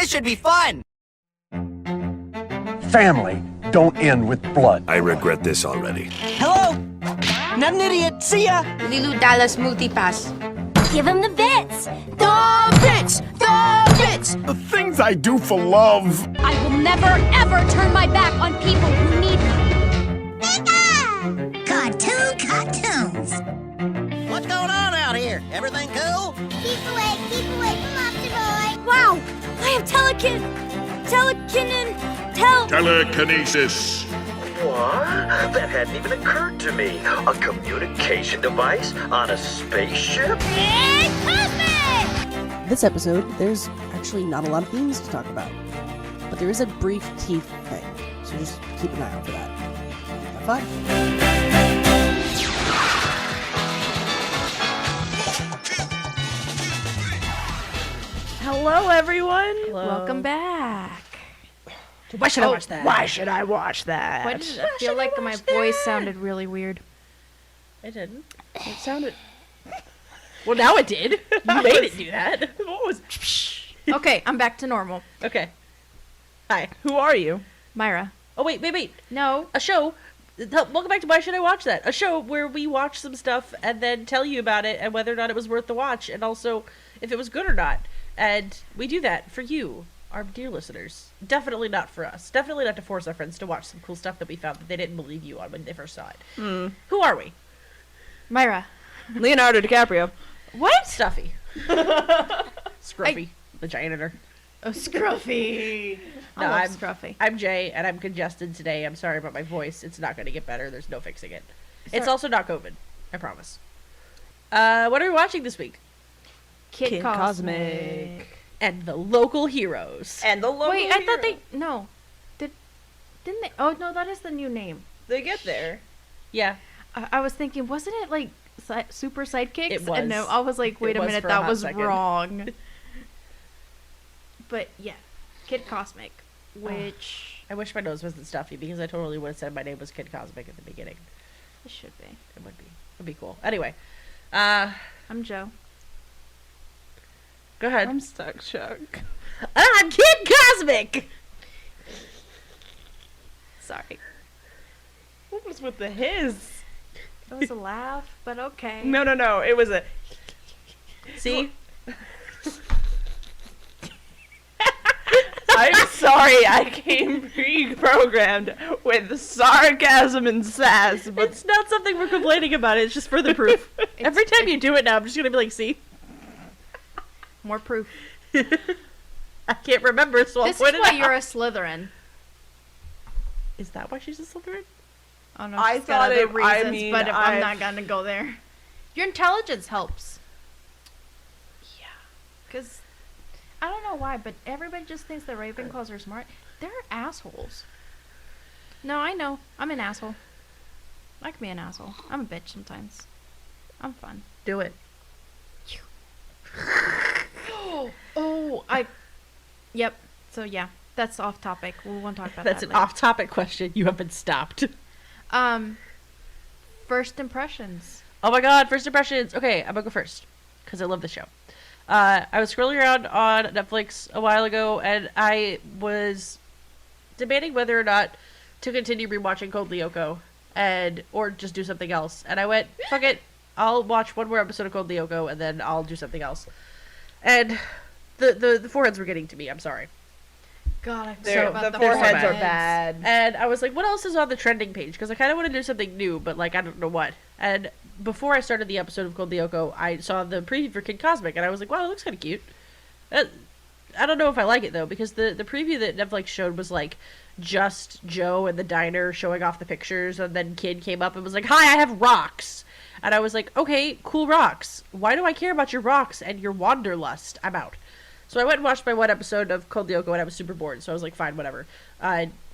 This should be fun! Family don't end with blood. I regret this already. Hello? Not an idiot. See ya! Lilu Dallas Multipass. Give him the bits! The bits! The bits! The things I do for love. I will never, ever turn my back on people who need me. Cartoons. What's going on out here? Everything cool? Keep away from Monster Boy. Wow! I have Telekinesis. What? That hadn't even occurred to me. A communication device on a spaceship? It's Cosmic! This episode, there's actually not a lot of themes to talk about, but there is a brief teeth thing, so just keep an eye out for that. Have fun. Hello, everyone. Hello. Welcome back. Why should I watch that? Why should I watch that? Why did I feel like my voice sounded really weird? It didn't. It sounded... Well, now it did. You made it do that. What was... Okay, I'm back to normal. Okay. Hi. Who are you? Myra. Oh, wait. No. A show... Welcome back to Why Should I Watch That? A show where we watch some stuff and then tell you about it and whether or not it was worth the watch and also if it was good or not. And we do that for you, our dear listeners. Definitely not for us. Definitely not to force our friends to watch some cool stuff that we found that they didn't believe you on when they first saw it. Who are we? Myra. Leonardo DiCaprio. What? Stuffy. Scruffy. The janitor. Oh, Scruffy. No, I I'm love Scruffy. I'm Jay, and I'm congested today. I'm sorry about my voice. It's not going to get better. There's no fixing it. It's also not COVID. I promise. What are we watching this week? Kid Cosmic. And the local heroes. And the local Wait, I thought they... No. Didn't they... Oh, no, that is the new name. They get there. Yeah. I was thinking, wasn't it like Super Sidekicks? It was. And no, I was like, wait It a was minute, for a that hot was second. wrong. But yeah, Kid Cosmic, which... I wish my nose wasn't stuffy because I totally would have said my name was Kid Cosmic at the beginning. It should be. It would be. It would be cool. Anyway. I'm Joe. Go ahead. I'm stuck, Chuck. I'm Kid Cosmic! Sorry. What was with the his? It was a laugh, but okay. No. It was a... See? I'm sorry, I came pre-programmed with sarcasm and sass, but It's not something we're complaining about. It's just further proof. Every time you do it now, I'm just going to be like, see? More proof. I can't remember, so I'll This is point it why out. you're a Slytherin. Is that why she's a Slytherin? Oh no, I she's got thought other it- I reasons, mean, but I'm I've- not gonna go there. Your intelligence helps. Yeah. Cause I don't know why, but everybody just thinks that Ravenclaws are smart. They're assholes. No, I know. I'm an asshole. I can be an asshole. I'm a bitch sometimes. I'm fun. Do it. Yep. So yeah, that's off topic. We won't talk about That's that. an off-topic question. You have been stopped. First impressions. Oh my god, first impressions. Okay, I'm gonna go first because I love the show. I was scrolling around on Netflix a while ago, and I was debating whether or not to continue rewatching Code Lyoko or just do something else. And I went, fuck it, I'll watch one more episode of Code Lyoko, and then I'll do something else. And the foreheads were getting to me. I'm sorry. God, I the forgot about the foreheads are foreheads. bad. And I was like, what else is on the trending page? Because I kind of want to do something new, but, like, I don't know what. And before I started the episode of Code Lyoko, I saw the preview for Kid Cosmic, and I was like, wow, it looks kind of cute. I don't know if I like it, though, because the preview that Netflix showed was, like, just Joe in the diner showing off the pictures, and then Kid came up and was like, hi, I have rocks. And I was like, okay, cool rocks. Why do I care about your rocks and your wanderlust? I'm out. So I went and watched my one episode of Code Lyoko, and I was super bored, so I was like, fine, whatever.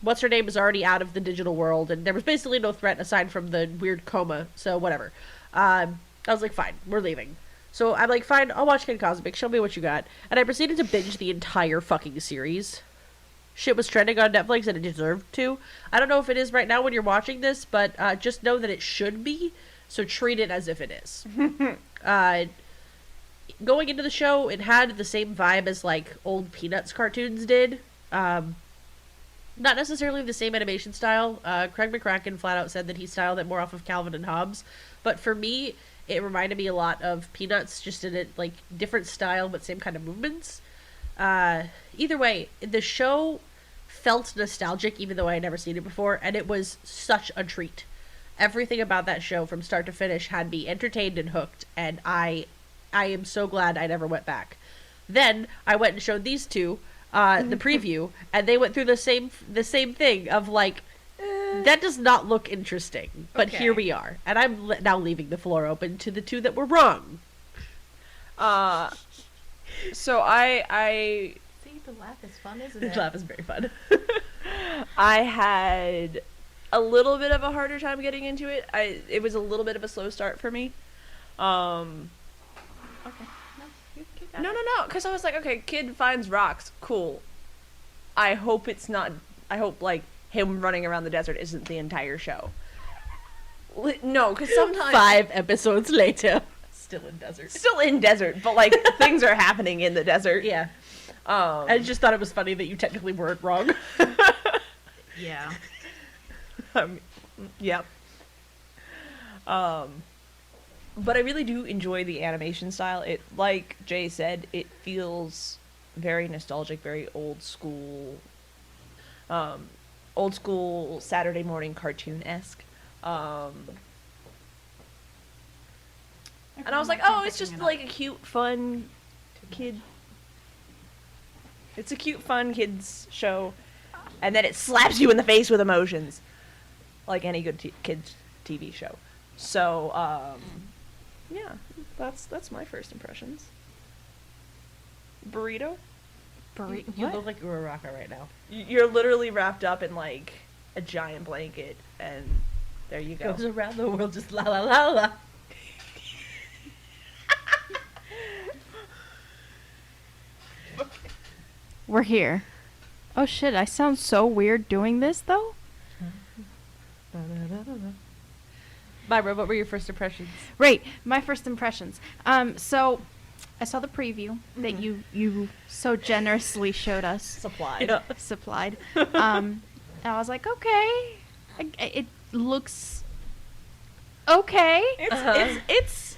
What's-her-name is already out of the digital world, and there was basically no threat aside from the weird coma, so whatever. I was like, fine, we're leaving. So I'm like, fine, I'll watch Kid Cosmic, show me what you got. And I proceeded to binge the entire fucking series. Shit was trending on Netflix, and it deserved to. I don't know if it is right now when you're watching this, but just know that it should be, so treat it as if it is. going into the show, it had the same vibe as like old Peanuts cartoons did. Not necessarily the same animation style. Craig McCracken flat out said that he styled it more off of Calvin and Hobbes. But for me, it reminded me a lot of Peanuts, just in a like different style but same kind of movements. Either way, the show felt nostalgic, even though I had never seen it before, and it was such a treat. Everything about that show, from start to finish, had me entertained and hooked, and I am so glad I never went back. Then I went and showed these two the preview, and they went through the same thing of like, that does not look interesting, but Okay. here we are, and I'm now leaving the floor open to the two that were wrong. So I See, the laugh is fun, isn't The it? laugh is very fun. I had a little bit of a harder time getting into it. It was a little bit of a slow start for me. Okay. No, you keep No, because I was like, okay, kid finds rocks, cool. I hope like him running around the desert isn't the entire show. No, because sometimes 5 episodes later, still in desert. still in desert, but like things are happening in the desert. Yeah. I just thought it was funny that you technically weren't wrong. Yeah. Yep. But I really do enjoy the animation style. It, like Jay said, it feels very nostalgic, very old school Saturday morning cartoon-esque. And I was like, oh, it's just like a cute, fun kid. It's a cute, fun kids show. And then it slaps you in the face with emotions. Like any good kids TV show. So, yeah, that's my first impressions. Burrito? You look like you're a rocker right now. You're literally wrapped up in like a giant blanket, and there you go. Goes around the world just la la la la. We're here. Oh shit, I sound so weird doing this though? Myra, what were your first impressions? Right, my first impressions. So I saw the preview that you so generously showed us. Supplied. Yeah. Supplied. And I was like, okay. It looks okay. It's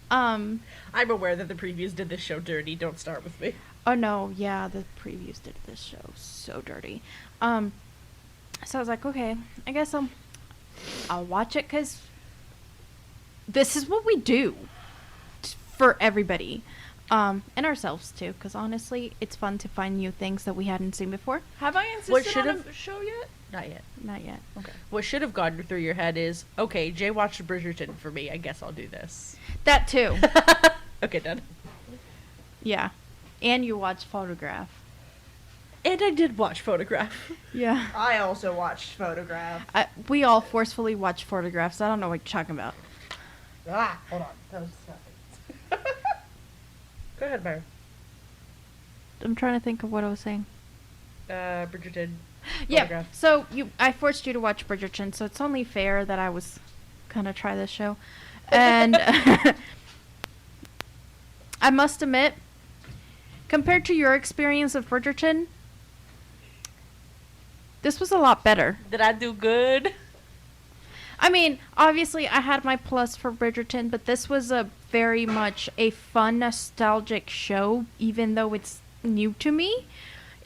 I'm aware that the previews did this show dirty. Don't start with me. Oh no, yeah, the previews did this show so dirty. So I was like, okay, I guess I'll watch it because this is what we do for everybody, and ourselves too. Because honestly, it's fun to find new things that we hadn't seen before. Have I insisted on a show yet? Not yet. Not yet. Okay. What should have gone through your head is, okay, Jay watched Bridgerton for me. I guess I'll do this. That too. Okay, done. Yeah, and you watched Photograph. And I did watch Photograph. Yeah. I also watched Photograph. We all forcefully watched Photographs. I don't know what you're talking about. Hold on. That was nothing. Go ahead, Myra. I'm trying to think of what I was saying. Bridgerton. Yeah. Photograph. So I forced you to watch Bridgerton, so it's only fair that I was gonna try this show. And I must admit, compared to your experience of Bridgerton, this was a lot better. Did I do good? I mean, obviously I had my plus for Bridgerton, but this was a very much a fun, nostalgic show, even though it's new to me.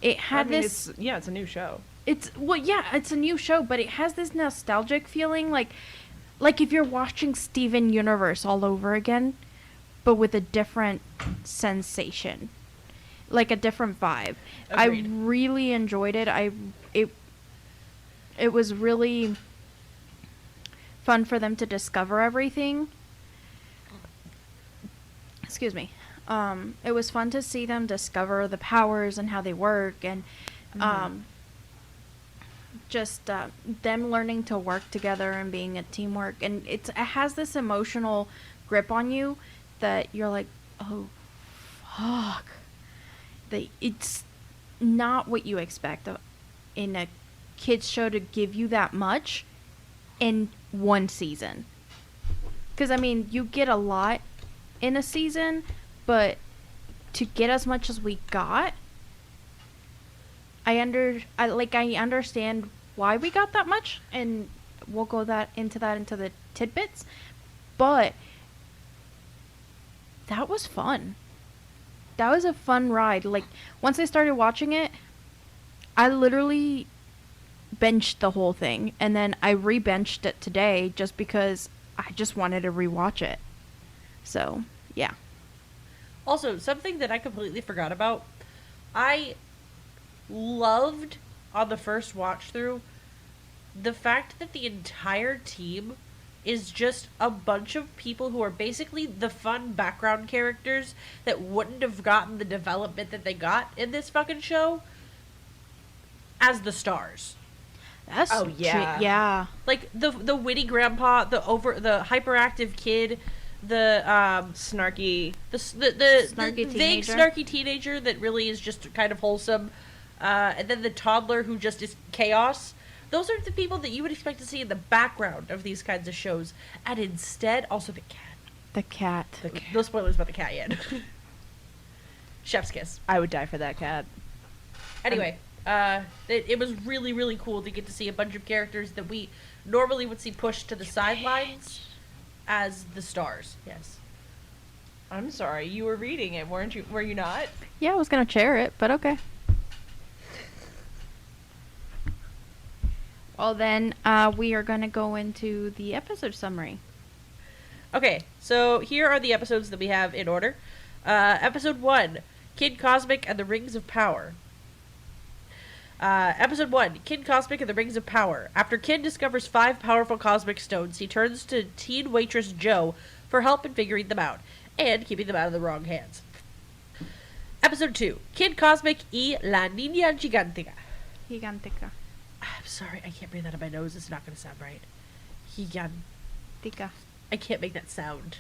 It had it's a new show. It's a new show, but it has this nostalgic feeling, like if you're watching Steven Universe all over again, but with a different sensation, like a different vibe. Agreed. I really enjoyed it. It was really fun for them to discover everything. Excuse me. It was fun to see them discover the powers and how they work, and just them learning to work together and being a teamwork. And it has this emotional grip on you that you're like, oh, fuck. It's not what you expect in a kids show to give you that much in one season. Because, I mean, you get a lot in a season, but to get as much as we got, I understand why we got that much, and we'll go into the tidbits, but that was fun. That was a fun ride. Like, once I started watching it, I literally benched the whole thing, and then I re-benched it today just because I just wanted to rewatch it. So, yeah. Also, something that I completely forgot about, I loved on the first watch through the fact that the entire team is just a bunch of people who are basically the fun background characters that wouldn't have gotten the development that they got in this fucking show as the stars. That's yeah. Like the witty grandpa, the hyperactive kid, the snarky vague teenager. snarky teenager that really is just kind of wholesome, and then the toddler who just is chaos. Those are the people that you would expect to see in the background of these kinds of shows, and instead, also the cat. The cat. No spoilers about the cat yet. Chef's kiss. I would die for that cat. Anyway, it was really, really cool to get to see a bunch of characters that we normally would see pushed to the sidelines as the stars. Yes. I'm sorry, you were reading it, weren't you? Were you not? Yeah, I was gonna chair it, but okay. Well, then, we are gonna go into the episode summary. Okay, so here are the episodes that we have in order. Episode 1, Kid Cosmic and the Rings of Power. Episode 1, Kid Cosmic and the Rings of Power. After Kid discovers 5 powerful cosmic stones, he turns to teen waitress Joe for help in figuring them out, and keeping them out of the wrong hands. Episode 2, Kid Cosmic y la Niña Gigantica. Gigantica. I'm sorry, I can't breathe out of my nose, it's not going to sound right. Tica. I can't make that sound.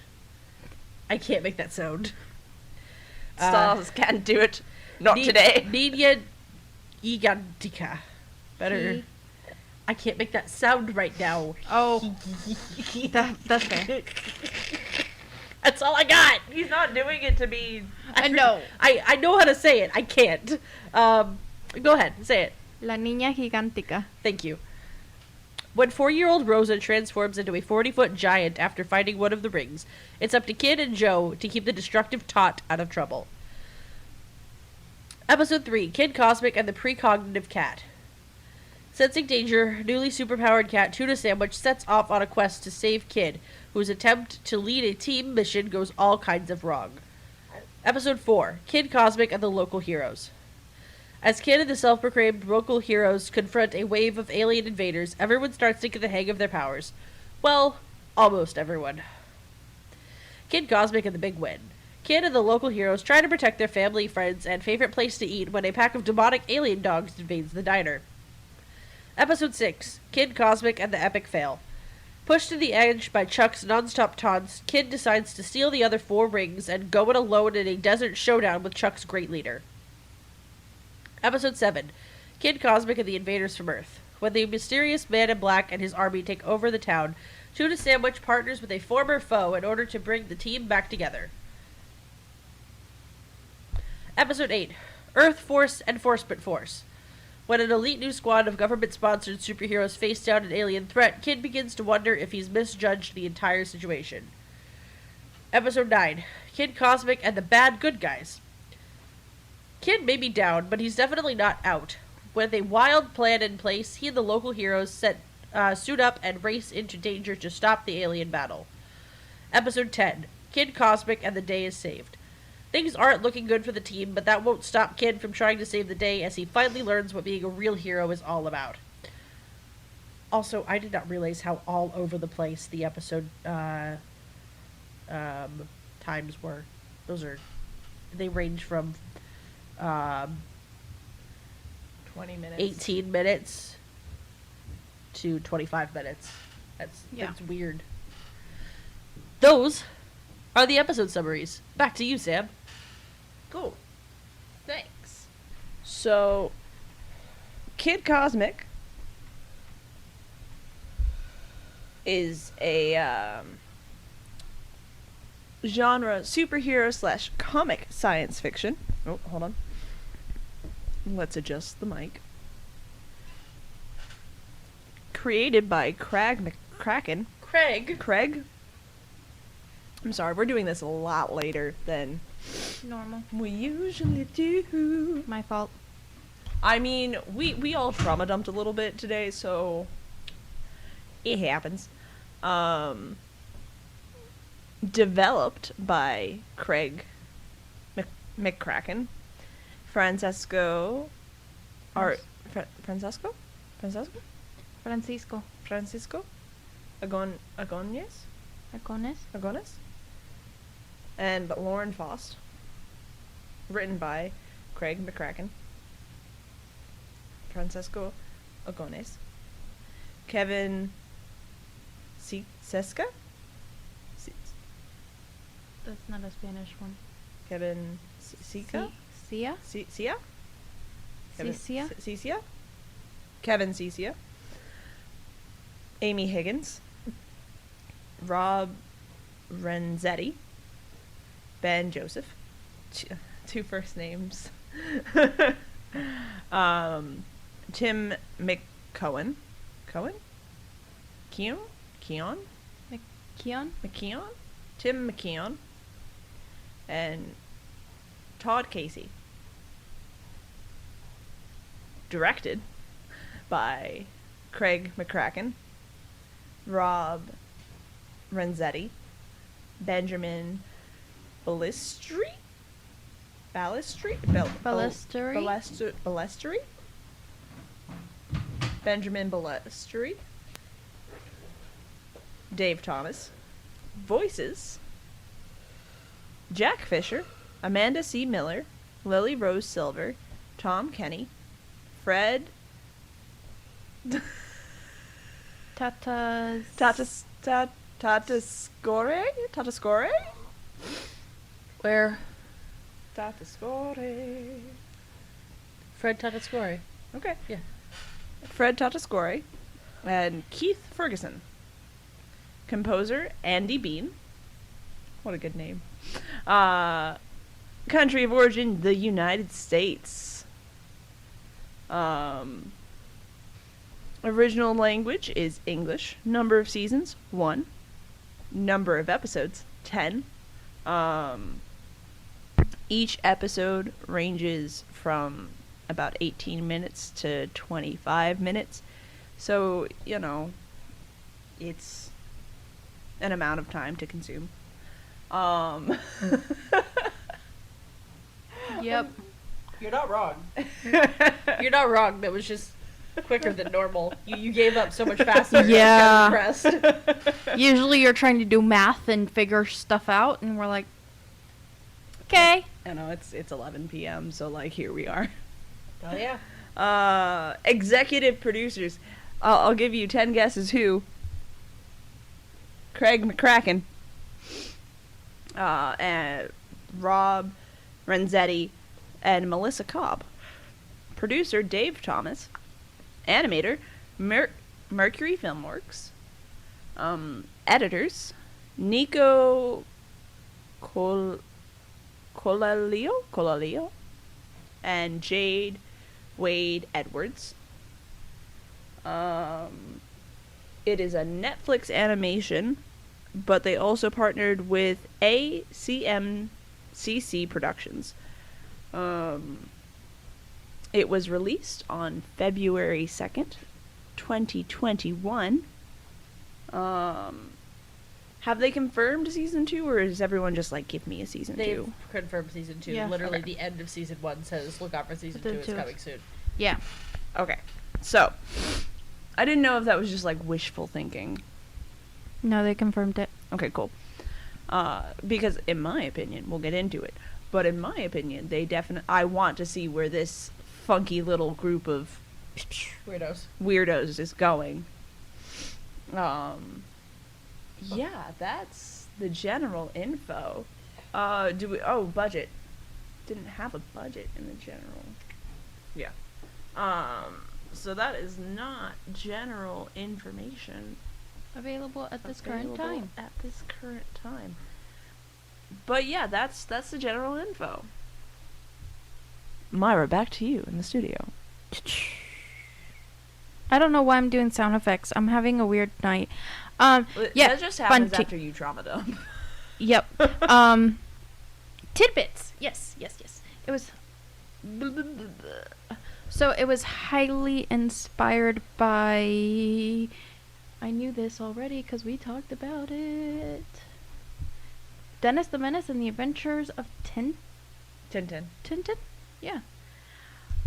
Stars can't do it. Not today. Niña Gigantica. Better. I can't make that sound right now. Oh. That's fair. That's all I got. He's not doing it to be... I know. I know how to say it. I can't. Go ahead. Say it. La Niña Gigantica. Thank you. When 4-year-old Rosa transforms into a 40-foot giant after finding one of the rings, it's up to Kid and Joe to keep the destructive Tot out of trouble. Episode 3, Kid Cosmic and the Precognitive Cat. Sensing danger, newly superpowered cat Tuna Sandwich sets off on a quest to save Kid, whose attempt to lead a team mission goes all kinds of wrong. Episode 4, Kid Cosmic and the Local Heroes. As Kid and the self-proclaimed local heroes confront a wave of alien invaders, everyone starts to get the hang of their powers. Well, almost everyone. Kid Cosmic and the Big Win. Kid and the local heroes try to protect their family, friends, and favorite place to eat when a pack of demonic alien dogs invades the diner. Episode 6, Kid Cosmic and the Epic Fail. Pushed to the edge by Chuck's non-stop taunts, Kid decides to steal the other 4 rings and go it alone in a desert showdown with Chuck's great leader. Episode 7, Kid Cosmic and the Invaders from Earth. When the mysterious man in black and his army take over the town, Tuna Sandwich partners with a former foe in order to bring the team back together. Episode 8, Earth Force Enforcement Force. When an elite new squad of government-sponsored superheroes face down an alien threat, Kid begins to wonder if he's misjudged the entire situation. Episode 9, Kid Cosmic and the Bad Good Guys. Kid may be down, but he's definitely not out. With a wild plan in place, he and the local heroes suit up and race into danger to stop the alien battle. Episode 10, Kid Cosmic and the Day is Saved. Things aren't looking good for the team, but that won't stop Kid from trying to save the day as he finally learns what being a real hero is all about. Also, I did not realize how all over the place the episode times were. They range from 20 minutes. 18 minutes to 25 minutes. That's weird. Those are the episode summaries. Back to you, Sam. Cool. Thanks. So, Kid Cosmic is a genre superhero / comic science fiction. Oh, hold on. Let's adjust the mic. Created by Craig McCracken. Craig? I'm sorry, we're doing this a lot later than Normal. we usually do. My fault. I mean, we all trauma dumped a little bit today, so it happens. Developed by Craig McCracken, Francesco Agones, and Lauren Faust. Written by Craig McCracken, Francesco Agones, Kevin Seska. That's not a Spanish one. Kevin Seca? Cia? Cia? Cicia? Cicia? Kevin Cicia. Amy Higgins. Rob Renzetti. Ben Joseph. Two first names. Tim McCohen. Keon? McKeon? Tim McKeon. And Todd Casey. Directed by Craig McCracken, Rob Renzetti, Benjamin Ballistri? Ballistri? Benjamin Ballistri. Dave Thomas. Voices: Jack Fisher, Amanda C. Miller, Lily Rose Silver, Tom Kenny, Fred Tatascore? Where? Tatascore. Fred Tatascore. Okay. Yeah. Fred Tatascore and Keith Ferguson. Composer Andy Bean. What a good name. Country of origin, the United States. Original language is English. Number of seasons, 1. Number of episodes, 10. Each episode ranges from about 18 minutes to 25 minutes. So, you know, it's an amount of time to consume. Yep. You're not wrong. You're not wrong. That was just quicker than normal. You gave up so much faster. Yeah. I was kind of impressed. Usually you're trying to do math and figure stuff out, and we're like, okay. I know, it's 11 p.m., so, like, here we are. Oh, yeah. Executive producers. I'll give you 10 guesses who. Craig McCracken. And Rob Renzetti and Melissa Cobb. Producer Dave Thomas. Animator Mercury Filmworks. Editors Nico Colalio and Jade Wade Edwards. It is a Netflix animation, but they also partnered with ACMCC Productions. It was released on February 2nd, 2021. Have they confirmed season 2, or is everyone just like, give me a season 2? They've confirmed season 2. Yeah. Literally, the end of season 1 says, look out for season 2. It's coming soon. Yeah. Okay. So, I didn't know if that was just like wishful thinking. No, they confirmed it. Okay, cool. Because in my opinion, we'll get into it, but in my opinion, I want to see where this funky little group of weirdos is going. Yeah, that's the general info. Budget. Didn't have a budget in the general. Yeah. So that is not general information Available at this current time. At this current time. But yeah, that's the general info. Myra, back to you in the studio. I don't know why I'm doing sound effects. I'm having a weird night. Yeah, That just happens fun after you trauma dump. Yep. Tidbits. Yes. It was. So it was highly inspired by. I knew this already because we talked about it. Dennis the Menace and the Adventures of Tintin. Tintin? Yeah.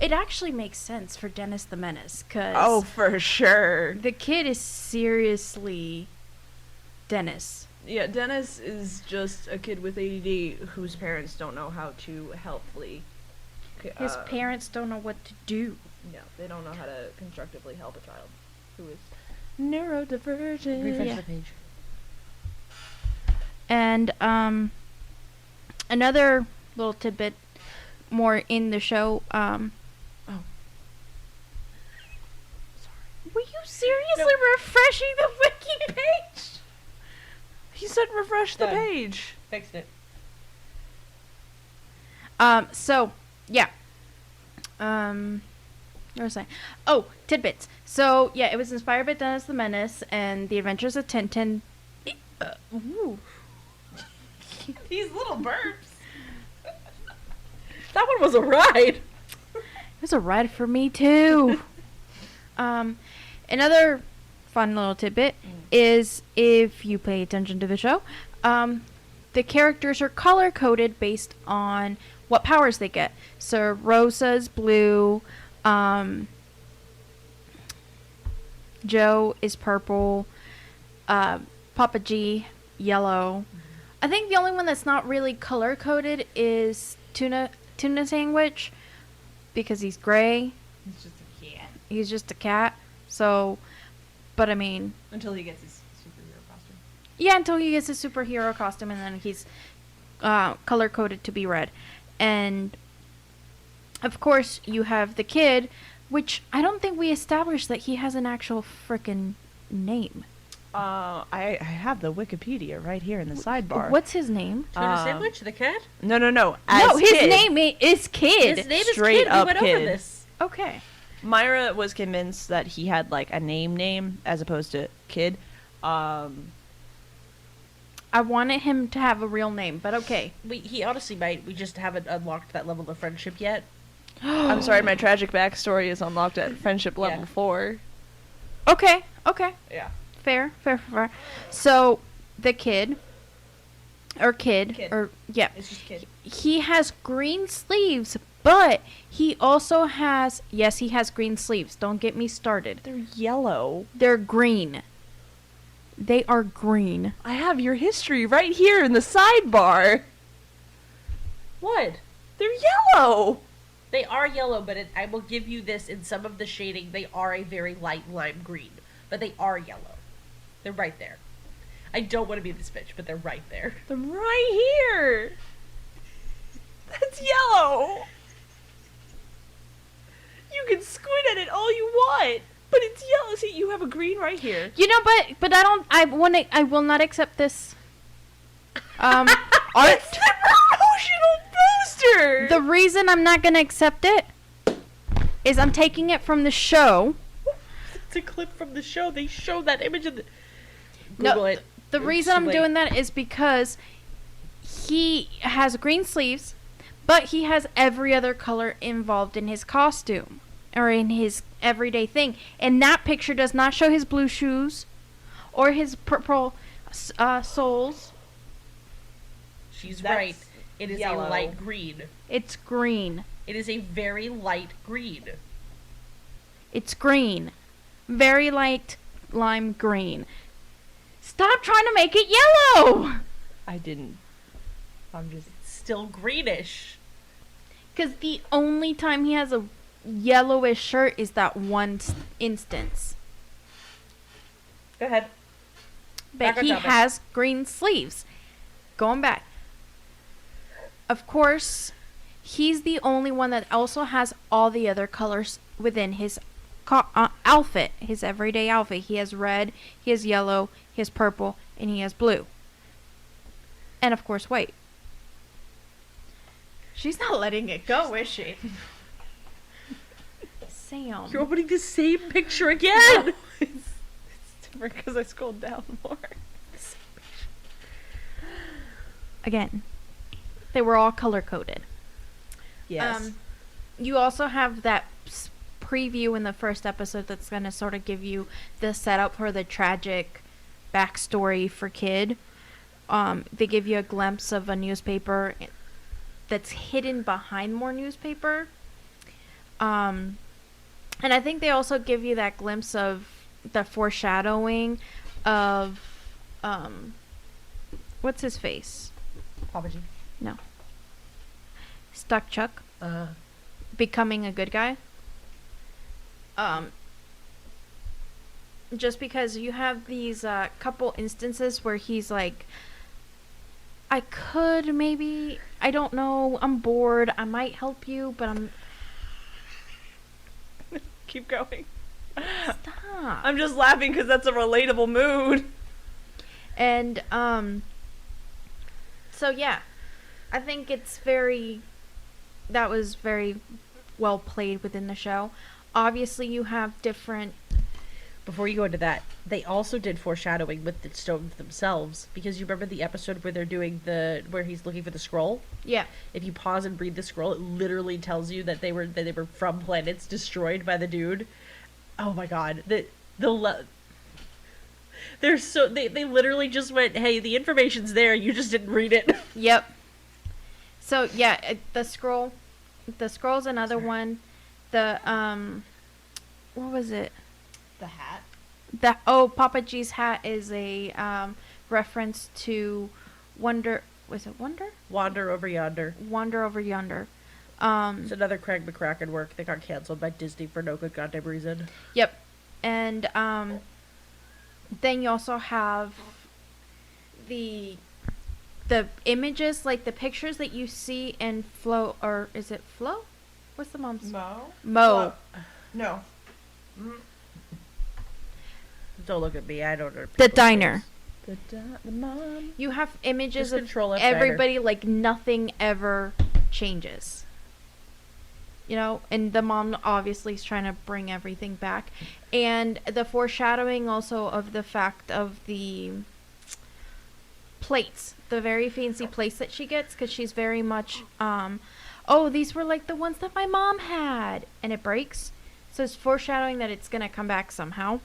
It actually makes sense for Dennis the Menace because. Oh, for sure. The kid is seriously Dennis. Yeah, Dennis is just a kid with ADD whose parents don't know how to helpfully. His parents don't know what to do. Yeah, they don't know how to constructively help a child who is neurodivergent. Refresh the page. And another little tidbit more in the show. Sorry. Were you seriously refreshing the wiki page? He said refresh the Done. page. Fixed it. So, yeah. What was I? Oh, tidbits. So, yeah, it was inspired by Dennis the Menace and the Adventures of Tintin. Ooh. These little burps. That one was a ride. It was a ride for me, too. Another fun little tidbit is if you pay attention to the show, the characters are color-coded based on what powers they get. So Rosa's blue, Joe is purple, Papa G, yellow. I think the only one that's not really color-coded is Tuna Sandwich, because he's gray. He's just a cat. He's just a cat. So, but I mean... Until he gets his superhero costume. Yeah, until he gets his superhero costume, and then he's color-coded to be red. And, of course, you have the kid, which I don't think we established that he has an actual frickin' name. I have the Wikipedia right here in the sidebar. What's his name? Tuna Sandwich, the cat? No. No, his name is Kid. His name Straight is Kid. up We went Kid. over this. Okay. Myra was convinced that he had like a name as opposed to Kid. I wanted him to have a real name, but okay. He honestly might. We just haven't unlocked that level of friendship yet. I'm sorry, my tragic backstory is unlocked at friendship level 4. Okay. Yeah. Fair. So, the kid, yeah, It's just Kid. he has green sleeves, but he also has, yes, he has green sleeves. Don't get me started. They're yellow. They're green. They are green. I have your history right here in the sidebar. What? They're yellow. They are yellow, but I will give you this, in some of the shading, they are a very light lime green. But they are yellow. They're right there. I don't want to be this bitch, but they're right there. They're right here. That's yellow. You can squint at it all you want, but it's yellow. See, you have a green right here. You know, but I will not accept this. Art. It's the promotional poster. The reason I'm not gonna accept it is I'm taking it from the show. It's a clip from the show. They show that image in the... Google it. The It's reason too I'm late. doing that is because he has green sleeves, but he has every other color involved in his costume or in his everyday thing. And that picture does not show his blue shoes or his purple soles. She's That's right. It is yellow. a light green. It's green. It is a very light green. It's green. Very light lime green. Stop trying to make it yellow! I didn't. I'm just... It's still greenish. Because the only time he has a yellowish shirt is that one instance. Go ahead. Back But on he topic. has green sleeves. Going back. Of course, he's the only one that also has all the other colors within his outfit, his everyday outfit. He has red, he has yellow, he has purple, and he has blue. And of course, white. She's not letting it go, is she? Sam. You're opening the same picture again. It's different because I scrolled down more. Again, they were all color coded. Yes. You also have that preview in the first episode that's going to sort of give you the setup for the tragic backstory for Kid. They give you a glimpse of a newspaper that's hidden behind more newspaper. And I think they also give you that glimpse of the foreshadowing of what's his face? Papa G. No. Stuck Chuck. Becoming a good guy. Just because you have these couple instances where he's like, I could maybe, I don't know, I'm bored, I might help you, but I'm... Keep going. Stop. I'm just laughing because that's a relatable mood. And, so yeah, I think it's that was very well played within the show. Obviously, you have different... Before you go into that, they also did foreshadowing with the stones themselves, because you remember the episode where they're doing where he's looking for the scroll? Yeah. If you pause and read the scroll, it literally tells you that they were from planets destroyed by the dude. Oh my god. They're so they literally just went, "Hey, the information's there, you just didn't read it." Yep. So yeah, the scroll's another one. The what was it? The hat. Papa G's hat is a reference to Wander Over Yonder. Wander Over Yonder. It's another Craig McCracken work that got canceled by Disney for no good goddamn reason. Yep. And then you also have the images, like the pictures that you see in Flo, or is it Flo? What's the mom's? Mo. No. Don't look at me. I don't know. The diner. The mom. You have images Just of control F everybody, diner. like nothing ever changes. You know, and the mom obviously is trying to bring everything back. And the foreshadowing also of the fact of the plates, the very fancy plates that she gets, because she's very much, these were like the ones that my mom had, and it breaks. So it's foreshadowing that it's going to come back somehow.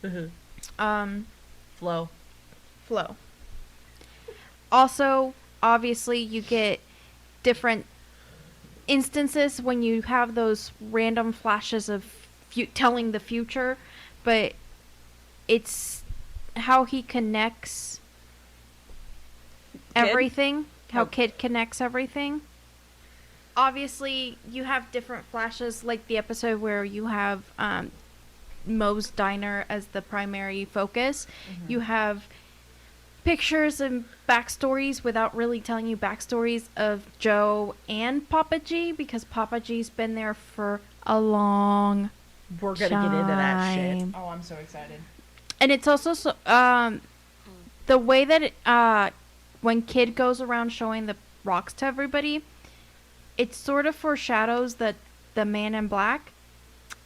Mm-hmm. Flow. Also, obviously, you get different instances when you have those random flashes of telling the future, but it's how he connects everything. How Kid connects everything. Obviously, you have different flashes, like the episode where you have Moe's Diner as the primary focus. Mm-hmm. You have pictures and backstories without really telling you backstories of Joe and Papa G, because Papa G's been there for a long We're gonna get into that shit. Oh, I'm so excited. And it's also the way that when Kid goes around showing the rocks to everybody, it sort of foreshadows that the man in black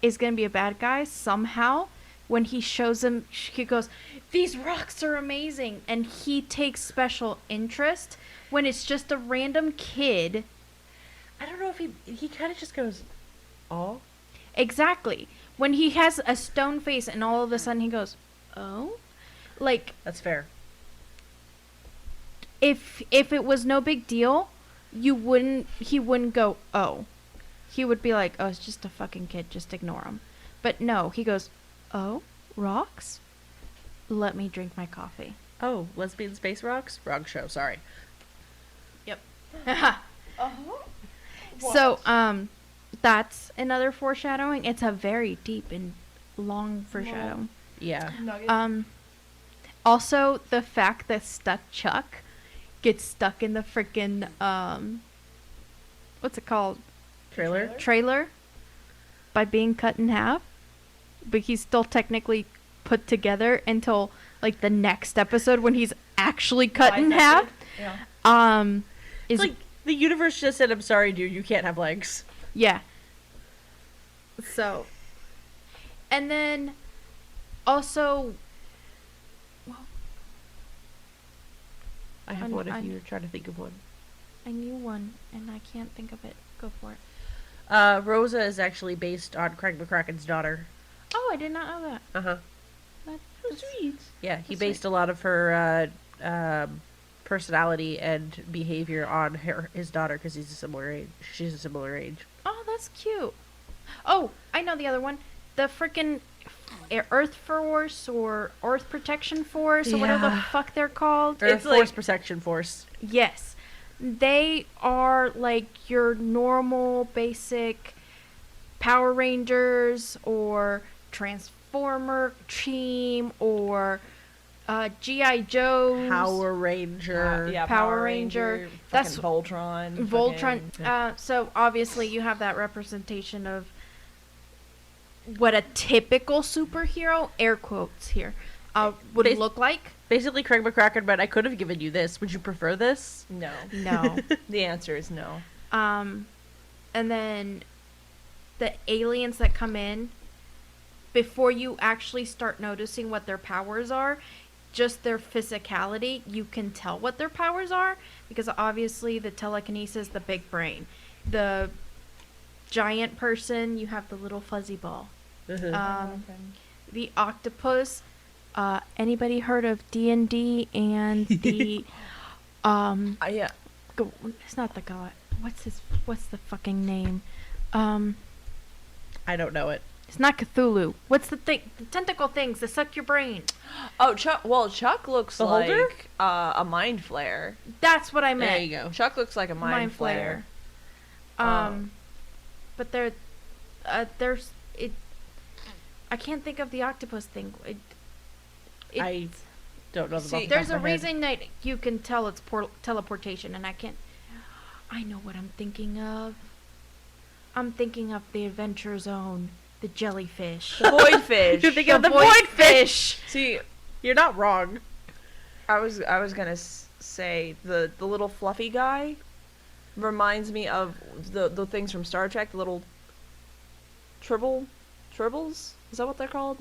is going to be a bad guy somehow. When he shows him, he goes, "These rocks are amazing," and he takes special interest when it's just a random kid. I don't know if he kind of just goes, "Oh." Exactly. When he has a stone face and all of a sudden he goes, "Oh?" Like, that's fair. If it was no big deal, he wouldn't go, "Oh." He would be like, "Oh, it's just a fucking kid, just ignore him." But no, he goes, "Oh, rocks? Let me drink my coffee." Oh, lesbian space rocks? Wrong show, sorry. Yep. What? So, that's another foreshadowing. It's a very deep and long foreshadowing. Yeah. Also, the fact that Stuck Chuck gets stuck in the freaking, what's it called? Trailer by being cut in half. But he's still technically put together until, like, the next episode when he's actually cut in half. Yeah. Is like The universe just said, I'm sorry, dude, you can't have legs. Yeah. So. And then, also... I have one if you're trying to think of one. I knew one, and I can't think of it. Go for it. Rosa is actually based on Craig McCracken's daughter. Oh, I did not know that. Uh-huh. That's sweet. Yeah, he based a lot of her personality and behavior on his daughter because he's a similar age. She's a similar age. Oh, that's cute. Oh, I know the other one. The freaking Earth Force or Earth Protection Force or whatever the fuck they're called. Earth Force Protection Force. Yes. They are like your normal basic Power Rangers or Transformer team or G.I. Joe's. Power Ranger. Yeah, Power Ranger. That's Voltron. Voltron. So obviously you have that representation of what a typical superhero, air quotes here, would look like. Basically Craig McCracken, but I could have given you this. Would you prefer this? No. No. The answer is no. And then the aliens that come in, before you actually start noticing what their powers are, just their physicality, you can tell what their powers are, because obviously the telekinesis, the big brain. The giant person, you have the little fuzzy ball. The octopus, anybody heard of D&D and the Yeah. It's not the god. What's the fucking name? I don't know it. It's not Cthulhu. What's the thing? The tentacle things that suck your brain. Oh, Chuck. Well, Chuck looks Beholder? like a mind flayer. That's what I meant. There you go. Chuck looks like a mind flayer. But there's it. I can't think of the octopus thing. I don't know the See, There's a reason that you can tell it's teleportation, and I can't. I know what I'm thinking of. I'm thinking of the Adventure Zone, the jellyfish. The void fish. You're thinking of the void fish. See, you're not wrong. I was gonna say the little fluffy guy reminds me of the things from Star Trek. The little tribbles. Is that what they're called?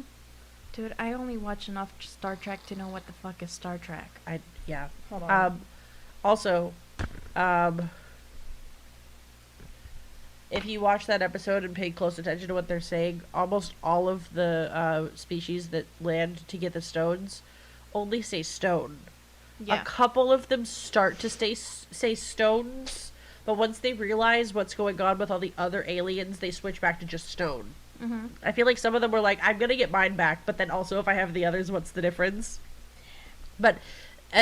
Dude, I only watch enough Star Trek to know what the fuck is Star Trek. Yeah. Hold on. Also, if you watch that episode and pay close attention to what they're saying, almost all of the species that land to get the stones only say stone. Yeah. A couple of them start to say stones, but once they realize what's going on with all the other aliens, they switch back to just stone. Mm-hmm. I feel like some of them were like, I'm gonna get mine back, but then also if I have the others, what's the difference? But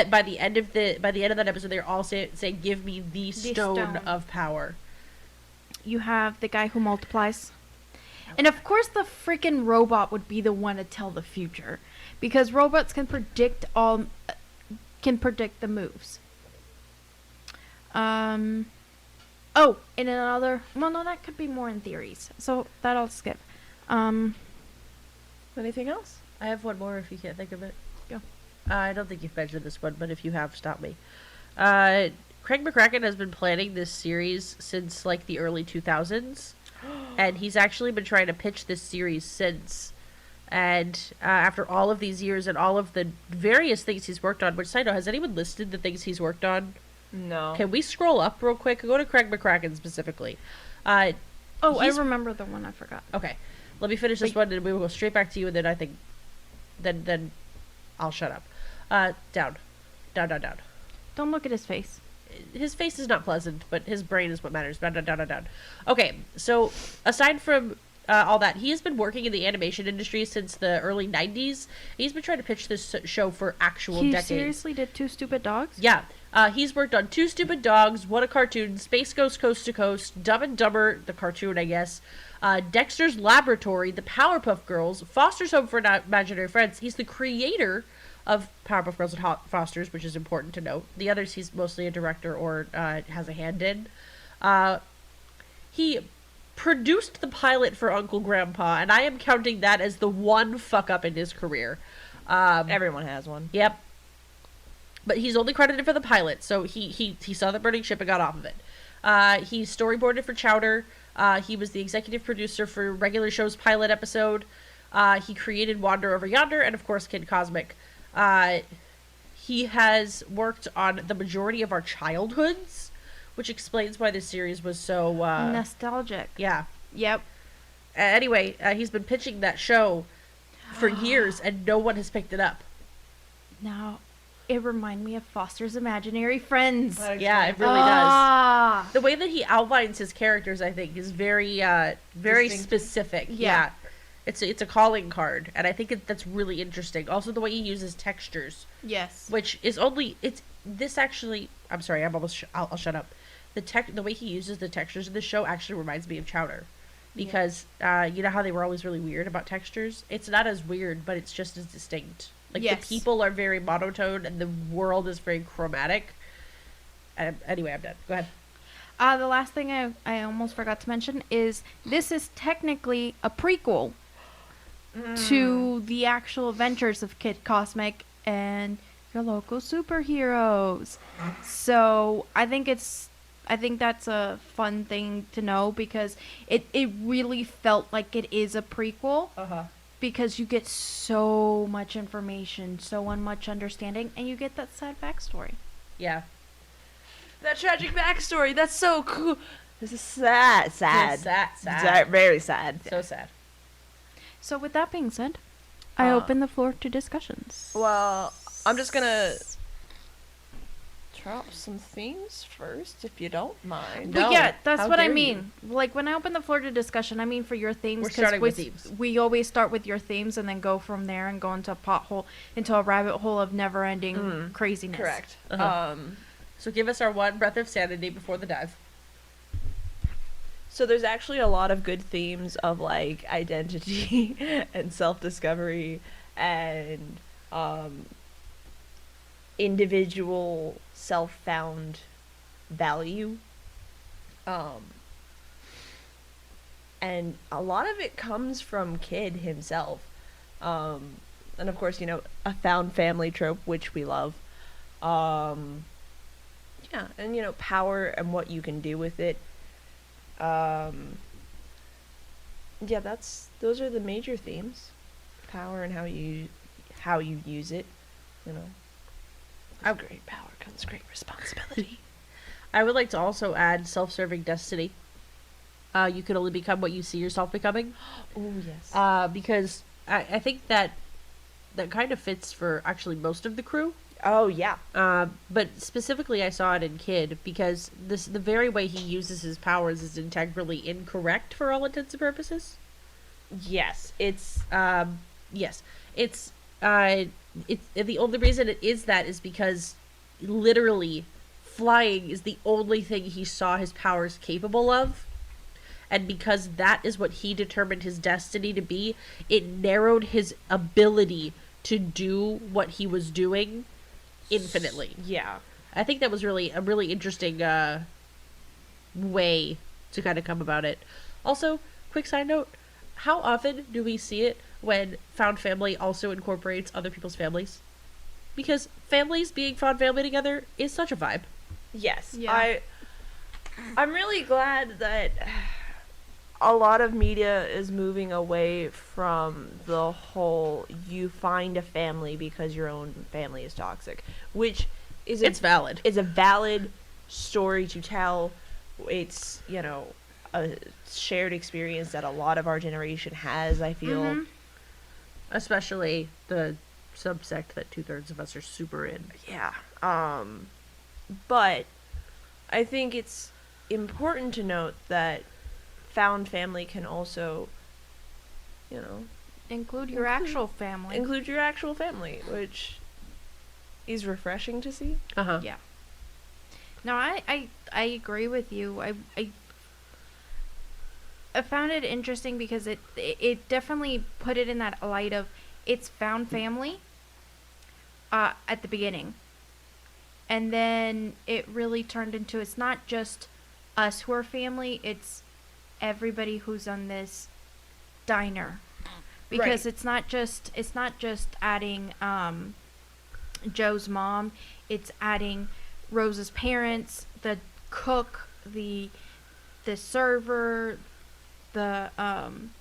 by the end of that episode, they're all saying, give me the stone of power. You have the guy who multiplies. And of course the freaking robot would be the one to tell the future. Because robots can predict the moves. Oh, in another... Well, no, that could be more in theories. So, that I'll skip. Anything else? I have one more if you can't think of it. Go. I don't think you've mentioned this one, but if you have, stop me. Craig McCracken has been planning this series since, like, the early 2000s. And he's actually been trying to pitch this series since. And after all of these years and all of the various things he's worked on, which, side note, has anyone listed the things he's worked on? No. Can we scroll up real quick? Go to Craig McCracken specifically. I remember the one I forgot. Okay. Let me finish this one and we will go straight back to you and then I think... Then I'll shut up. Down. Don't look at his face. His face is not pleasant, but his brain is what matters. Down. Okay, so aside from all that, he has been working in the animation industry since the early 90s. He's been trying to pitch this show for actual decades. He seriously did Two Stupid Dogs? Yeah. He's worked on Two Stupid Dogs, What a Cartoon, Space Ghost Coast to Coast, Dumb and Dumber, the cartoon, I guess, Dexter's Laboratory, The Powerpuff Girls, Foster's Home for Imaginary Friends. He's the creator of Powerpuff Girls and Foster's, which is important to note. The others, he's mostly a director or has a hand in. He produced the pilot for Uncle Grandpa, and I am counting that as the one fuck-up in his career. Everyone has one. Yep. But he's only credited for the pilot, so he saw the burning ship and got off of it. He storyboarded for Chowder. He was the executive producer for Regular Show's pilot episode. He created Wander Over Yonder, and of course Kid Cosmic. He has worked on the majority of our childhoods, which explains why this series was so nostalgic. Yeah. Yep. Anyway, he's been pitching that show for years, and no one has picked it up. Now, it reminded me of Foster's Imaginary Friends. Yeah, it really does. The way that he outlines his characters, I think, is very, very specific. Yeah. It's a calling card, and I think that's really interesting. Also, the way he uses textures. Yes. Which is I'm sorry, I'll shut up. The way he uses the textures in the show actually reminds me of Chowder. Because, you know how they were always really weird about textures? It's not as weird, but it's just as distinct. Like, the people are very monotone, and the world is very chromatic. Anyway, I'm done. Go ahead. The last thing I almost forgot to mention is this is technically a prequel to the actual adventures of Kid Cosmic and your local superheroes. So I think that's a fun thing to know, because it really felt like it is a prequel. Because you get so much information, so much understanding, and you get that sad backstory. Yeah. That tragic backstory. That's so cool. This is sad. It's sad. Very sad. So sad. So with that being said, I open the floor to discussions. Well, I'm just gonna drop some themes first, if you don't mind. But yeah, that's what I mean. Like, when I open the floor to discussion, I mean for your themes. We're starting with themes. We always start with your themes and then go from there and go into a rabbit hole of never-ending craziness. Correct. So give us our one breath of sanity before the dive. So there's actually a lot of good themes of, like, identity and self-discovery and individual self-found value. And a lot of it comes from Kid himself. And of course, you know, a found family trope, which we love. Yeah, and, you know, power and what you can do with it. Yeah, those are the major themes. Power and how you use it, you know. With great power comes great responsibility. I would like to also add self-serving destiny. You can only become what you see yourself becoming. Oh, yes. Because I think that kind of fits for actually most of the crew. Oh, yeah. But specifically I saw it in Kid, because the very way he uses his powers is integrally incorrect for all intents and purposes. Yes. It's the only reason it is that is because literally flying is the only thing he saw his powers capable of. And because that is what he determined his destiny to be, it narrowed his ability to do what he was doing infinitely. Yeah. I think that was really a really interesting way to kind of come about it. Also, quick side note, how often do we see it when found family also incorporates other people's families? Because families being found family together is such a vibe. Yes. Yeah. I'm really glad that a lot of media is moving away from the whole you find a family because your own family is toxic, which is it's valid. It's a valid story to tell. It's, you know, a shared experience that a lot of our generation has, I feel. Especially the subsect that 2/3 of us are super in. Yeah. But I think it's important to note that found family can also, you know, Include your actual family. Include your actual family, which is refreshing to see. Yeah. No, I agree with you. I found it interesting because it definitely put it in that light of it's found family at the beginning. And then it really turned into it's not just us who are family, it's everybody who's on this diner. Because it's not just adding Joe's mom, it's adding Rose's parents, the cook, the server, and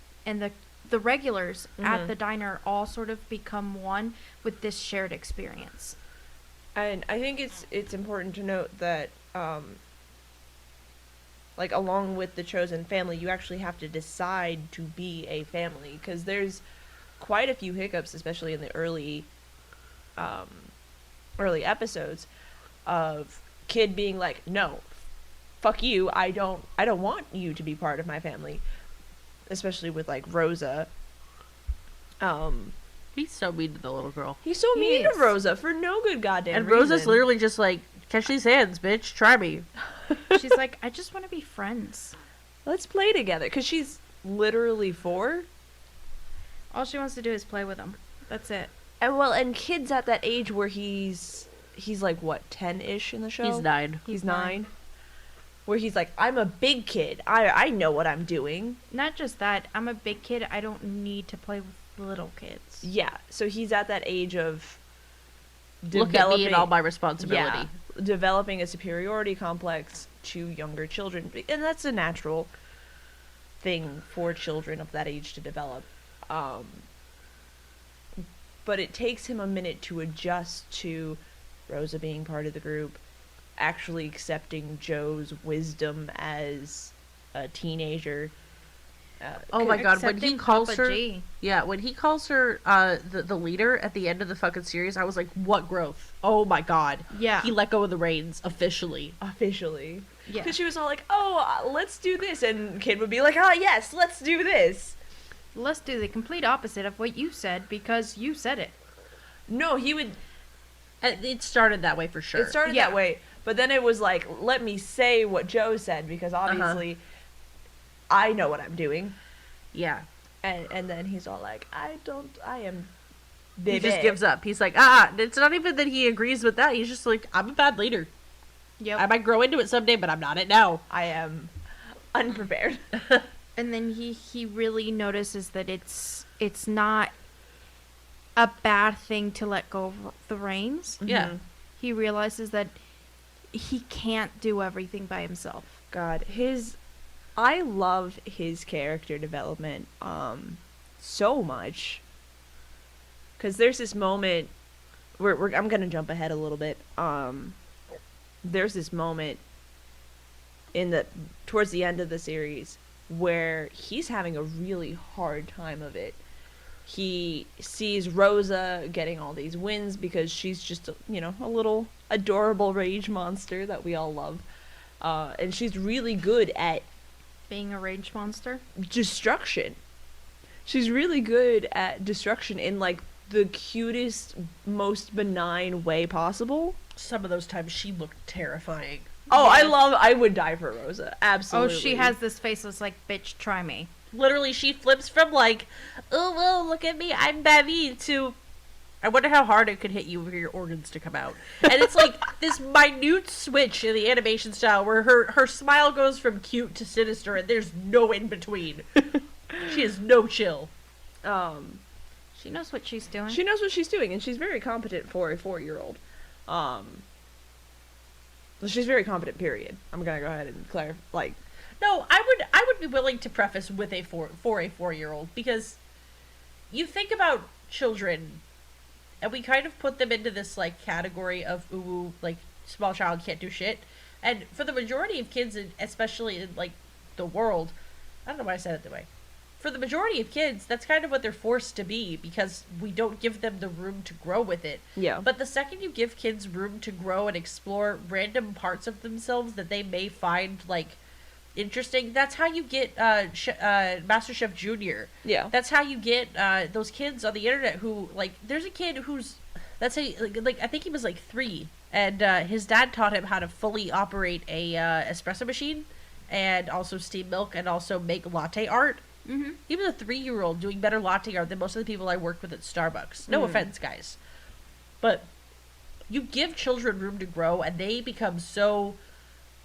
the regulars at the diner all sort of become one with this shared experience. And I think it's important to note that like along with the chosen family, you actually have to decide to be a family, because there's quite a few hiccups, especially in the early episodes, of Kid being like, no, fuck you, I don't want you to be part of my family, especially with like Rosa. He's so mean to the little girl. He's so mean to Rosa for no good goddamn reason. And Rosa's literally just like, catch these hands, bitch, try me. She's like, I just want to be friends. Let's play together, because she's literally 4. All she wants to do is play with him. That's it. And Kid's at that age where he's like, what, 10-ish in the show? He's 9. He's 9. Where he's like, I'm a big kid. I know what I'm doing. Not just that, I'm a big kid. I don't need to play with little kids. Yeah, so he's at that age of Look at me and all my responsibility. Yeah, developing a superiority complex to younger children. And that's a natural thing for children of that age to develop. But it takes him a minute to adjust to Rosa being part of the group, actually accepting Joe's wisdom as a teenager. Oh my god, when he calls Papa her... G. Yeah, when he calls her the leader at the end of the fucking series, I was like, what growth? Oh my god. Yeah. He let go of the reins, officially. Officially. Yeah. Because she was all like, oh, let's do this. And Kid would be like, oh, yes, let's do this. Let's do the complete opposite of what you said, because you said it. No, he would... It started that way for sure. It started that way. But then it was like, let me say what Joe said, because obviously I know what I'm doing. Yeah. And then he's all like, I am He baby. just gives up. He's like, it's not even that he agrees with that. He's just like, I'm a bad leader. Yep. I might grow into it someday, but I'm not it now. I am unprepared. And then he really notices that it's not a bad thing to let go of the reins. Yeah. He realizes that he can't do everything by himself. God, I love his character development so much, because there's this moment where I'm gonna jump ahead a little bit. There's this moment towards the end of the series where he's having a really hard time of it. He sees Rosa getting all these wins because she's just a little adorable rage monster that we all love, and she's really good at Being a rage monster? destruction. She's really good at destruction in like the cutest, most benign way possible. Some of those times she looked terrifying. Oh, I would die for Rosa. Absolutely. Oh, she has this face that's like, bitch, try me. Literally, she flips from like, oh, well, look at me, I'm Baby, to, I wonder how hard it could hit you for your organs to come out. And it's like this minute switch in the animation style where her smile goes from cute to sinister and there's no in between. She has no chill. She knows what she's doing. She knows what she's doing, and she's very competent for a 4-year-old. She's very competent, period. I'm gonna go ahead and clarify, like... No, I would be willing to preface with a 4-year-old, because you think about children, and we kind of put them into this like category of ooh, like small child can't do shit, and for the majority of kids, especially in like the world, I don't know why I said it that way. For the majority of kids, that's kind of what they're forced to be, because we don't give them the room to grow with it. Yeah. But the second you give kids room to grow and explore random parts of themselves that they may find like interesting, that's how you get MasterChef Junior. Yeah. That's how you get those kids on the internet who like. There's a kid who's like I think he was like 3, and his dad taught him how to fully operate a espresso machine, and also steam milk, and also make latte art. Mm-hmm. He was a 3-year-old doing better latte art than most of the people I worked with at Starbucks. No offense, guys, but you give children room to grow, and they become so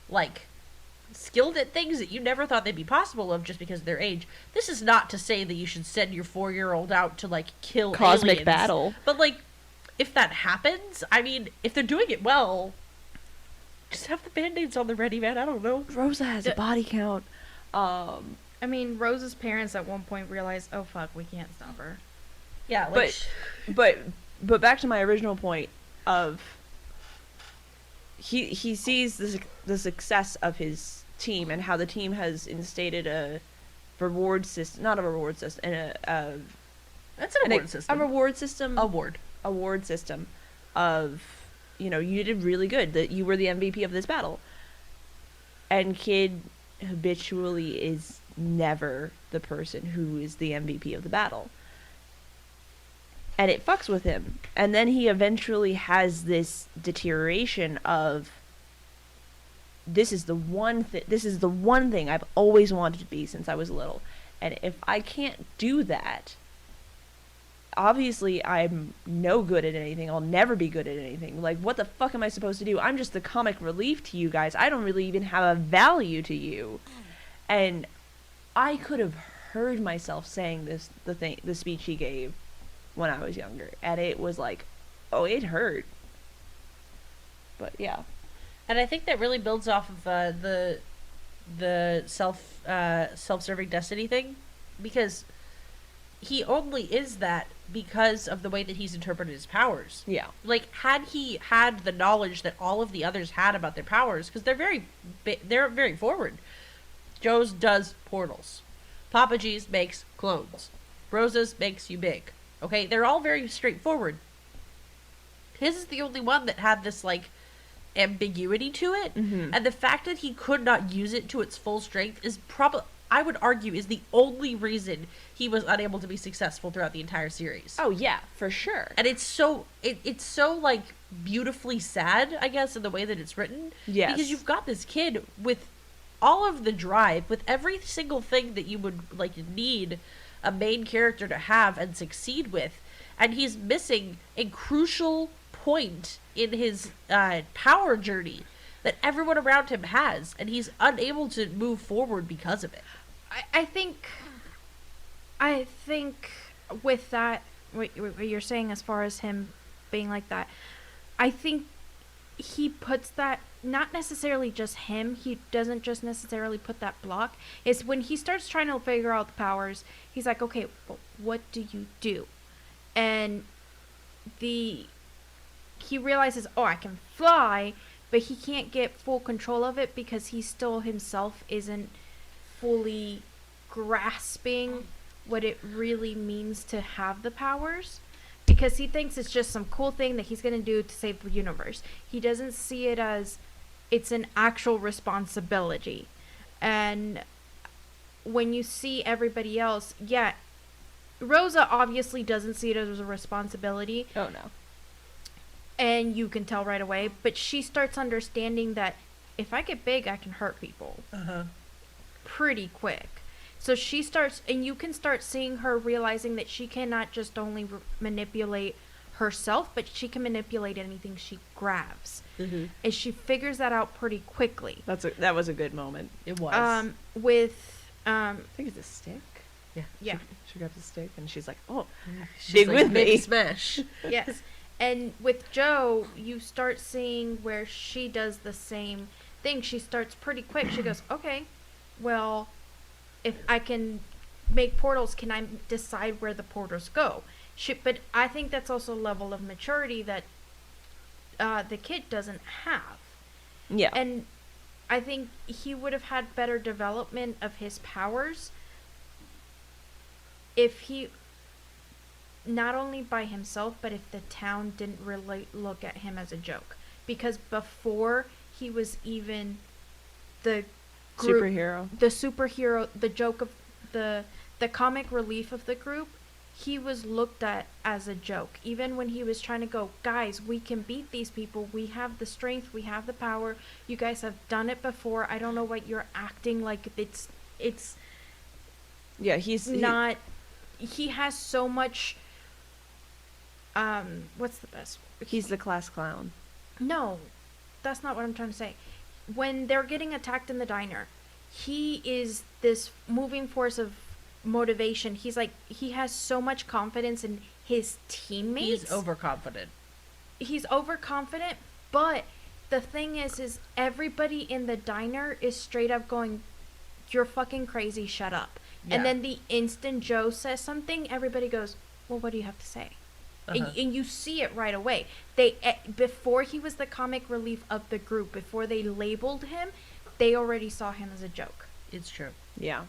like skilled at things that you never thought they'd be possible of just because of their age. This is not to say that you should send your 4-year-old out to like kill cosmic aliens, battle. but like if that happens, I mean, if they're doing it well, Just have the band-aids on the ready, man. I don't know. Rosa has a body count. I mean, Rose's parents at one point realized, oh fuck, we can't stop her. Yeah, like, but back to my original point of he sees the success of his team and how the team has instated a reward system, not a reward system, and that's an award system. A reward system. Award system of, you know, you did really good, that you were the MVP of this battle. And Kid habitually is never the person who is the MVP of the battle. And it fucks with him. And then he eventually has this deterioration of, this is the one thing I've always wanted to be since I was little. And if I can't do that, obviously I'm no good at anything. I'll never be good at anything. Like, what the fuck am I supposed to do? I'm just the comic relief to you guys. I don't really even have a value to you. And I could have heard myself saying the speech he gave when I was younger, and it was like, oh, it hurt. But yeah. And I think that really builds off of the self-serving destiny thing, because he only is that because of the way that he's interpreted his powers. Yeah. Like, had he had the knowledge that all of the others had about their powers, because they're very forward. Joe's does portals. Papa G's makes clones. Rosa's makes you big. Okay, they're all very straightforward. His is the only one that had this, like, ambiguity to it. Mm-hmm. And the fact that he could not use it to its full strength is probably, I would argue, is the only reason he was unable to be successful throughout the entire series. Oh, yeah, for sure. And it's so, it's so, like, beautifully sad, I guess, in the way that it's written. Yes. Because you've got this kid with all of the drive, with every single thing that you would, like, need a main character to have and succeed with, and he's missing a crucial point in his power journey that everyone around him has, and he's unable to move forward because of it. I think with that, what you're saying as far as him being like that, I think he puts that, not necessarily just him, he doesn't just necessarily put that block. It's when he starts trying to figure out the powers, he's like, okay, well, what do you do? And he realizes, oh, I can fly, but he can't get full control of it because he still himself isn't fully grasping what it really means to have the powers. Because he thinks it's just some cool thing that he's going to do to save the universe. He doesn't see it as it's an actual responsibility. And when you see everybody else, yeah, Rosa obviously doesn't see it as a responsibility. Oh, no. And you can tell right away. But she starts understanding that if I get big, I can hurt people. Pretty quick. So she starts, and you can start seeing her realizing that she cannot just only manipulate herself, but she can manipulate anything she grabs. Mm-hmm. And she figures that out pretty quickly. That was a good moment. It was. I think it's a stick. Yeah. She grabs a stick, and she's like, oh, She's dig like, with "Maybe me. smash." Yes. And with Joe, you start seeing where she does the same thing. She starts pretty quick. She goes, okay, well, if I can make portals, can I decide where the portals go? But I think that's also a level of maturity that the kid doesn't have. Yeah. And I think he would have had better development of his powers if he, not only by himself, but if the town didn't really look at him as a joke. Because before he was even the group, superhero, the joke of the comic relief of the group, he was looked at as a joke. Even when he was trying to go, guys, we can beat these people. We have the strength. We have the power. You guys have done it before. I don't know what you're acting like. It's yeah, he has so much, what's the best? He's the class clown. No, that's not what I'm trying to say. When they're getting attacked in the diner, he is this moving force of motivation. He's like, he has so much confidence in his teammates. He's overconfident. He's overconfident, but the thing is everybody in the diner is straight up going, "You're fucking crazy, shut up." Yeah. And then the instant Joe says something, everybody goes, "Well, what do you have to say?" And you see it right away. They before he was the comic relief of the group, before they labeled him, they already saw him as a joke. It's true. Yeah.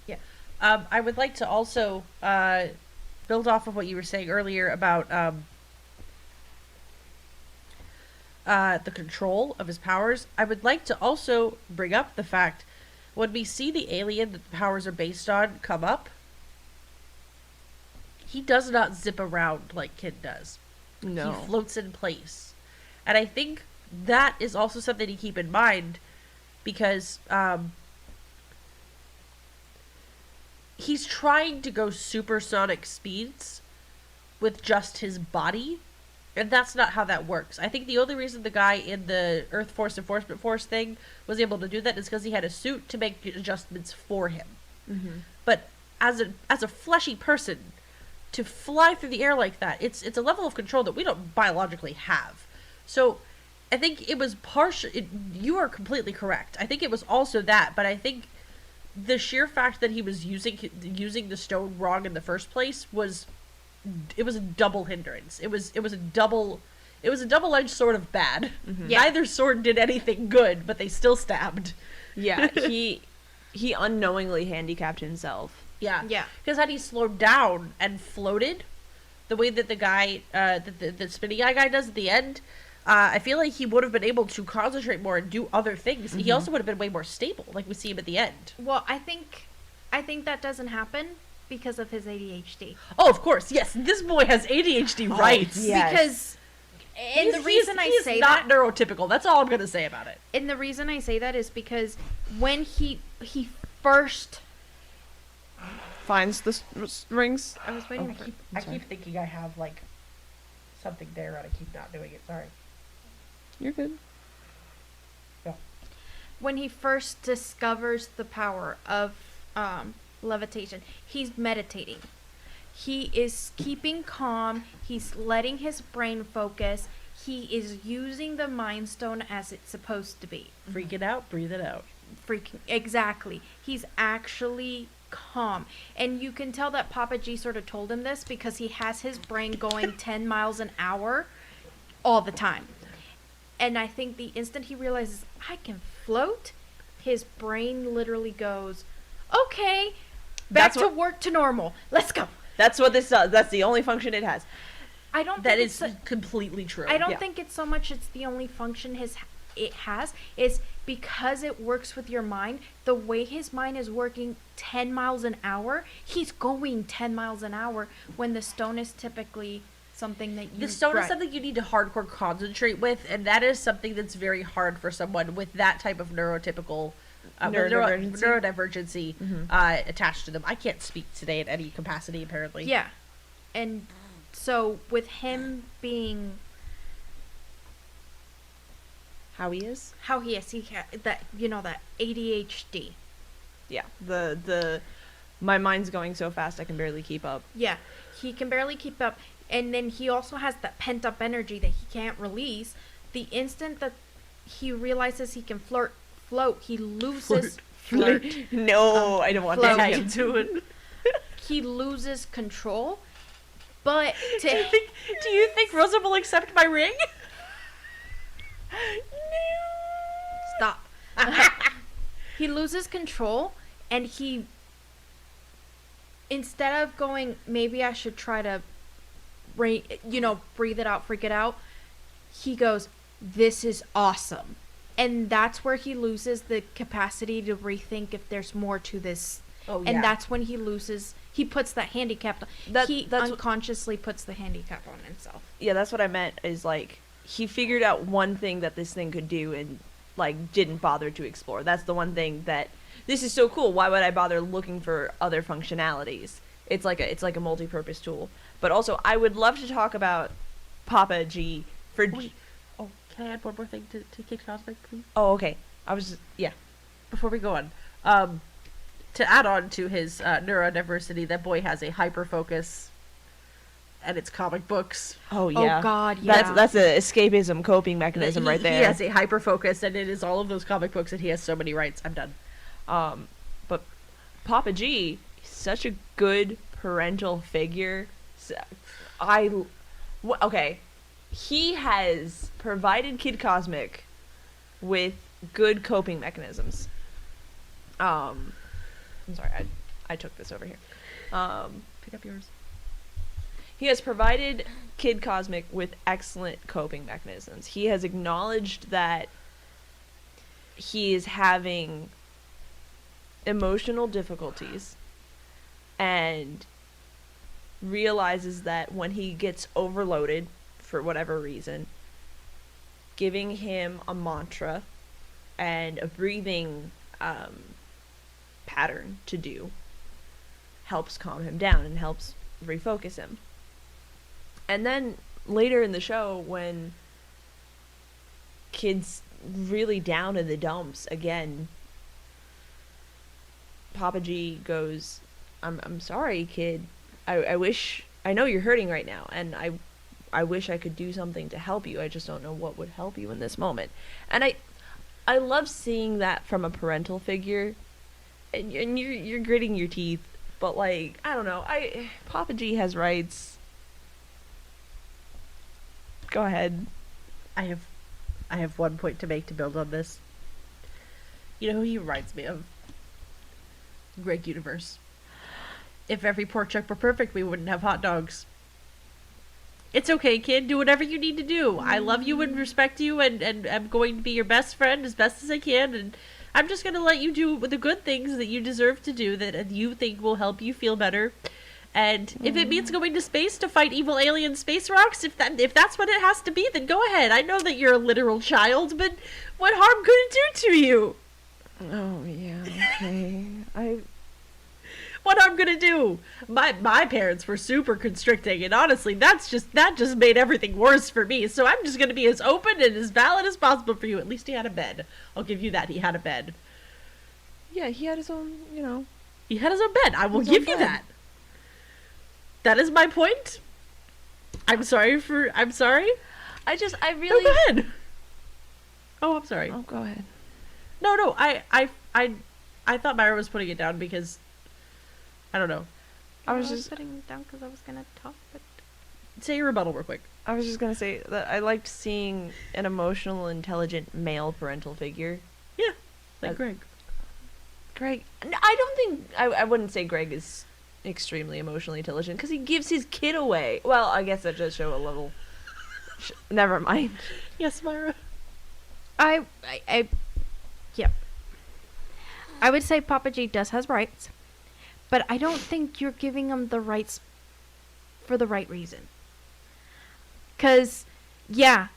Yeah. I would like to also build off of what you were saying earlier about the control of his powers. I would like to also bring up the fact when we see the alien that the powers are based on come up, he does not zip around like Kid does. No. He floats in place. And I think that is also something to keep in mind because he's trying to go supersonic speeds with just his body, and that's not how that works. I think the only reason the guy in the Earth Force Enforcement Force thing was able to do that is because he had a suit to make adjustments for him. Mm-hmm. But as a fleshy person, to fly through the air like that, it's a level of control that we don't biologically have. So I think it was you are completely correct. I think it was also that, but I think the sheer fact that he was using the stone wrong in the first place was a double hindrance. It was a double-edged sword of bad. Mm-hmm. Yeah. Neither sword did anything good, but they still stabbed. Yeah, he unknowingly handicapped himself. Yeah. Yeah. Because had he slowed down and floated, the way that the guy, the spinny guy does at the end, I feel like he would have been able to concentrate more and do other things. He also would have been way more stable, like we see him at the end. Well, I think that doesn't happen because of his ADHD. Oh, of course, yes. This boy has ADHD rights. yes. Because, and the reason I say he's that, not neurotypical. That's all I'm gonna say about it. and the reason I say that is because when he first, Finds the rings. I was waiting for. I keep thinking I have like something there, and I keep not doing it. Sorry. You're good. When he first discovers the power of levitation, he's meditating. He is keeping calm. He's letting his brain focus. He is using the Mind Stone as it's supposed to be. Freak it out, breathe it out. Exactly. He's actually calm. And you can tell that Papa G sort of told him this because he has his brain going 10 miles an hour all the time. And I think the instant he realizes, I can float, his brain literally goes, okay, back to work to normal. Let's go. That's what this does. That's the only function it has. I don't That think is completely true. I don't think it's so much it's the only function it has. It's because it works with your mind. The way his mind is working 10 miles an hour, he's going 10 miles an hour when the stone is typically something that you... The stone is something you need to hardcore concentrate with, and that is something that's very hard for someone with that type of neurotypical... neurodivergency attached to them. I can't speak today in any capacity, apparently. Yeah. And so with him being... How he is? How he is. That ADHD. Yeah. The my mind's going so fast I can barely keep up. Yeah. He can barely keep up. And then he also has that pent-up energy that he can't release. The instant that he realizes he can float, he loses... Flirt. No, I don't want float. that. How you doing? He loses control. But Do you think Rosa will accept my ring? Stop. He loses control, and he... Instead of going, maybe I should try to... breathe it out, freak it out, he goes, this is awesome. And that's where he loses the capacity to rethink if there's more to this. Oh, yeah. And that's when he puts that handicap he unconsciously puts the handicap on himself. Yeah, that's what I meant, is like he figured out one thing that this thing could do and like didn't bother to explore. That's the one thing that this is so cool. Why would I bother looking for other functionalities? It's like a multi-purpose tool. But also, I would love to talk about Papa G for... Wait. Oh, can I add one more thing to Kid Cosmic, please? Oh, okay. Yeah. Before we go on, to add on to his neurodiversity, that boy has a hyper-focus and it's comic books. Oh yeah. Oh God, yeah. That's an escapism coping mechanism right there. He has a hyper focus, and it is all of those comic books, and he has so many rights. I'm done. But Papa G, such a good parental figure. Okay, he has provided Kid Cosmic with good coping mechanisms. I'm sorry, I took this over here. Pick up yours. He has provided Kid Cosmic with excellent coping mechanisms. He has acknowledged that he is having emotional difficulties and realizes that when he gets overloaded for whatever reason, giving him a mantra and a breathing pattern to do helps calm him down and helps refocus him. And then later in the show, when Kid's really down in the dumps again, Papa G goes, I'm sorry, Kid. I wish, I know you're hurting right now, and I wish I could do something to help you. I just don't know what would help you in this moment. And I love seeing that from a parental figure. And you're gritting your teeth, but like, I don't know. Papa G has rights. Go ahead. I have one point to make to build on this. You know who he reminds me of? Greg Universe. If every pork chop were perfect, we wouldn't have hot dogs. It's okay, kid. Do whatever you need to do. I love you and respect you, and I'm going to be your best friend as best as I can, and I'm just going to let you do the good things that you deserve to do that you think will help you feel better. And if it means going to space to fight evil alien space rocks, if that's what it has to be, then go ahead. I know that you're a literal child, but what harm could it do to you? Oh, yeah, okay. What harm could it do? My parents were super constricting, and honestly, that just made everything worse for me. So I'm just gonna be as open and as valid as possible for you. At least he had a bed. I'll give you that. He had a bed. Yeah, he had his own, He had his own bed. I will give you that. That is my point. I'm sorry. I really... No, go ahead. Oh, I'm sorry. Oh, go ahead. No, I thought Myra was putting it down because, I don't know. I was just putting it down because I was gonna talk, but... Say your rebuttal real quick. I was just gonna say that I liked seeing an emotional, intelligent male parental figure. Yeah, like Greg. I don't think... I wouldn't say Greg is extremely emotionally intelligent because he gives his kid away. Well, I guess that does show a little... Never mind. Yes, Myra. Yep. I would say Papa G does has rights, but I don't think you're giving him the rights for the right reason. 'Cause, yeah,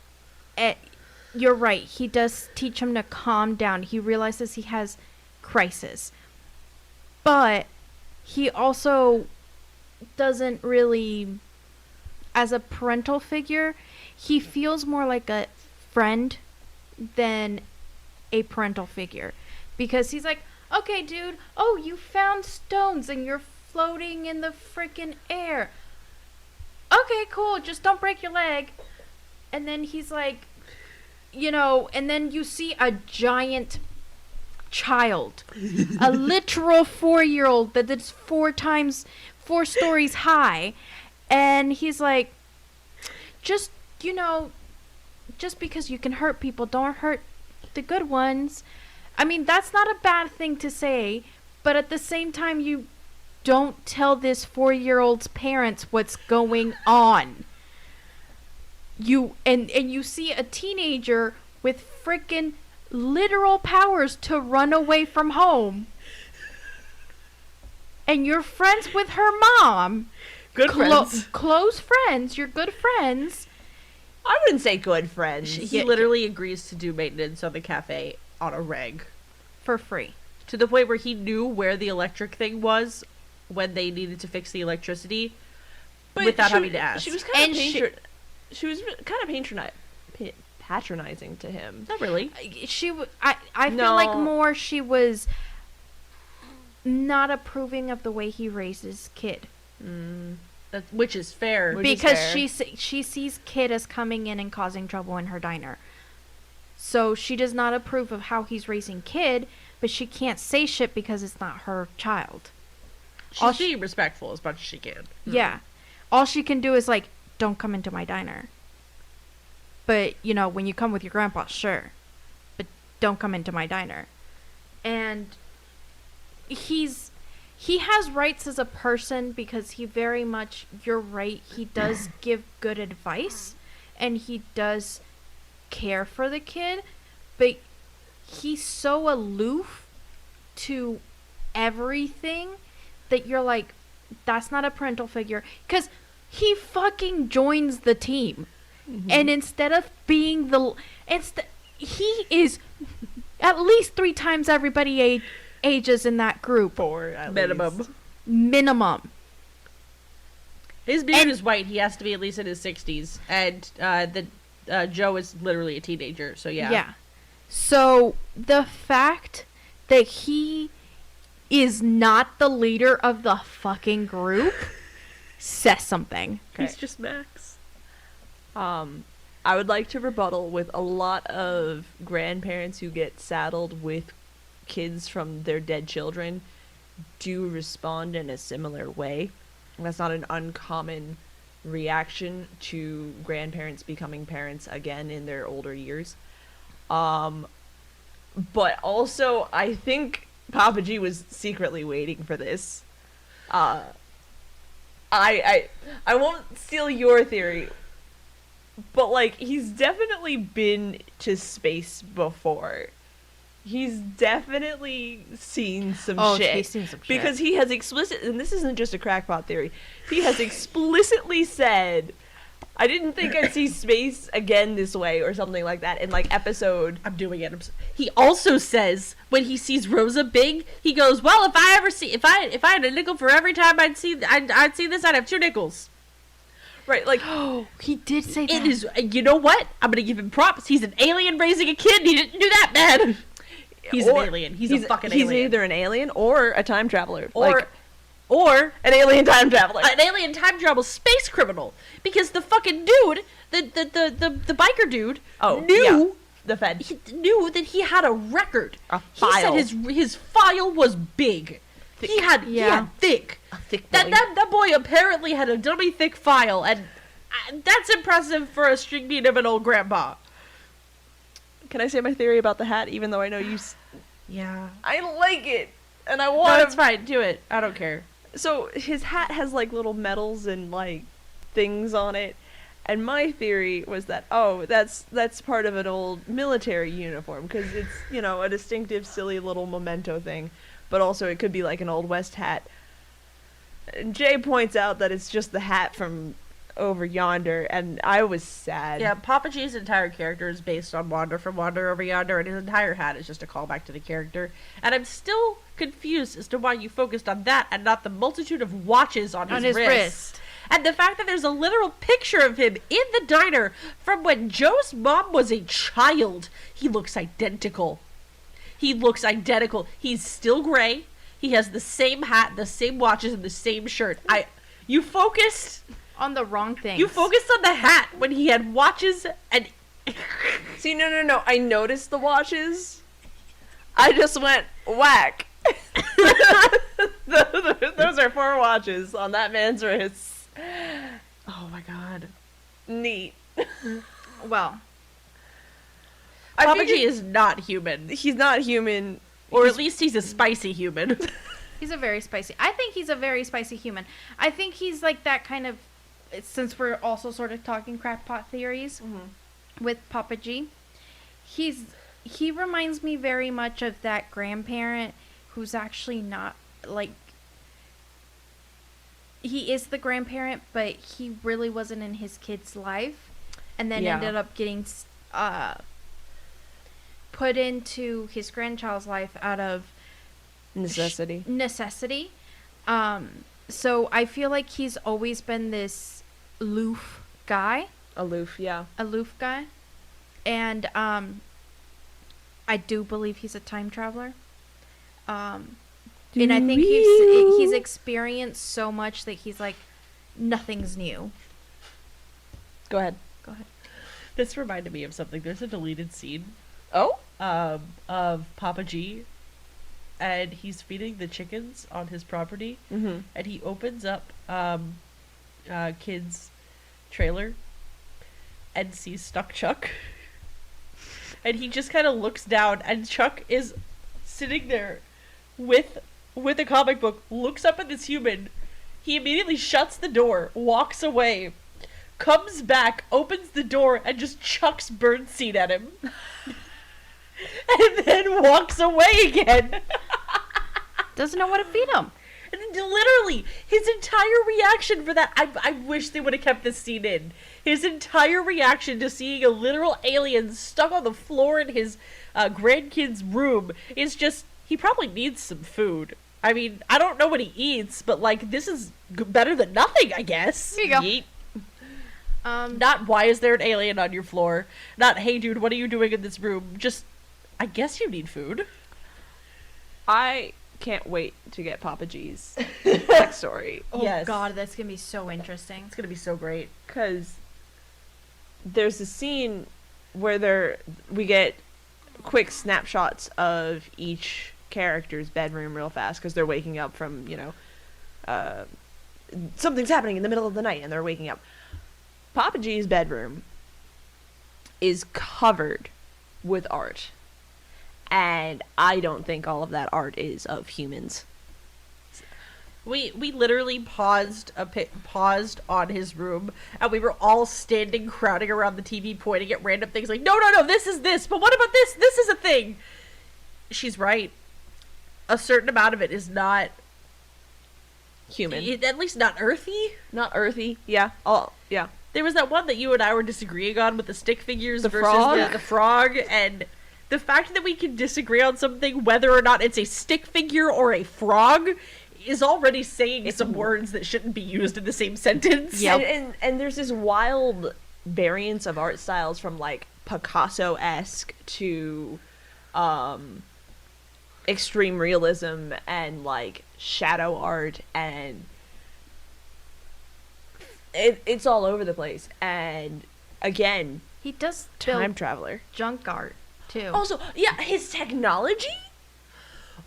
you're right. He does teach him to calm down. He realizes he has crisis. But he also doesn't really, as a parental figure, he feels more like a friend than a parental figure. Because he's like, okay, dude, oh, you found stones and you're floating in the freaking air. Okay, cool, just don't break your leg. And then he's like, and then you see a giant child, a literal 4-year-old that is 4 stories high. And he's like, just because you can hurt people, don't hurt the good ones. I mean, that's not a bad thing to say, but at the same time, you don't tell this 4-year-old's parents what's going on. You see a teenager with freaking literal powers to run away from home. And you're friends with her mom. Good friends. Close friends. You're good friends. I wouldn't say good friends. He literally agrees to do maintenance on the cafe on a reg. For free. To the point where he knew where the electric thing was when they needed to fix the electricity without having to ask. She was kind of patronizing to him. Not really. I feel like more she was not approving of the way he raised his kid. which is fair. Because she sees Kid as coming in and causing trouble in her diner. So she does not approve of how he's raising Kid, but she can't say shit because it's not her child. She's being respectful as much as she can. Yeah. All she can do is, like, don't come into my diner. But, you know, when you come with your grandpa, sure. But don't come into my diner. And he has rights as a person because he very much, you're right, he does give good advice. And he does care for the kid. But he's so aloof to everything that you're like, that's not a parental figure. Because he fucking joins the team. Mm-hmm. And instead of being he is at least 3 times everybody ages in that group. 4 at minimum. least. Minimum. His beard is white. He has to be at least in his 60s. And Joe is literally a teenager. So yeah. Yeah. So the fact that he is not the leader of the fucking group says something. Okay. He's just Max. I would like to rebuttal with a lot of grandparents who get saddled with kids from their dead children do respond in a similar way. That's not an uncommon reaction to grandparents becoming parents again in their older years. But also, I think Papa G was secretly waiting for this. I won't steal your theory, but, like, he's definitely been to space before. He's definitely seen some shit. He's seen some shit. Because he has and this isn't just a crackpot theory, he has explicitly said, I didn't think I'd see space again this way, or something like that, in, like, episode... I'm doing it. He also says, when he sees Rosa Big, he goes, well, if I had a nickel for every time I'd see this, I'd have 2 nickels. Right, like... Oh, he did say that. It is, you know what? I'm gonna give him props. He's an alien raising a kid, and he didn't do that bad. He's an alien. He's a fucking alien. He's either an alien or a time traveler. Or an alien time traveler. An alien time travel space criminal. Because the fucking dude, the biker dude, knew the Fed. He knew that he had a record. A file. He said his file was big. Thick. He had thick. A thick boy. That boy apparently had a dummy thick file, and that's impressive for a string bean of an old grandpa. Can I say my theory about the hat, even though I know you... Yeah. I like it, and I want No, it's fine. Do it. I don't care. So, his hat has, like, little medals and, like, things on it. And my theory was that, that's part of an old military uniform. Because it's, you know, a distinctive, silly little memento thing. But also it could be, like, an Old West hat. And Jay points out that it's just the hat from Over Yonder. And I was sad. Yeah, Papa G's entire character is based on Wander from Wander Over Yonder. And his entire hat is just a callback to the character. And I'm still confused as to why you focused on that and not the multitude of watches on his wrist. And the fact that there's a literal picture of him in the diner from when Joe's mom was a child. He looks identical. He's still gray. He has the same hat, the same watches, and the same shirt. You focused on the wrong thing. You focused on the hat when he had watches and... See, no. I noticed the watches. I just went, whack. Those are 4 watches on that man's wrists. Oh my god. Neat. Well, Papa G is not human. He's not human. Or at least he's a spicy human. He's a very spicy... I think he's a very spicy human. I think he's like that kind of... Since we're also sort of talking crackpot theories with Papa G, he reminds me very much of that grandparent who's actually not, like... He is the grandparent, but he really wasn't in his kid's life. And then ended up getting put into his grandchild's life out of... Necessity. So I feel like he's always been this aloof guy. Aloof guy. And I do believe he's a time traveler. And I think he's experienced so much that he's like, nothing's new. Go ahead. This reminded me of something. There's a deleted scene Oh? of Papa G, and he's feeding the chickens on his property, and he opens up Kid's trailer and sees Stuck Chuck, and he just kind of looks down, and Chuck is sitting there with a comic book, looks up at this human. He immediately shuts the door, walks away, comes back, opens the door, and just chucks birdseed at him. And then walks away again. Doesn't know what to feed him. And literally, his entire reaction for that, I wish they would have kept this scene in. His entire reaction to seeing a literal alien stuck on the floor in his grandkid's room is just, he probably needs some food. I mean, I don't know what he eats, but, like, this is better than nothing, I guess. Here you go. Yeet. Not, why is there an alien on your floor? Not, hey, dude, what are you doing in this room? Just, I guess you need food. I can't wait to get Papa G's backstory. Oh, Yes. God, that's going to be so interesting. It's gonna be so great. Because there's a scene where we get quick snapshots of each character's bedroom real fast because they're waking up from, something's happening in the middle of the night and they're waking up. Papa G's bedroom is covered with art. And I don't think all of that art is of humans. We literally paused on his room, and we were all standing, crowding around the TV, pointing at random things like, no, this is this, but what about this? This is a thing. She's right. A certain amount of it is not Human. at least not earthy. Not earthy. Yeah. Oh, yeah. There was that one that you and I were disagreeing on with the stick figures versus frog? the frog, and the fact that we can disagree on something, whether or not it's a stick figure or a frog, is already saying some words that shouldn't be used in the same sentence. Yep. And there's this wild variance of art styles from, like, Picasso-esque to extreme realism and, like, shadow art, and it's all over the place. And again, He does time build traveler. junk art, too. Also, yeah, his technology.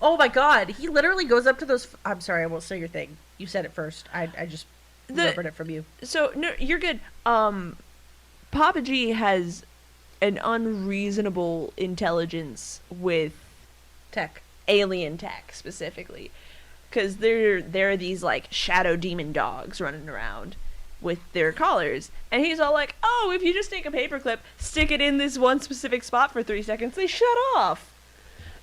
Oh my god, he literally goes up to those... I'm sorry, I won't say your thing. You said it first. I just remembered it from you. So, no, you're good. Papa G has an unreasonable intelligence with Tech. alien tech, specifically. Because there are these, like, shadow demon dogs running around with their collars. And he's all like, oh, if you just take a paperclip, stick it in this one specific spot for 3 seconds, they shut off.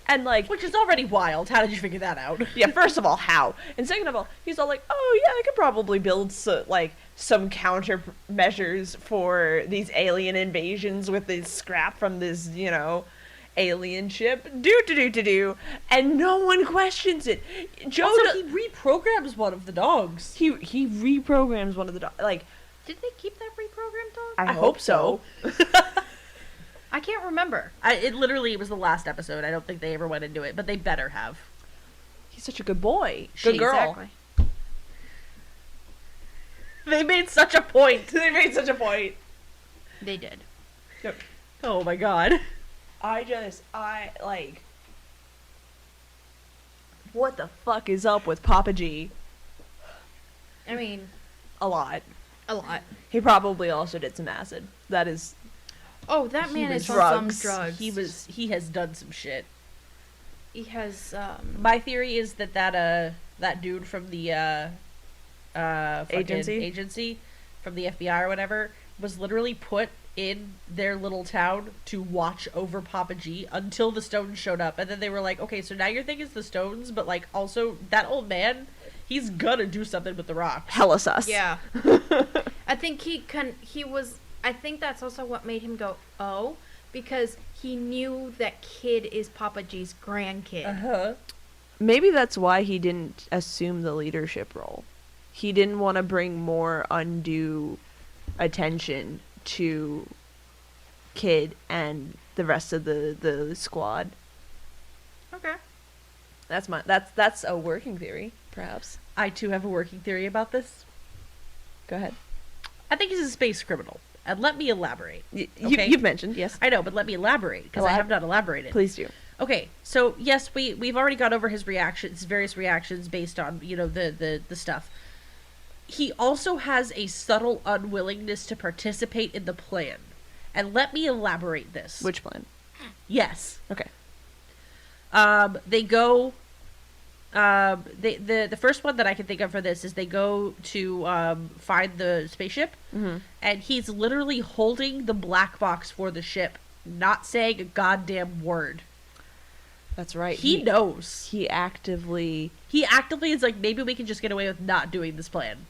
And, like... Which is already wild. How did you figure that out? Yeah, first of all, how? And second of all, he's all like, oh, yeah, I could probably build, some countermeasures for these alien invasions with this scrap from this, alien ship. Do. And no one questions it. Joe Also, he reprograms one of the dogs. He reprograms one of the dogs. Like, Did they keep that reprogrammed dog? I hope so. I can't remember. It literally was the last episode. I don't think they ever went into it, but they better have. He's such a good boy. Good girl. Exactly. They made such a point. They made such a point. They did. Oh my god. What the fuck is up with Papa G? I mean, A lot. a lot. He probably also did some acid. That is... Oh, that He man was is on drugs. some drugs. He has done some shit. He has, My theory is that dude from the fucking agency from the FBI or whatever was literally put in their little town to watch over Papa G until the Stones showed up, and then they were like, okay, so now your thing is the Stones, but like also that old man, he's gonna do something with the rocks. Hella sus. Yeah. I think I think that's also what made him go, oh, because he knew that Kid is Papa G's grandkid. Uh-huh. Maybe that's why he didn't assume the leadership role. He didn't want to bring more undue attention to Kid and the rest of the squad. Okay. That's a working theory, perhaps. I too have a working theory about this. Go ahead. I think he's a space criminal. And let me elaborate. Okay? You've mentioned, yes. I know, but let me elaborate, because I have not elaborated. Please do. Okay, so yes, we've already gone over his various reactions based on, the stuff. He also has a subtle unwillingness to participate in the plan. And let me elaborate this. Which plan? Yes. Okay. They go... the first one that I can think of for this is they go to find the spaceship, and he's literally holding the black box for the ship, not saying a goddamn word. That's right. He knows. He actively is like, maybe we can just get away with not doing this plan.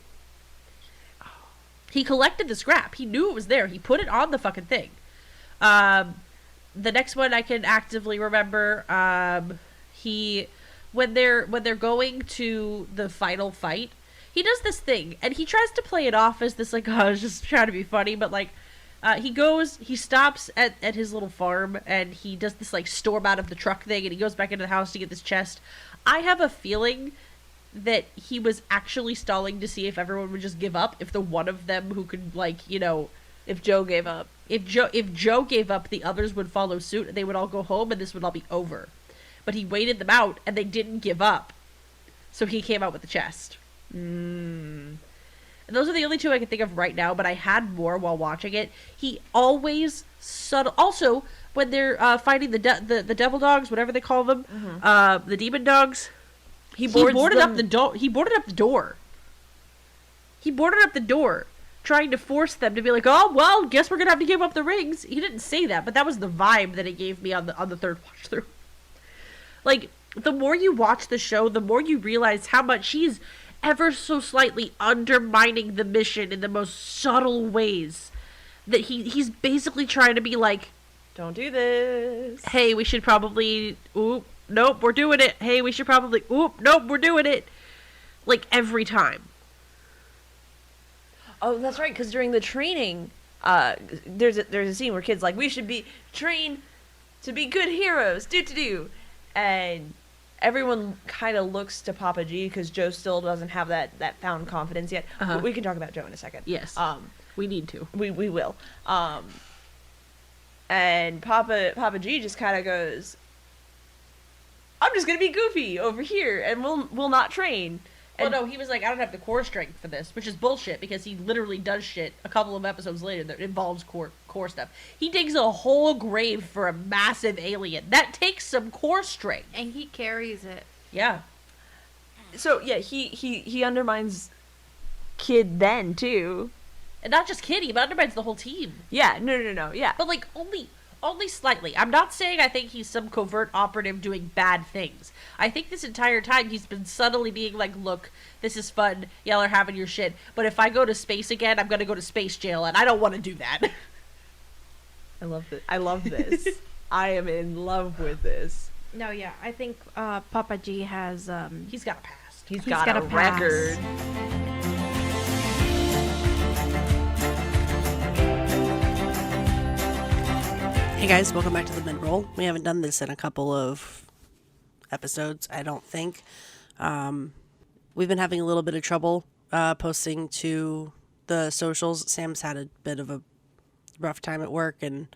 He collected the scrap. He knew it was there. He put it on the fucking thing. The next one I can actively remember, when they're going to the final fight, he does this thing, and he tries to play it off as this, like, oh, I was just trying to be funny, but, like, he stops at his little farm, and he does this, like, storm out of the truck thing, and he goes back into the house to get this chest. I have a feeling that he was actually stalling to see if everyone would just give up, if the one of them who could, like, if Joe gave up. If Joe gave up, the others would follow suit, and they would all go home, and this would all be over. But he waited them out, and they didn't give up. So he came out with the chest. And those are the only two I can think of right now, but I had more while watching it. He always subtle... Also, when they're fighting the devil dogs, whatever they call them, the demon dogs, he boarded up the door. He boarded up the door, trying to force them to be like, oh, well, guess we're going to have to give up the rings. He didn't say that, but that was the vibe that it gave me on the third watch through. Like, the more you watch the show, the more you realize how much he's ever so slightly undermining the mission in the most subtle ways. That he's basically trying to be like, don't do this. Hey, we should probably... Oop, nope, we're doing it. Hey, we should probably... Oop, nope, we're doing it. Like, every time. Oh, that's right, because during the training, there's a scene where kids like, we should be trained to be good heroes. Do. And everyone kind of looks to Papa G because Joe still doesn't have that found confidence yet. We can talk about Joe in a second. Yes. We need to. We will. And Papa G just kind of goes, I'm just gonna be goofy over here, and we'll not train. Well, no, he was like, I don't have the core strength for this, which is bullshit, because he literally does shit a couple of episodes later that involves core stuff. He digs a whole grave for a massive alien. That takes some core strength. And he carries it. Yeah. So, yeah, he undermines Kid then, too. And not just Kid, he undermines the whole team. Yeah, no, yeah. But, like, only slightly. I'm not saying I think he's some covert operative doing bad things. I think this entire time he's been subtly being like, look, this is fun, y'all are having your shit, but if I go to space again, I'm gonna go to space jail, and I don't want to do that. I love this. I am in love with this. No, yeah, I think Papa G has... he's got a past. He's got a record. Hey guys, welcome back to the mid-roll. We haven't done this in a couple of episodes, I don't think. We've been having a little bit of trouble posting to the socials. Sam's had a bit of a rough time at work, and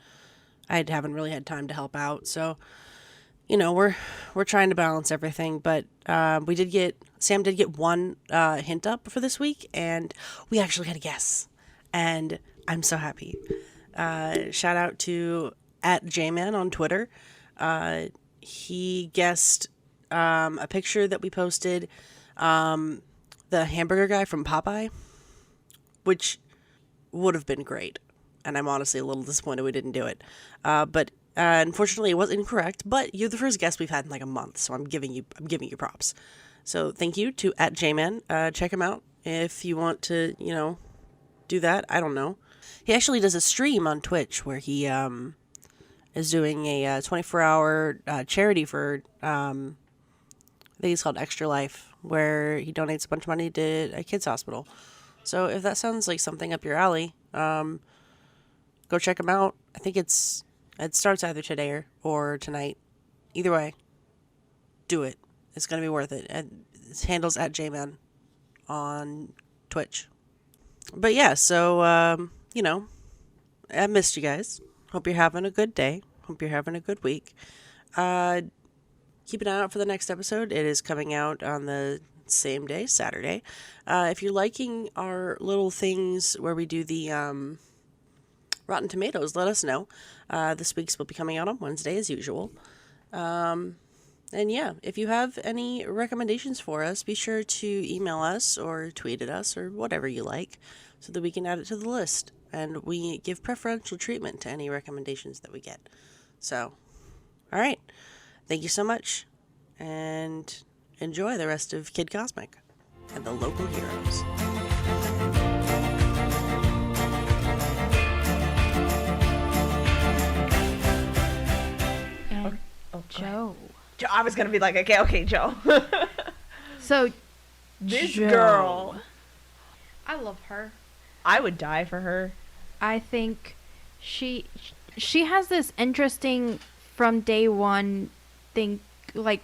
I haven't really had time to help out. So, we're trying to balance everything. But Sam did get one hint up for this week, and we actually had a guess, and I'm so happy. Shout out to @JMan on Twitter. He guessed a picture that we posted, the hamburger guy from Popeye, which would have been great. And I'm honestly a little disappointed we didn't do it. But unfortunately, it was incorrect. But you're the first guest we've had in like a month, so I'm giving you props. So thank you to @JMan. Check him out if you want to, do that. I don't know. He actually does a stream on Twitch where he is doing a 24-hour charity for, I think it's called Extra Life, where he donates a bunch of money to a kids' hospital. So if that sounds like something up your alley, go check him out. I think it starts either today or tonight. Either way, do it. It's going to be worth it. And his handle's @JMan on Twitch. But yeah, so, I missed you guys. Hope you're having a good day. Hope you're having a good week. Keep an eye out for the next episode. It is coming out on the same day, Saturday. If you're liking our little things where we do the Rotten Tomatoes, let us know. This week's will be coming out on Wednesday as usual. And yeah, if you have any recommendations for us, be sure to email us or tweet at us or whatever you like so that we can add it to the list. And we give preferential treatment to any recommendations that we get. So, all right. Thank you so much. And enjoy the rest of Kid Cosmic and the local heroes. And Joe. Joe. I was gonna be like, okay, Joe. So, This Joe. girl. I love her. I would die for her. I think she has this interesting from day one thing, like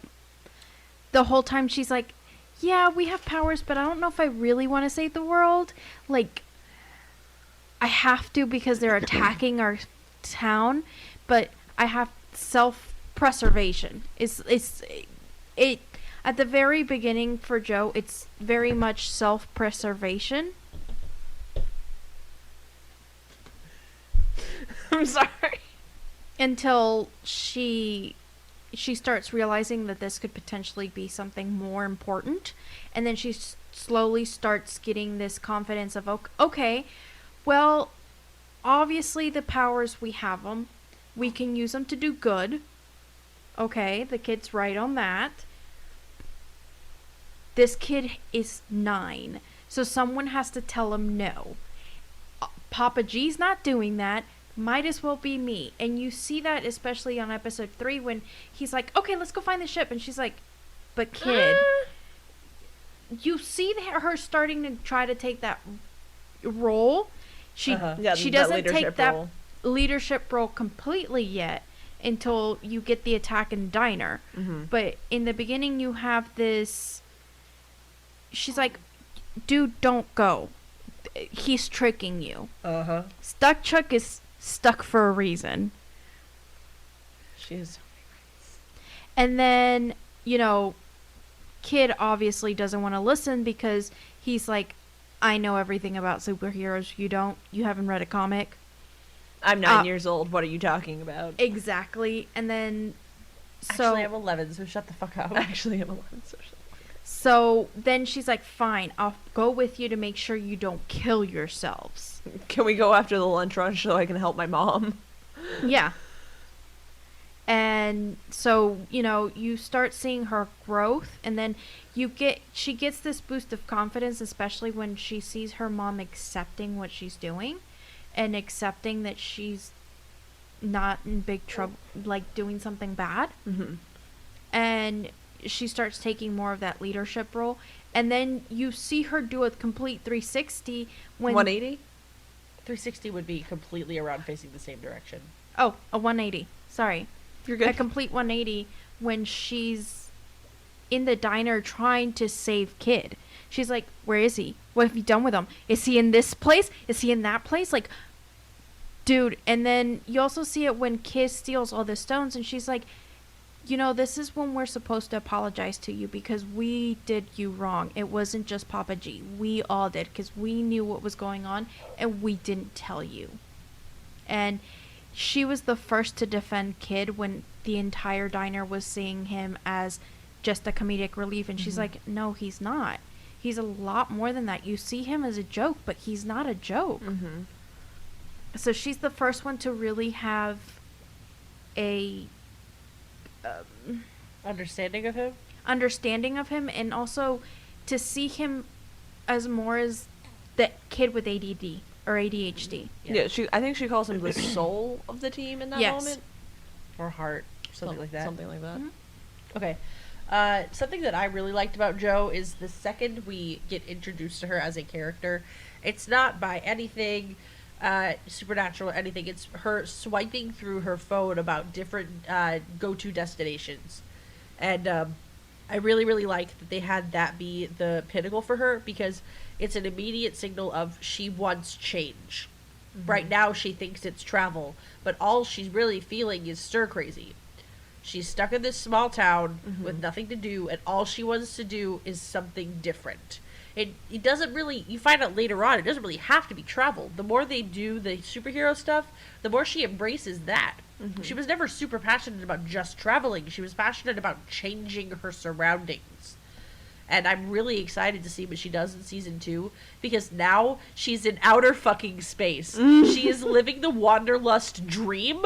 the whole time she's like, yeah, we have powers, but I don't know if I really want to save the world. Like, I have to because they're attacking our town, but I have self-preservation. It's at the very beginning for Joe, it's very much self-preservation. I'm sorry. Until she starts realizing that this could potentially be something more important, and then she slowly starts getting this confidence of, okay, well, obviously the powers, we have them, we can use them to do good. Okay, the kid's right on that. This kid is 9, so someone has to tell him no. Papa G's not doing that. Might as well be me. And you see that especially on episode 3 when he's like, okay, let's go find the ship. And she's like, but kid. You see her starting to try to take that role. She doesn't take that leadership role completely yet until you get the attack in the diner. Mm-hmm. But in the beginning you have this, she's like, dude, don't go. He's tricking you. Stuck Chuck is stuck for a reason. She is. And then, Kid obviously doesn't want to listen because he's like, I know everything about superheroes. You don't. You haven't read a comic. I'm 9 years old. What are you talking about? Exactly. And then, Actually, I'm 11, so shut the fuck up. Actually, I'm 11, so shut the fuck up. So then she's like, fine, I'll go with you to make sure you don't kill yourselves. Can we go after the lunch rush so I can help my mom? Yeah. And so, you start seeing her growth, and then she gets this boost of confidence, especially when she sees her mom accepting what she's doing and accepting that she's not in big trouble, like doing something bad. Mm-hmm. And she starts taking more of that leadership role, and then you see her do a complete 360 when 180. 360 would be completely around facing the same direction. Oh, a 180. Sorry. You're good. A complete 180 when she's in the diner trying to save Kid. She's like, where is he? What have you done with him? Is he in this place? Is he in that place? Like, dude. And then you also see it when Kid steals all the stones, and she's like, this is when we're supposed to apologize to you because we did you wrong. It wasn't just Papa G. We all did because we knew what was going on and we didn't tell you. And she was the first to defend Kid when the entire diner was seeing him as just a comedic relief. And she's like, no, he's not. He's a lot more than that. You see him as a joke, but he's not a joke. Mm-hmm. So she's the first one to really have a Understanding of him, and also to see him as more as the kid with ADD or ADHD. Yeah, I think she calls him the soul of the team in that moment. Or heart, something like that. Something like that. Mm-hmm. Okay. Something that I really liked about Joe is the second we get introduced to her as a character, it's not by anything supernatural or anything. It's her swiping through her phone about different go-to destinations. And I really, really like that they had that be the pinnacle for her, because it's an immediate signal of she wants change. Right now she thinks it's travel, but all she's really feeling is stir crazy. She's stuck in this small town with nothing to do, and all she wants to do is something different. It doesn't really, you find out later on, it doesn't really have to be travel. The more they do the superhero stuff, the more she embraces that. She was never super passionate about just traveling. She was passionate about changing her surroundings. And I'm really excited to see what she does in season 2, because now she's in outer fucking space. She is living the wanderlust dream.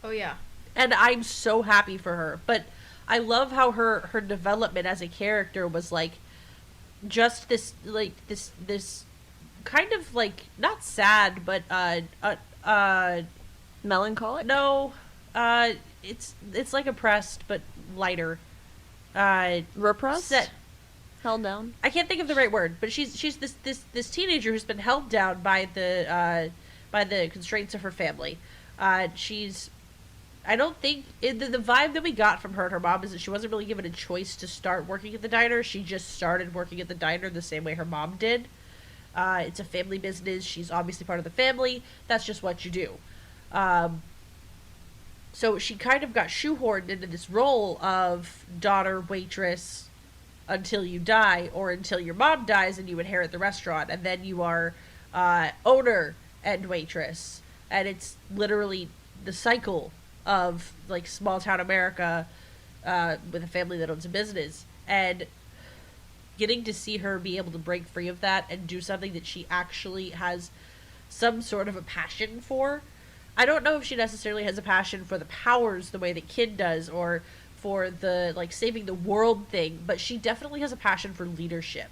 Oh, yeah. And I'm so happy for her. But I love how her development as a character was like, just this kind of like, not sad, but melancholic? No, it's like oppressed but lighter. Repressed? Held down? I can't think of the right word, but she's this teenager who's been held down by the constraints of her family. I don't think the vibe that we got from her and her mom is that she wasn't really given a choice to start working at the diner. She just started working at the diner the same way her mom did. It's a family business. She's obviously part of the family. That's just what you do. So she kind of got shoehorned into this role of daughter, waitress, until you die, or until your mom dies and you inherit the restaurant, and then you are owner and waitress. And it's literally the cycle of like small town America with a family that owns a business, and getting to see her be able to break free of that and do something that she actually has some sort of a passion for. I don't know if she necessarily has a passion for the powers the way that Kid does, or for the like saving the world thing, but she definitely has a passion for leadership.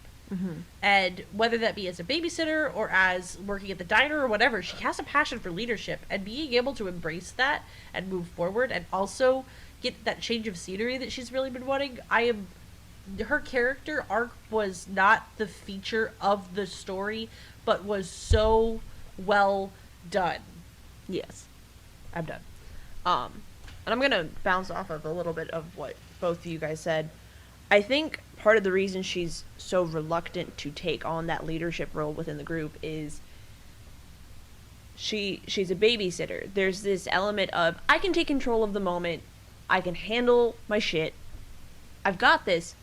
And whether that be as a babysitter or as working at the diner or whatever, she has a passion for leadership, and being able to embrace that and move forward and also get that change of scenery that she's really been wanting. Her character arc was not the feature of the story, but was so well done. Yes. I'm done. And I'm gonna bounce off of a little bit of what both of you guys said. I think part of the reason she's so reluctant to take on that leadership role within the group is she's a babysitter. There's this element of, I can take control of the moment, I can handle my shit, I've got this,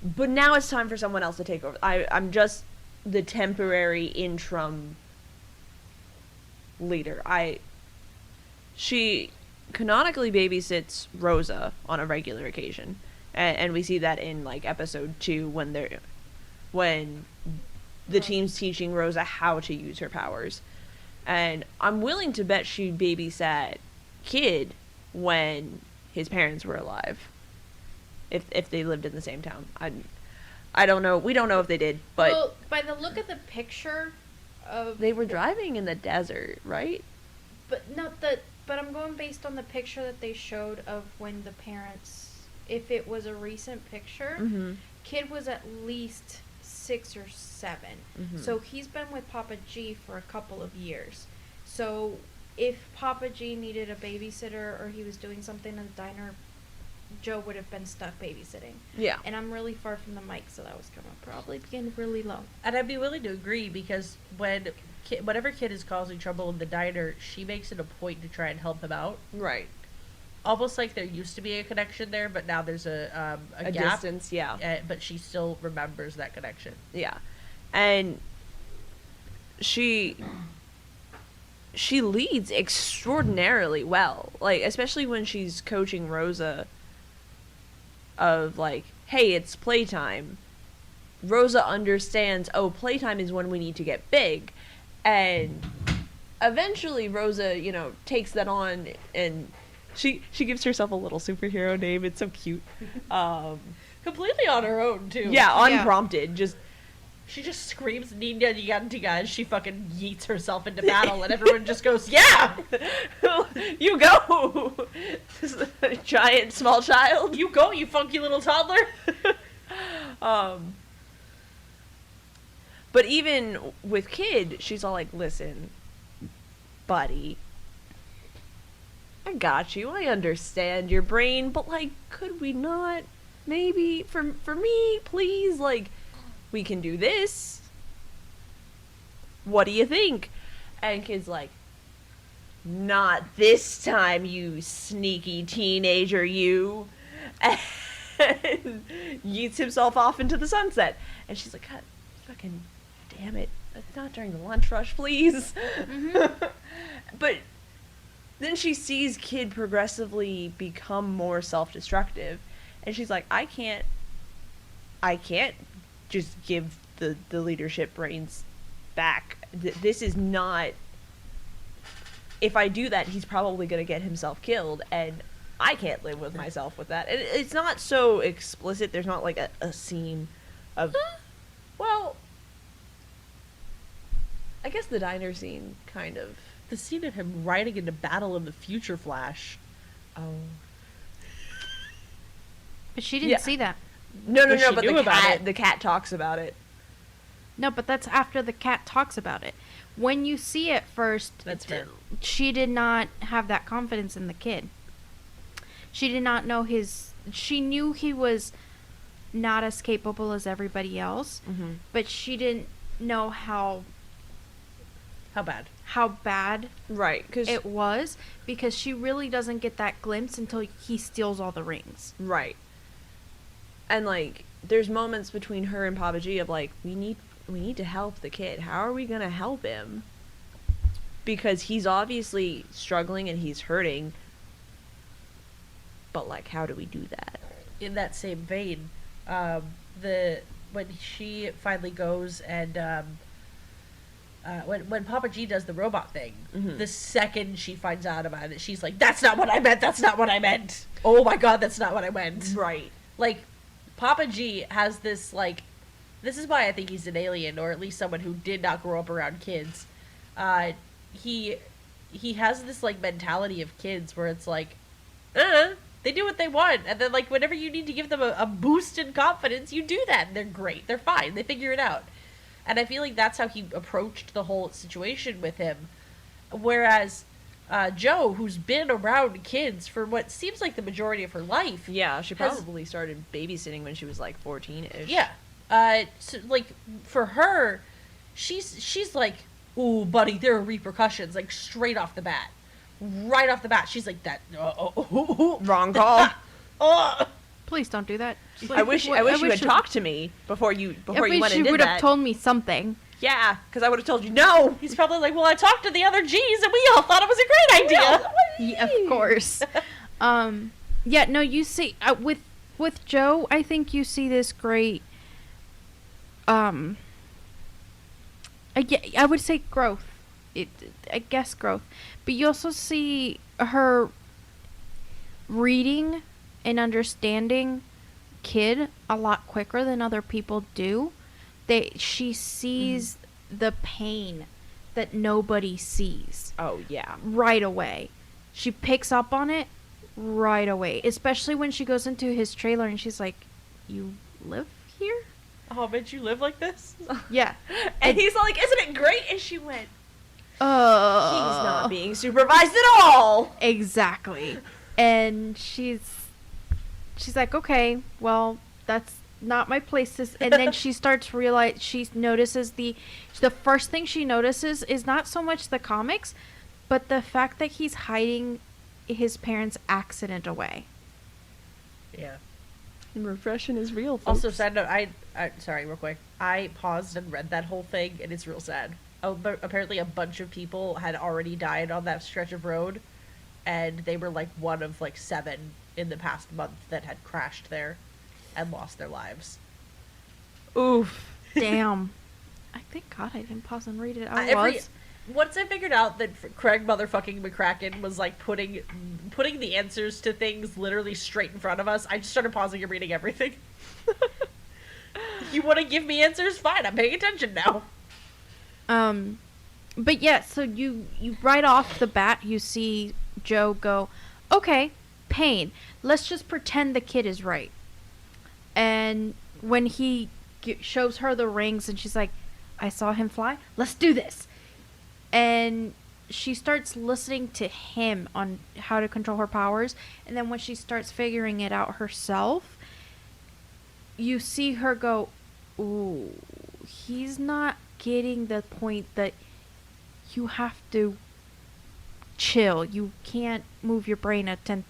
but now it's time for someone else to take over. I'm just the temporary interim leader. She canonically babysits Rosa on a regular occasion. And we see that in like episode 2 when the team's teaching Rosa how to use her powers. And I'm willing to bet she babysat Kid when his parents were alive. If they lived in the same town. I don't know. We don't know if they did, but well, by the look of the picture of they were driving in the desert, right? But I'm going based on the picture that they showed of when the parents, if it was a recent picture, Kid was at least 6 or 7. So he's been with Papa G for a couple of years. So if Papa G needed a babysitter or he was doing something in the diner, Joe would have been stuck babysitting. Yeah. And I'm really far from the mic, so that was going to probably begin really low. And I'd be willing to agree, because whenever Kid is causing trouble in the diner, she makes it a point to try and help him out. Right. Almost like there used to be a connection there, but now there's a gap. Distance, yeah. But she still remembers that connection. Yeah. And she leads extraordinarily well. Like, especially when she's coaching Rosa of like, hey, it's playtime. Rosa understands, oh, playtime is when we need to get big. And eventually Rosa, takes that on, and she gives herself a little superhero name. It's so cute. Completely on her own, too. Yeah, unprompted. She just screams Nina Yantiga as she fucking yeets herself into battle, and everyone just goes, yeah! You go! Giant small child. You go, you funky little toddler! But even with Kid, she's all like, listen, buddy, I got you. I understand your brain, but like, could we not maybe for me, please? Like, we can do this. What do you think? And kid's like, not this time, you sneaky teenager, you. And yeets himself off into the sunset. And she's like, God, fucking damn it. Not during the lunch rush, please. But then she sees Kid progressively become more self-destructive. And she's like, I can't just give the leadership reins back. This is not... If I do that, he's probably going to get himself killed, and I can't live with myself with that. And it's not so explicit. There's not like a scene of... Well, I guess the diner scene, kind of. The scene of him riding into battle in the future Flash. Oh. But she didn't see that. No, But she but knew about the cat talks about it. No, but that's after the cat talks about it. When you see it first, That's fair. She did not have that confidence in the kid. She did not know she knew he was not as capable as everybody else, but she didn't know how bad Right, because it was, because she really doesn't get that glimpse until he steals all the rings. Right. And like, there's moments between her and Papa G of like, we need to help the kid. How are we gonna help him? Because he's obviously struggling and he's hurting. But like, how do we do that? In that same vein, when she finally goes and when Papa G does the robot thing, the second she finds out about it, she's like, "That's not what I meant. That's not what I meant. Oh my God, that's not what I meant." Right. Like, Papa G has this like. This is why I think he's an alien, or at least someone who did not grow up around kids. He has this like mentality of kids where it's like, they do what they want, and then like whenever you need to give them a boost in confidence, you do that, and they're great, they're fine, they figure it out. And I feel like that's how he approached the whole situation with him. Whereas Jo, who's been around kids for what seems like the majority of her life, Yeah, she probably started babysitting when she was like 14-ish. Yeah. So, like, for her, she's like, "Ooh, buddy, there are repercussions," like, straight off the bat. Right off the bat, she's like, "That, Wrong call. Please don't do that. I wish you had talked to me before you went and did that. I wish you would have told me something. Yeah, because I would have told you no. He's probably like, "Well, I talked to the other G's, and we all thought it was a great idea." Yeah, of course. Yeah, no, you see, with Jo, I think you see this great, I would say growth. I guess growth. But you also see her reading and understanding Kid a lot quicker than other people do. She sees the pain that nobody sees. Oh, yeah. Right away. She picks up on it right away. Especially when she goes into his trailer and she's like, "You live here?" Oh, made you live like this? Yeah. And he's like, "Isn't it great?" And she went, "He's He's not being supervised at all." Exactly. And she's like, "Okay, well, that's not my place to..." And then she starts to realize, she notices the first thing she notices is not so much the comics, but the fact that he's hiding his parents' accident away. Yeah. And repression is real, folks. Also, side note, I sorry, real quick. I paused and read that whole thing, and it's real sad. Apparently, a bunch of people had already died on that stretch of road, and they were like one of like 7 in the past month that had crashed there and lost their lives. Oof. Damn. I thank God I didn't pause and read it. Once I figured out that Craig motherfucking McCracken was like putting the answers to things literally straight in front of us, I just started pausing and reading everything. You want to give me answers? Fine, I'm paying attention now. But yeah, so you right off the bat, you see Jo go, "Okay, pain. Let's just pretend the kid is right." And when he shows her the rings and she's like, "I saw him fly. Let's do this." And she starts listening to him on how to control her powers. And then when she starts figuring it out herself, you see her go, ooh, he's not getting the point that you have to chill. You can't move your brain at 10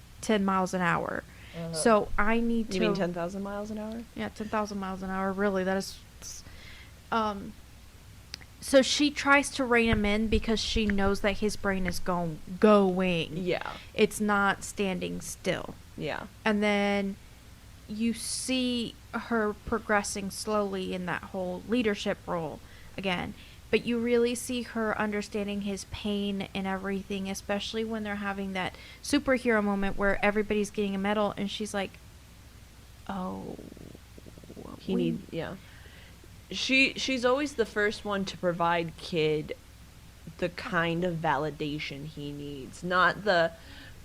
miles an hour. So I need to... You mean 10,000 miles an hour? Yeah, 10,000 miles an hour. Really, that is... So she tries to rein him in because she knows that his brain is going. Yeah. It's not standing still. Yeah. And then you see her progressing slowly in that whole leadership role again. But you really see her understanding his pain and everything, especially when they're having that superhero moment where everybody's getting a medal and she's like, oh. Yeah. She's always the first one to provide Kid the kind of validation he needs. Not the,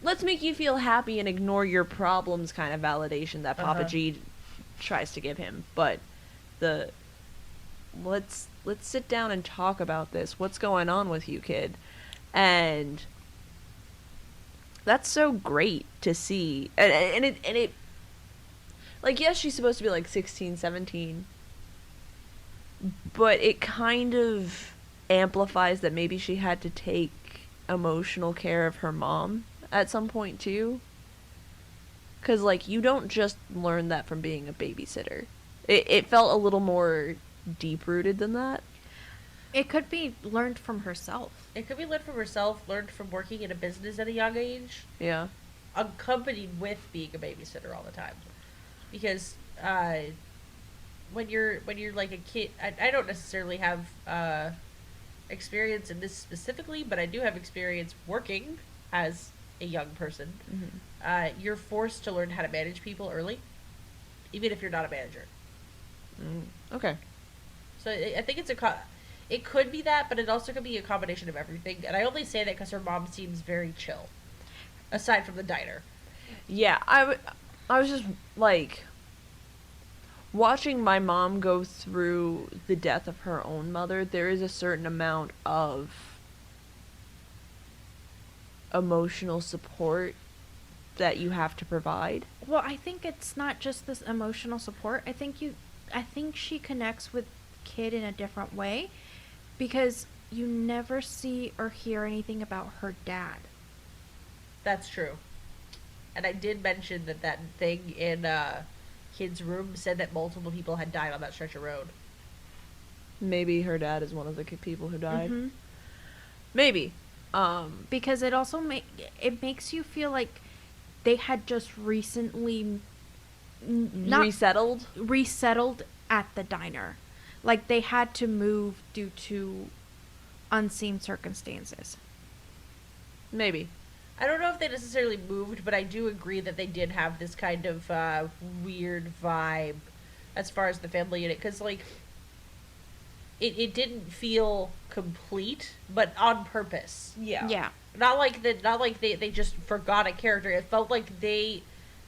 let's make you feel happy and ignore your problems kind of validation that Papa G tries to give him. But the, let's sit down and talk about this. What's going on with you, Kid? And that's so great to see. And it like, yes, she's supposed to be like 16, 17. But it kind of amplifies that maybe she had to take emotional care of her mom at some point too. Because, like, you don't just learn that from being a babysitter. It felt a little more deep-rooted than that. It could be learned from herself. It could be learned from herself, learned from working in a business at a young age. Yeah. Accompanied with being a babysitter all the time. Because, when you're like a kid, I don't necessarily have experience in this specifically, but I do have experience working as a young person. Mm-hmm. You're forced to learn how to manage people early, even if you're not a manager. Okay. So I think it could be that, but it also could be a combination of everything. And I only say that because her mom seems very chill, aside from the diner. Yeah, I was just like, watching my mom go through the death of her own mother, there is a certain amount of emotional support that you have to provide. Well, I think it's not just this emotional support. I think she connects with Kid in a different way because you never see or hear anything about her dad. That's true. And I did mention that thing in Kid's room said that multiple people had died on that stretch of road. Maybe her dad is one of the people who died. Mm-hmm. Maybe. Because it also makes you feel like they had just recently resettled at the diner. Like they had to move due to unseen circumstances. Maybe. I don't know if they necessarily moved, but I do agree that they did have this kind of weird vibe as far as the family unit. Because, like, it didn't feel complete, but on purpose. Yeah. Yeah. Not like they just forgot a character. It felt like they,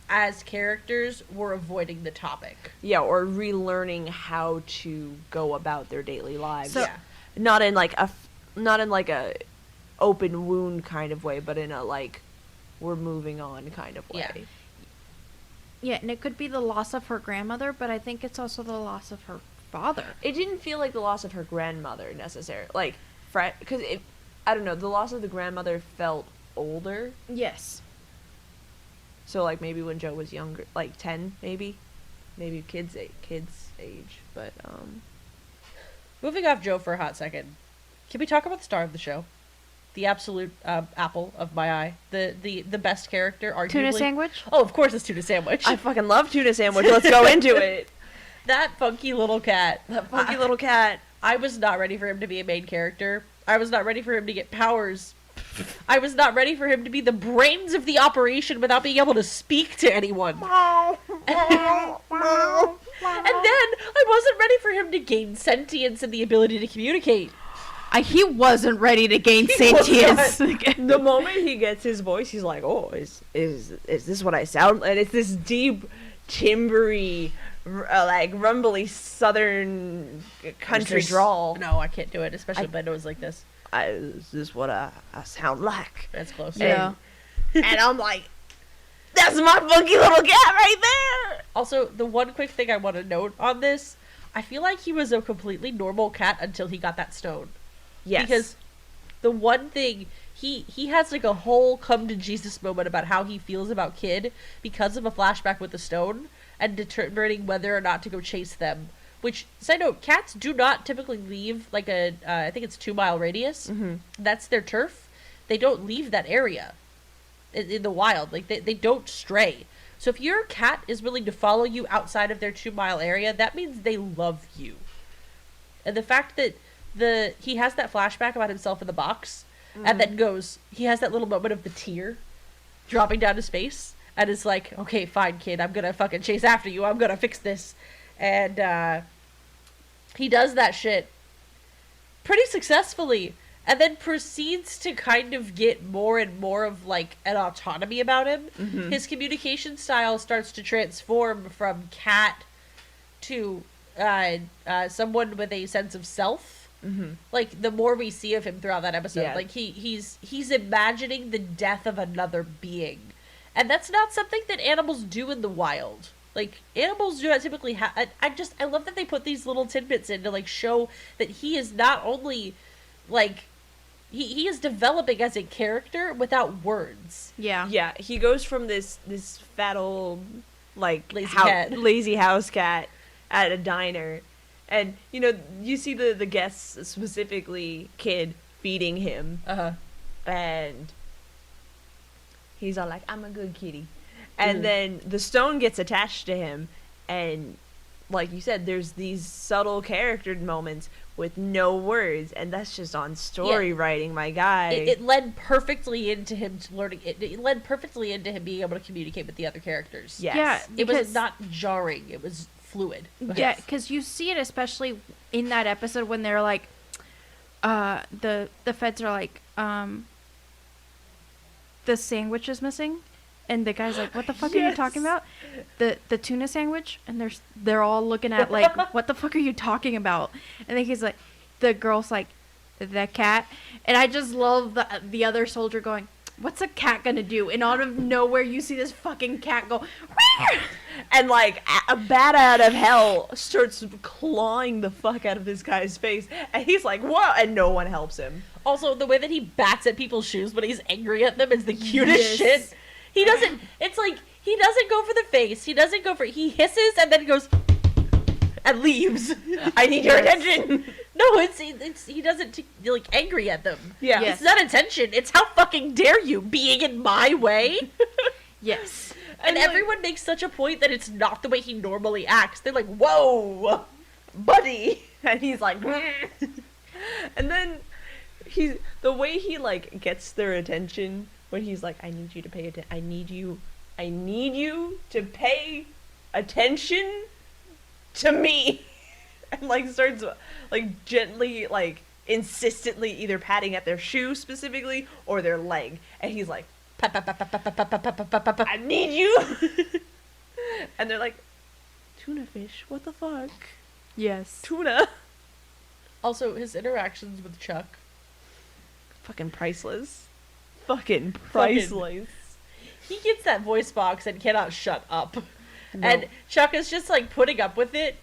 as characters, were avoiding the topic. Yeah, or relearning how to go about their daily lives. So, yeah. Not in like a open wound kind of way, but in a like we're moving on kind of way. Yeah, and it could be the loss of her grandmother, but I think it's also the loss of her father. It didn't feel like the loss of her grandmother necessarily, like because I don't know, the loss of the grandmother felt older. Yes. So like maybe when Joe was younger, like 10, maybe kids age, but Moving off Joe for a hot second, can we talk about the star of the show? The absolute apple of my eye. The best character, arguably. Tuna sandwich? Oh, of course it's Tuna Sandwich. I fucking love Tuna Sandwich. Let's go into it. That funky little cat. Little cat. I was not ready for him to be a main character. I was not ready for him to get powers. I was not ready for him to be the brains of the operation without being able to speak to anyone. And then I wasn't ready for him to gain sentience and the ability to communicate. He wasn't ready to gain sentience. The moment he gets his voice, he's like, "Oh, is this what I sound?" And it's this deep, timbery, like rumbly Southern country drawl. No, I can't do it, especially with my nose like this. Is this what I sound like? That's close. Yeah. And I'm like, that's my funky little cat right there. Also, the one quick thing I want to note on this, I feel like he was a completely normal cat until he got that stone. Yes. Because the one thing, he has like a whole come to Jesus moment about how he feels about Kid because of a flashback with the stone and determining whether or not to go chase them. Which, side note, cats do not typically leave like I think it's 2 mile radius. Mm-hmm. That's their turf. They don't leave that area in the wild. Like, they don't stray. So if your cat is willing to follow you outside of their 2 mile area, that means they love you. And the fact that he has that flashback about himself in the box, and then he has that little moment of the tear dropping down his face, and is like, okay, fine, Kid, I'm gonna fucking chase after you, I'm gonna fix this. And he does that shit pretty successfully, and then proceeds to kind of get more and more of like an autonomy about him. Mm-hmm. His communication style starts to transform from cat to someone with a sense of self. Mm-hmm. Like, the more we see of him throughout that episode, Yeah. like he's imagining the death of another being, and that's not something that animals do in the wild. Like, animals do not typically have. I love that they put these little tidbits in to like show that he is not only like he is developing as a character without words. Yeah. Yeah, he goes from this fat old like Lazy house cat at a diner, and you know you see the guests, specifically Kid, feeding him, and he's all like, "I'm a good kitty," and then the stone gets attached to him, and like you said, there's these subtle character moments with no words, and that's just on story writing, my guy. It led perfectly into him learning. It led perfectly into him being able to communicate with the other characters. Yes. Yeah, It was because- not jarring. It was fluid. Yeah, because you see it especially in that episode when they're like, the feds are like, the sandwich is missing, and the guy's like, "What the fuck are you talking about?" The tuna sandwich, and they're all looking at like, "What the fuck are you talking about?" And then he's like, the girl's like, "The cat," and I just love the other soldier going, "What's a cat gonna do?" And out of nowhere, you see this fucking cat go, and like a bat out of hell starts clawing the fuck out of this guy's face, and he's like, "What?" And no one helps him. Also, the way that he bats at people's shoes when he's angry at them is the cutest Yes. shit. He doesn't. It's like he doesn't go for the face. He doesn't go for. He hisses and then goes and leaves. I need your attention. No, it's he doesn't like angry at them. Yeah. Yes. It's not intention. It's how fucking dare you being in my way. "Yes." And like, everyone makes such a point that it's not the way he normally acts. They're like, "Whoa, buddy," and he's like, and then the way he like gets their attention when he's like, "I need you to pay attention. I need you to pay attention to me," and like starts like gently, like insistently either patting at their shoe specifically or their leg, and he's like, "Pat, pat, pat, pat, pat, pat, pat, pat, pat, pat, pat, I need you," and they're like, "Tuna fish? What the fuck? Yes. Tuna?" Also, his interactions with Chuck. Fucking priceless. Fucking priceless. He gets that voice box and cannot shut up. And Chuck is just like putting up with it.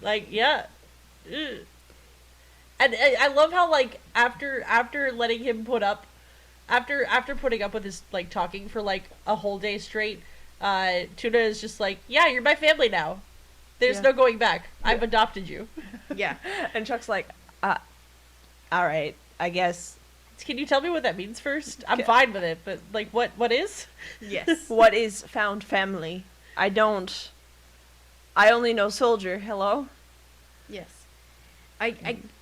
Like, yeah. Ugh. And I love how like after letting him put up after putting up with his like talking for like a whole day straight, Tuna is just like, "Yeah, you're my family now. There's no going back. I've adopted you." Yeah. And Chuck's like, alright, I guess. Can you tell me what that means first? I'm fine with it, but like what is? Yes. What is found family? I only know soldier. Hello? Yes. I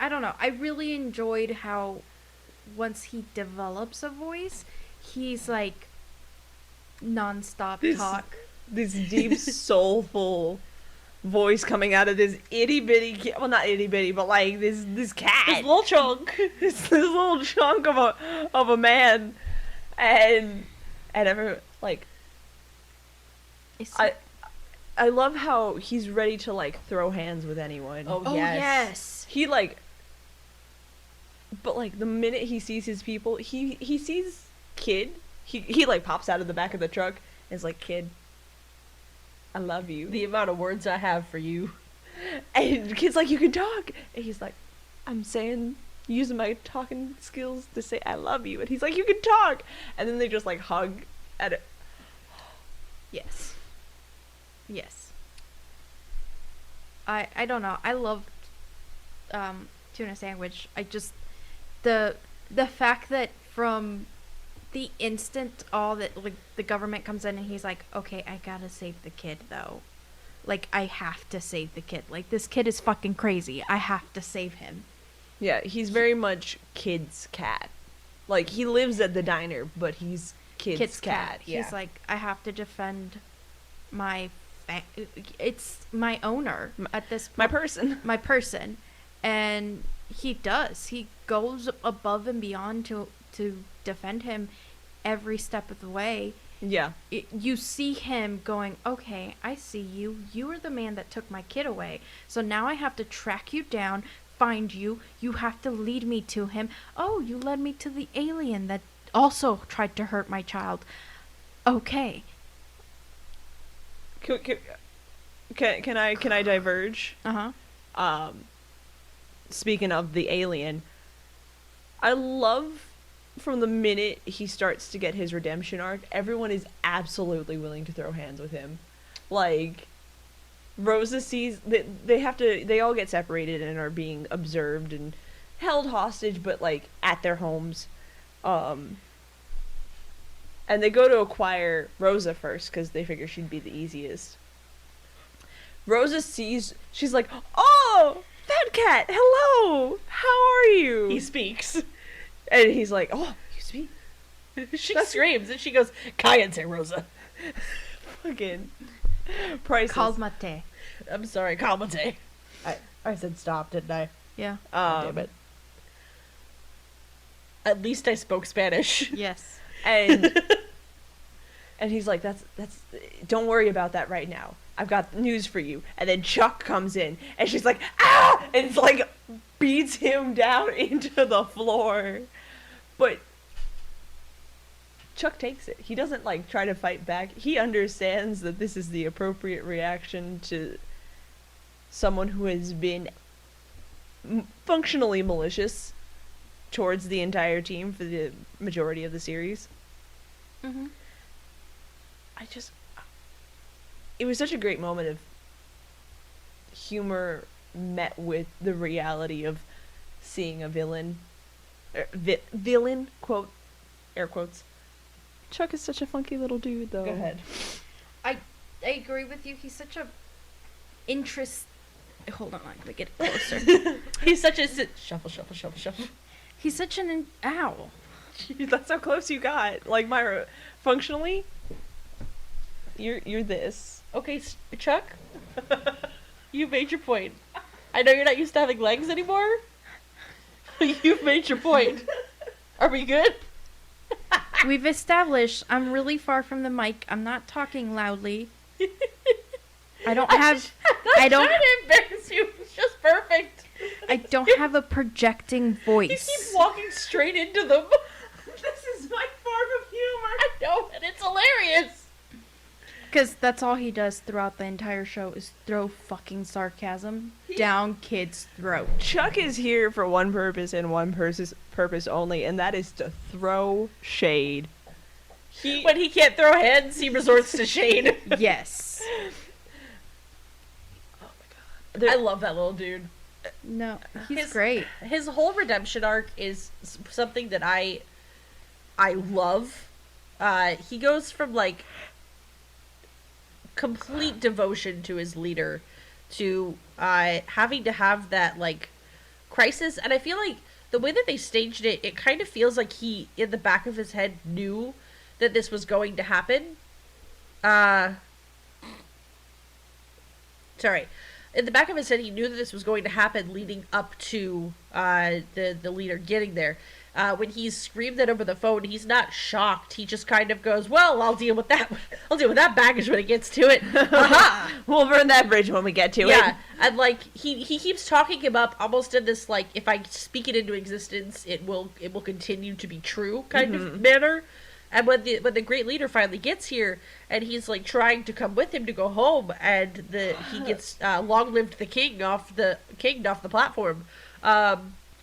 don't know. I really enjoyed how once he develops a voice, he's like nonstop talk. This deep, soulful voice coming out of this itty bitty well, not itty bitty, but like this cat. This little chunk. this little chunk of a man. And everyone like I love how he's ready to like throw hands with anyone. Oh, Oh yes. yes. He like, but like the minute he sees his people, he sees Kid. He like pops out of the back of the truck and is like, "Kid, I love you." The amount of words I have for you. And the kid's like, you can talk. And he's like, I'm saying, using my talking skills to say I love you. And he's like, you can talk. And then they just like hug at it. Yes. Yes. I don't know. I loved tuna sandwich. I just the fact that from the instant all that like the government comes in and he's like, okay, I gotta save the kid though. Like I have to save the kid. Like this kid is fucking crazy. I have to save him. Yeah, he's very much kid's cat. Like he lives at the diner, but he's kid's cat. Yeah. He's like, I have to defend my it's my owner at this my person. My person. And he does. He goes above and beyond to defend him every step of the way. Yeah. You see him going, okay, I see you. You are the man that took my kid away. So now I have to track you down, find you. You have to lead me to him. Oh, you led me to the alien that also tried to hurt my child. Okay. Can I diverge? Uh-huh. Speaking of the alien, I love from the minute he starts to get his redemption arc, everyone is absolutely willing to throw hands with him. Like, Rosa sees they all get separated and are being observed and held hostage, but like at their homes. And they go to acquire Rosa first because they figure she'd be the easiest. Rosa sees, she's like, oh, Fat Cat, hello, how are you? He speaks. And he's like, oh, you speak? She screams and she goes, Cállate, Rosa. Fucking priceless. Calmate. I'm sorry, Calmate. I said stop, didn't I? Yeah. Damn it. At least I spoke Spanish. Yes. And he's like, that's don't worry about that right now. I've got news for you. And then Chuck comes in and she's like, ah! And it's like beats him down into the floor. But Chuck takes it. He doesn't like try to fight back. He understands that this is the appropriate reaction to someone who has been functionally malicious towards the entire team for the majority of the series. Mm-hmm. It was such a great moment of humor met with the reality of seeing a villain. Villain, quote, air quotes. Chuck is such a funky little dude, though. Go ahead. I agree with you. He's such a Hold on, I'm gonna get it closer. He's such a shuffle. He's such an ow. Jeez, that's how close you got. Like Myra, functionally, you're this. Okay, Chuck, you made your point. I know you're not used to having legs anymore. You've made your point. Are we good? We've established I'm really far from the mic. I'm not talking loudly. I don't have. I don't. trying to embarrass you. It's just perfect. I don't have a projecting voice. You keep walking straight into them. This is my form of humor. I know, and it's hilarious. Because that's all he does throughout the entire show is throw fucking sarcasm down kids' throat. Chuck is here for one purpose and one purpose only, and that is to throw shade. When he can't throw heads, he resorts to shade. Yes. Oh my god. I love that little dude. No, he's great. His whole redemption arc is something that I love. He goes from like complete devotion to his leader to having to have that like crisis, and I feel like the way that they staged it, it kind of feels like he in the back of his head knew that this was going to happen. Sorry. In the back of his head, he knew that this was going to happen leading up to the leader getting there. When he's screamed that over the phone, he's not shocked. He just kind of goes, well, I'll deal with that. I'll deal with that baggage when it gets to it. Aha! We'll burn that bridge when we get to it. Yeah, and like he keeps talking him up almost in this like, if I speak it into existence, it will continue to be true kind of manner. And when the great leader finally gets here, and he's like trying to come with him to go home, and he gets long lived the king off the platform.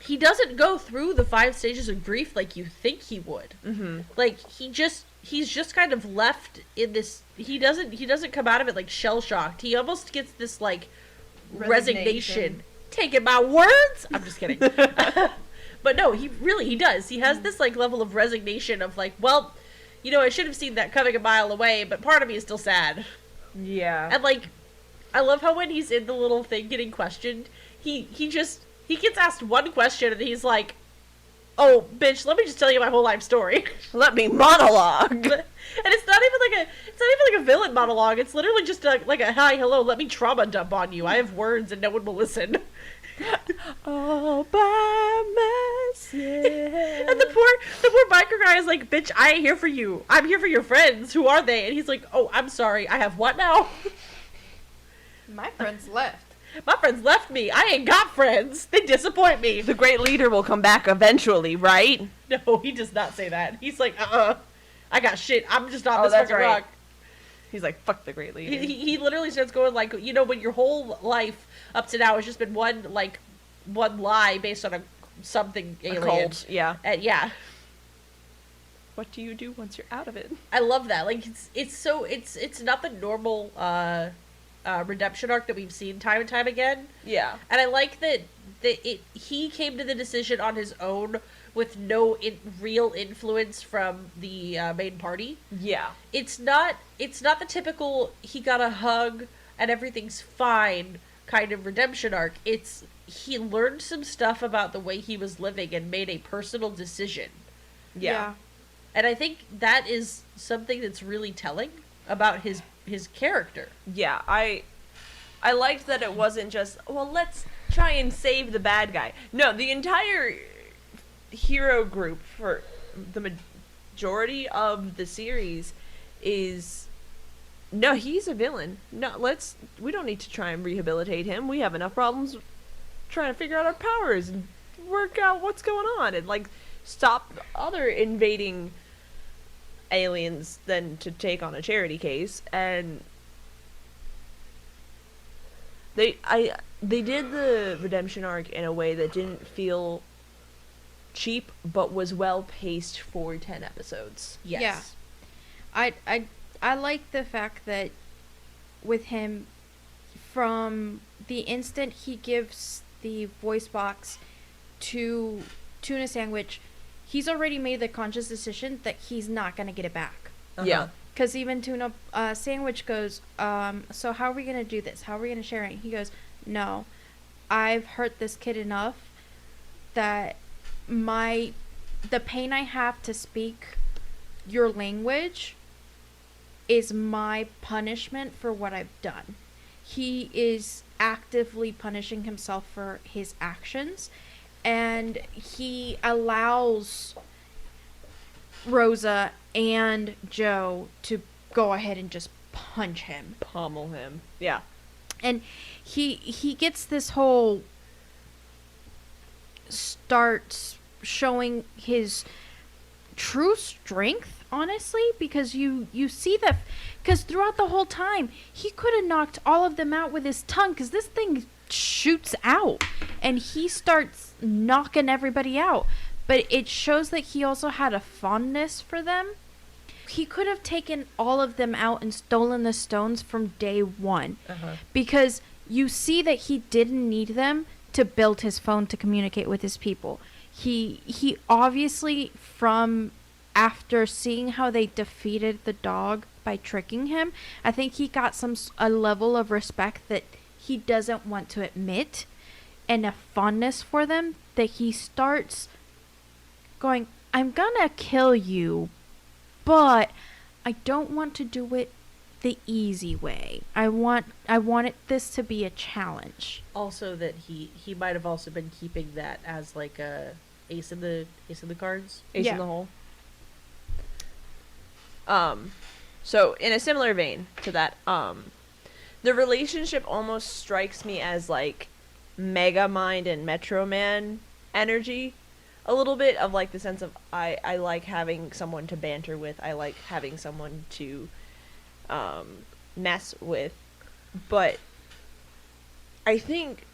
He doesn't go through the 5 stages of grief like you think he would. Mm-hmm. Like he's just kind of left in this. He doesn't come out of it like shell shocked. He almost gets this like resignation. Taking my words. I'm just kidding. But no, he does. He has this like level of resignation of like, well, I should have seen that coming a mile away, but part of me is still sad. Yeah. And like, I love how when he's in the little thing getting questioned, he gets asked one question and he's like, "Oh, bitch, let me just tell you my whole life story. Let me monologue." And it's not even like a villain monologue. It's literally just like a hi, hello, let me trauma dump on you. I have words and no one will listen. All by myself. And the poor biker guy is like, "Bitch, I ain't here for you. I'm here for your friends. Who are they?" And he's like, "Oh, I'm sorry. I have what now?" My friends left. My friends left me. I ain't got friends. They disappoint me. The great leader will come back eventually, right? No, he does not say that. He's like, I got shit. I'm just on this fucking rock. He's like, fuck the great leader. He literally starts going like, when your whole life up to now has just been one lie based on something alien. A cult, yeah. And yeah. What do you do once you're out of it? I love that. Like it's not the normal redemption arc that we've seen time and time again. Yeah. And I like that he came to the decision on his own with no real influence from the main party. Yeah. It's not the typical he got a hug and everything's fine kind of redemption arc. It's he learned some stuff about the way he was living and made a personal decision. Yeah. And I think that is something that's really telling about his character. Yeah, I liked that it wasn't just, well, let's try and save the bad guy. No, the entire hero group for the majority of the series is, no, he's a villain. No, we don't need to try and rehabilitate him. We have enough problems trying to figure out our powers and work out what's going on and like stop other invading aliens than to take on a charity case. And they did the redemption arc in a way that didn't feel cheap but was well paced for 10 episodes. Yes. Yeah. I like the fact that with him, from the instant he gives the voice box to Tuna Sandwich, he's already made the conscious decision that he's not going to get it back. Yeah. Because even Tuna Sandwich goes, so how are we going to do this? How are we going to share it? He goes, no, I've hurt this kid enough that the pain I have to speak your language is my punishment for what I've done. He is actively punishing himself for his actions, and he allows Rosa and Joe to go ahead and just punch him. Pummel him. Yeah. And he gets this whole starts showing his true strength, honestly, because you see that, because throughout the whole time he could have knocked all of them out with his tongue, because this thing shoots out and he starts knocking everybody out, but it shows that he also had a fondness for them. He could have taken all of them out and stolen the stones from day one, because you see that he didn't need them to build his phone to communicate with his people. He obviously, from after seeing how they defeated the dog by tricking him, I think he got a level of respect that he doesn't want to admit, and a fondness for them, that he starts going, I'm gonna kill you, but I don't want to do it the easy way. I wanted this to be a challenge. Also, that he might have also been keeping that as like a ace in the cards. Ace in the hole. So in a similar vein to that, the relationship almost strikes me as like Megamind and Metro Man energy, a little bit of like the sense of I like having someone to banter with. I like having someone to mess with. But I think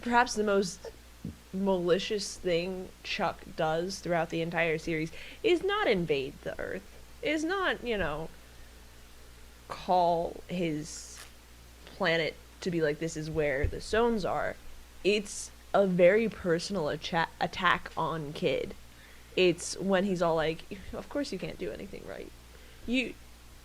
perhaps the most malicious thing Chuck does throughout the entire series is not invade the Earth. Is not, call his planet to be like, this is where the stones are. It's a very personal attack on Kid. It's when he's all like, of course you can't do anything right.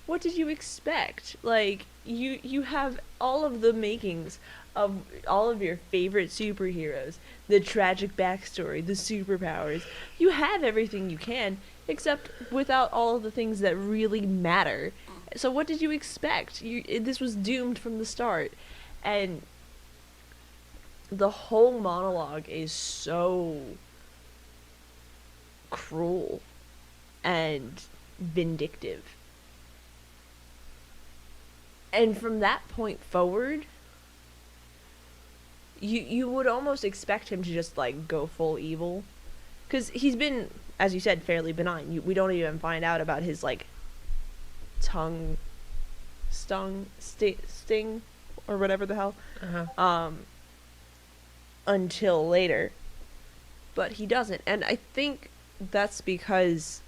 What did you expect? Like, you have all of the makings of all of your favorite superheroes, the tragic backstory, the superpowers. You have everything you can, except without all of the things that really matter. So what did you expect? This was doomed from the start. And the whole monologue is so cruel and vindictive. And from that point forward, you would almost expect him to just, like, go full evil. Because he's been, as you said, fairly benign. We don't even find out about his, like, tongue sting, or whatever the hell, until later. But he doesn't. And I think that's because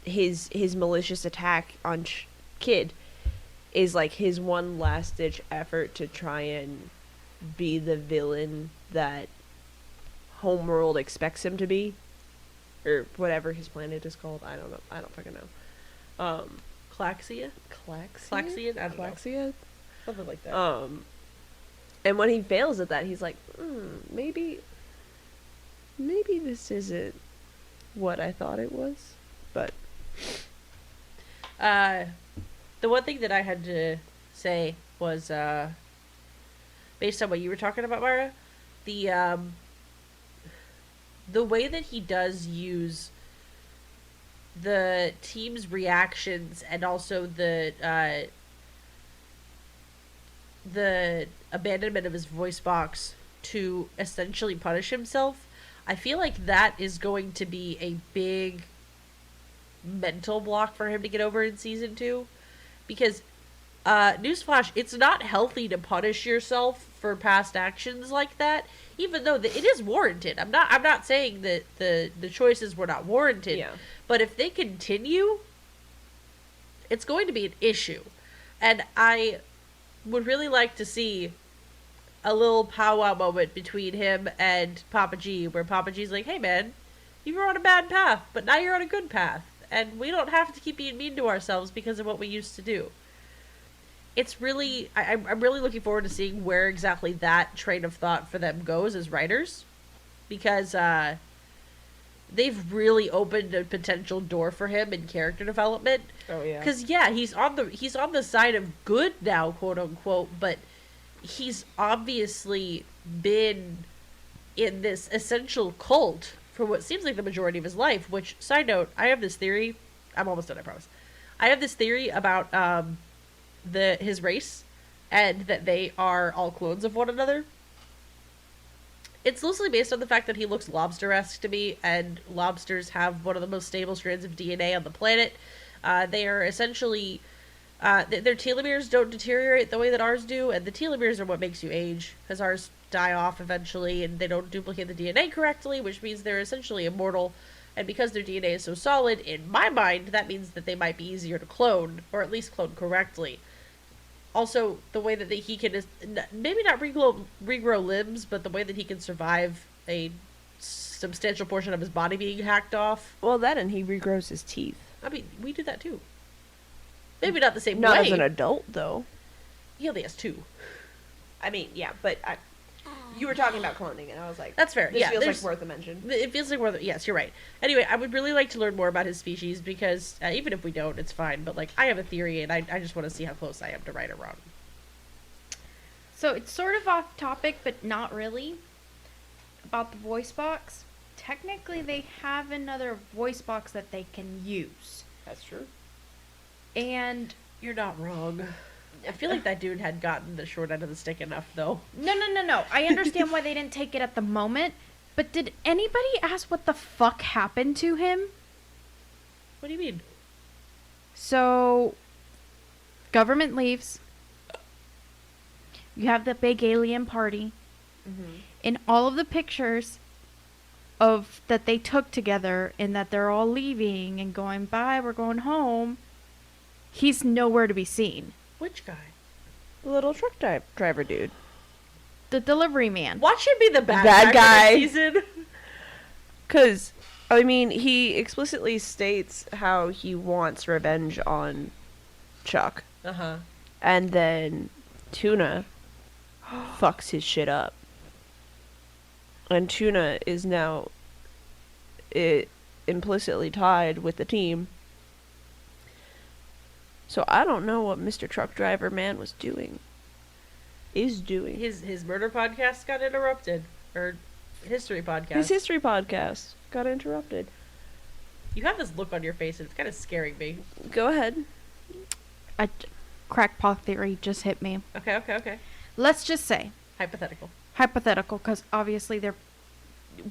his malicious attack on Kid is like his one last ditch effort to try and be the villain that Homeworld expects him to be, or whatever his planet is called. I don't know. I don't fucking know. Claxia? Claxian? I don't know. Something like that. And when he fails at that, he's like, maybe this isn't what I thought it was. But the one thing that I had to say was, based on what you were talking about, Mara, the way that he does use the team's reactions and also the abandonment of his voice box to essentially punish himself, I feel like that is going to be a big mental block for him to get over in season 2. Because, newsflash, it's not healthy to punish yourself for past actions like that, even though it is warranted. I'm not saying that the choices were not warranted, yeah. But if they continue, it's going to be an issue. And I would really like to see a little powwow moment between him and Papa G, where Papa G's like, hey man, you were on a bad path, but now you're on a good path. And we don't have to keep being mean to ourselves because of what we used to do. It's really... I'm really looking forward to seeing where exactly that train of thought for them goes as writers. Because they've really opened a potential door for him in character development. Oh, yeah. Because, yeah, he's on the side of good now, quote-unquote, but he's obviously been in this essential cult for what seems like the majority of his life, which, side note, I have this theory. I'm almost done, I promise. I have this theory about his race, and that they are all clones of one another. It's loosely based on the fact that he looks lobster-esque to me, and lobsters have one of the most stable strands of DNA on the planet. They are essentially... their telomeres don't deteriorate the way that ours do, and the telomeres are what makes you age, because ours die off eventually, and they don't duplicate the DNA correctly, which means they're essentially immortal. And because their DNA is so solid, in my mind, that means that they might be easier to clone, or at least clone correctly. Also, the way that he can, maybe not regrow limbs, but the way that he can survive a substantial portion of his body being hacked off. Well, that and he regrows his teeth. I mean, we do that too. Maybe not the same way. Not as an adult, though. He only has 2. I mean, yeah, but you were talking about cloning, and I was like... That's fair, this yeah. feels like worth a mention. It feels like worth it. Yes, you're right. Anyway, I would really like to learn more about his species, because even if we don't, it's fine. But, like, I have a theory, and I just want to see how close I am to right or wrong. So it's sort of off topic, but not really, about the voice box. Technically, they have another voice box that they can use. That's true. And... You're not wrong. I feel like that dude had gotten the short end of the stick enough, though. No. I understand why they didn't take it at the moment, But did anybody ask what the fuck happened to him? What do you mean? So, government leaves. You have the big alien party. Mm-hmm. In all of the pictures of that they took together and that they're all leaving and going, bye, we're going home, he's nowhere to be seen. Which guy? The little truck driver dude. The delivery man. Watch him be the bad guy. for next season. Because, I mean, he explicitly states how he wants revenge on Chuck. Uh-huh. And then Tuna fucks his shit up. And Tuna is now implicitly tied with the team. So I don't know what Mr. Truck Driver Man was doing. Is doing. His murder podcast got interrupted. Or history podcast. His history podcast got interrupted. You have this look on your face and it's kind of scaring me. Go ahead. A crackpot theory just hit me. Okay. Let's just say. Hypothetical, because obviously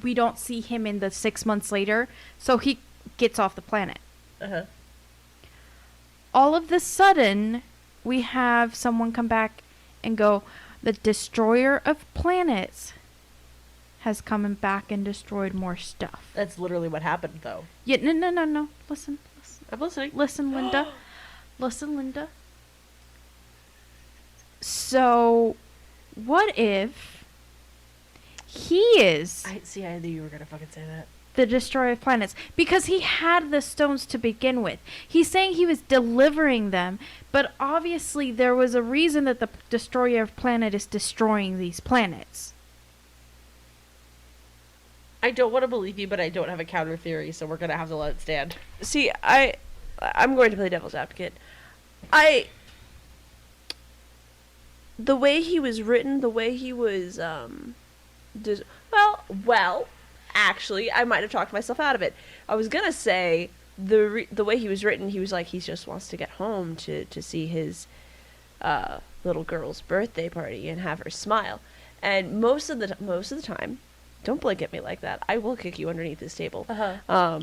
we don't see him in the 6 months later, so he gets off the planet. Uh-huh. All of the sudden, we have someone come back and go, the destroyer of planets has come back and destroyed more stuff. That's literally what happened, though. Yeah, no. Listen. I'm listening. Listen, Linda. So, what if he is I knew you were gonna fucking say that. the destroyer of planets? Because he had the stones to begin with. He's saying he was delivering them, but obviously there was a reason that the destroyer of planet is destroying these planets. I don't want to believe you, but I don't have a counter theory, so we're gonna have to let it stand. See, I'm going to play devil's advocate. The way he was written, the way he was, well, actually, I might have talked myself out of it. I was gonna say, the way he was written, he was like, he just wants to get home to see his, little girl's birthday party and have her smile. And most of the time, don't blink at me like that, I will kick you underneath this table. Uh-huh.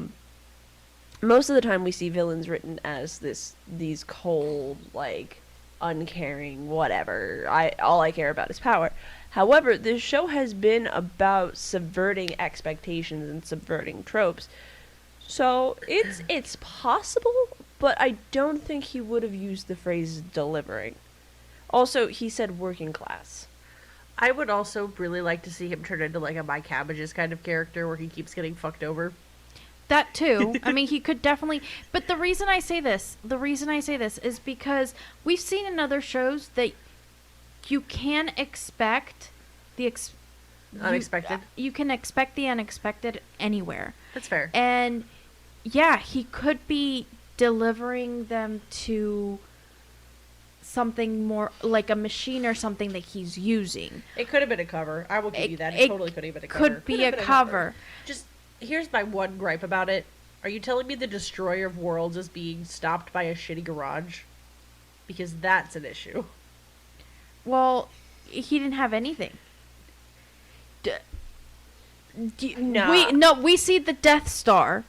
Most of the time we see villains written as these cold, like, uncaring, whatever. All I care about is power. However, this show has been about subverting expectations and subverting tropes. So it's possible, but I don't think he would have used the phrase delivering. Also, he said working class. I would also really like to see him turn into like a My Cabbages kind of character where he keeps getting fucked over. That too. I mean, he could definitely. But the reason I say this is because we've seen in other shows that you can expect unexpected. You can expect the unexpected anywhere. That's fair. And yeah, he could be delivering them to something more like a machine or something that he's using. It could have been a cover. I will give you that. It totally could have been a cover. Could be a cover. Just here's my one gripe about it. Are you telling me the Destroyer of Worlds is being stopped by a shitty garage? Because that's an issue. Well, he didn't have anything. No. We see the Death Star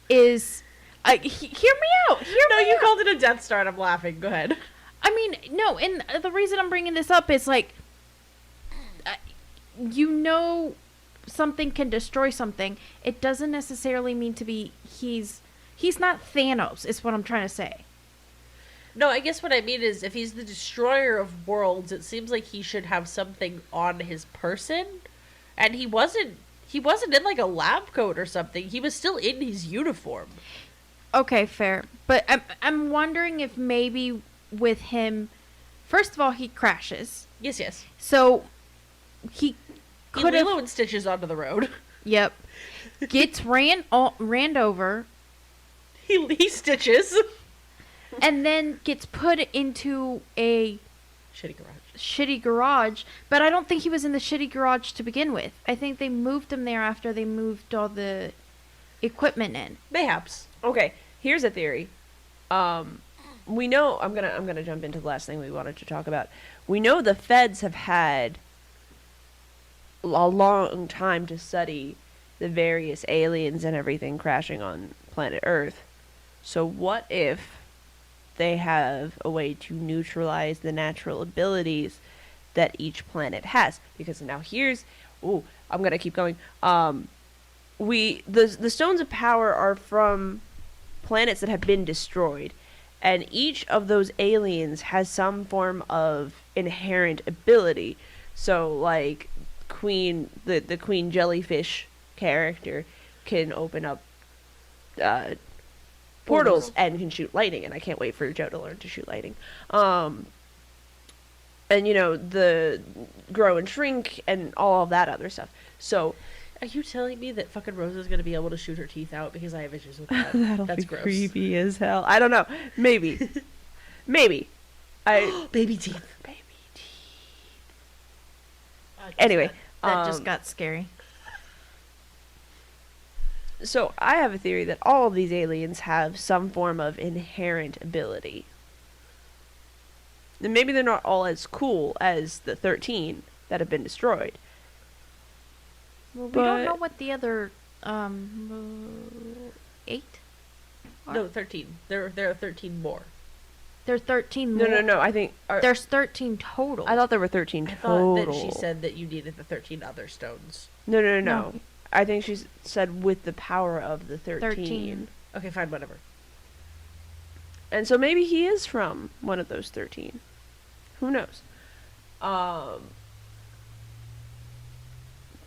is... hear me out. You called it a Death Star and I'm laughing. Go ahead. I mean, no, and the reason I'm bringing this up is like... something can destroy something. It doesn't necessarily mean to be... He's not Thanos, is what I'm trying to say. No, I guess what I mean is if he's the Destroyer of Worlds, it seems like he should have something on his person. And he wasn't in like a lab coat or something. He was still in his uniform. Okay, fair. But I'm wondering if maybe with him, first of all, he crashes. Yes. So he could have Lilo and Stitches onto the road. Yep. Gets ran over. He stitches. And then gets put into a shitty garage. But I don't think he was in the shitty garage to begin with. I think they moved him there after they moved all the equipment in. Mayhaps. Okay, here's a theory. We know I'm gonna jump into the last thing we wanted to talk about. We know the feds have had a long time to study the various aliens and everything crashing on planet Earth. So what if they have a way to neutralize the natural abilities that each planet has? Because now I'm gonna keep going. The stones of power are from planets that have been destroyed, and each of those aliens has some form of inherent ability. So, like, the Queen Jellyfish character can open up portals and can shoot lightning, and I can't wait for Joe to learn to shoot lightning. And the grow and shrink and all of that other stuff. So, Are you telling me that fucking Rosa's gonna be able to shoot her teeth out? Because I have issues with that. that'll That's be gross. creepy as hell. I don't know. Maybe. Maybe. Baby teeth. Anyway. That just got scary. So I have a theory that all of these aliens have some form of inherent ability. And maybe they're not all as cool as the 13 that have been destroyed. Well, we don't know what the other 8 are. No, 13. There are 13 more. There's 13 more. No. I think there's 13 total. I thought there were 13 I total. thought that she said that you needed the 13 other stones. No. I think she said with the power of the 13. Okay, fine, whatever. And so maybe he is from one of those 13. Who knows?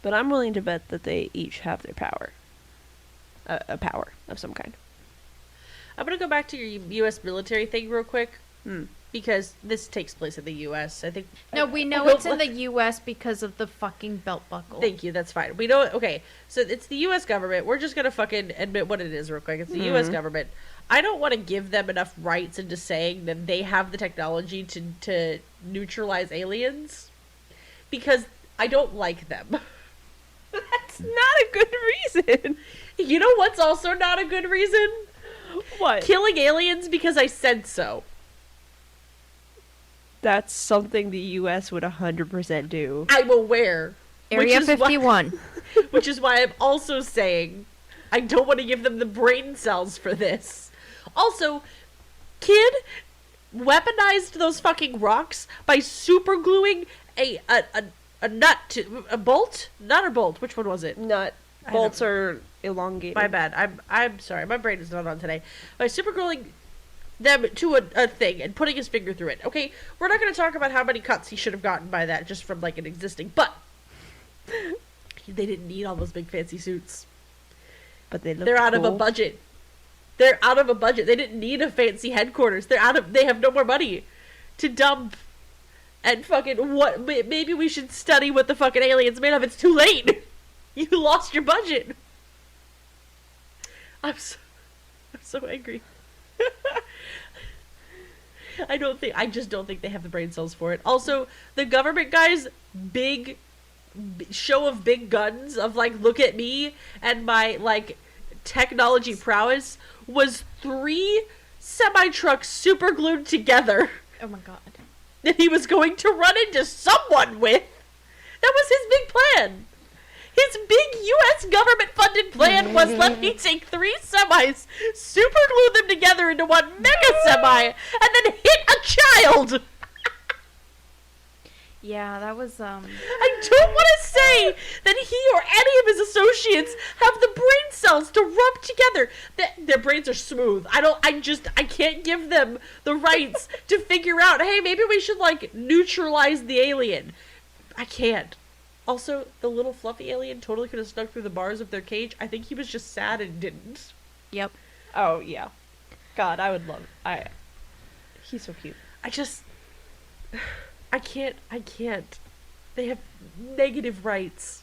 But I'm willing to bet that they each have their power. A power of some kind. I'm going to go back to your U.S. military thing real quick. Because this takes place in the U.S. I think. No, we know it's in the U.S. because of the fucking belt buckle. Thank you, that's fine. We know. Okay, so it's the U.S. government. We're just going to fucking admit what it is real quick. It's the U.S. government. I don't want to give them enough rights into saying that they have the technology to neutralize aliens. Because I don't like them. That's not a good reason. You know what's also not a good reason? What? Killing aliens because I said so. That's something the U.S. would 100% do. I'm aware. Area 51. Which is why I'm also saying I don't want to give them the brain cells for this. Also, kid weaponized those fucking rocks by super gluing a nut to a bolt? Nut or bolt? Which one was it? Nut. Bolts are elongated. My bad. I'm sorry. My brain is not on today. By super gluing them to a thing and putting his finger through it. Okay, we're not going to talk about how many cuts he should have gotten by that just from like an existing, but they didn't need all those big fancy suits. But they're out of a budget. They're out of a budget. They didn't need a fancy headquarters. They have no more money to dump and fucking what. Maybe we should study what the fucking aliens made of. It's too late. You lost your budget. I'm so angry. I just don't think they have the brain cells for it. Also, the government guys' big show of big guns of like, look at me and my like technology prowess was 3 semi-trucks super glued together. Oh my god. That he was going to run into someone with. That was his big plan. His big U.S. government-funded plan was let me take 3 semis, super glue them together into one mega semi, and then hit a child! Yeah, that was, I don't want to say that he or any of his associates have the brain cells to rub together. Their brains are smooth. I can't give them the rights to figure out, hey, maybe we should, like, neutralize the alien. I can't. Also, the little fluffy alien totally could have snuck through the bars of their cage. I think he was just sad and didn't. Yep. Oh, yeah. God, I would love he's so cute. I can't. They have negative rights.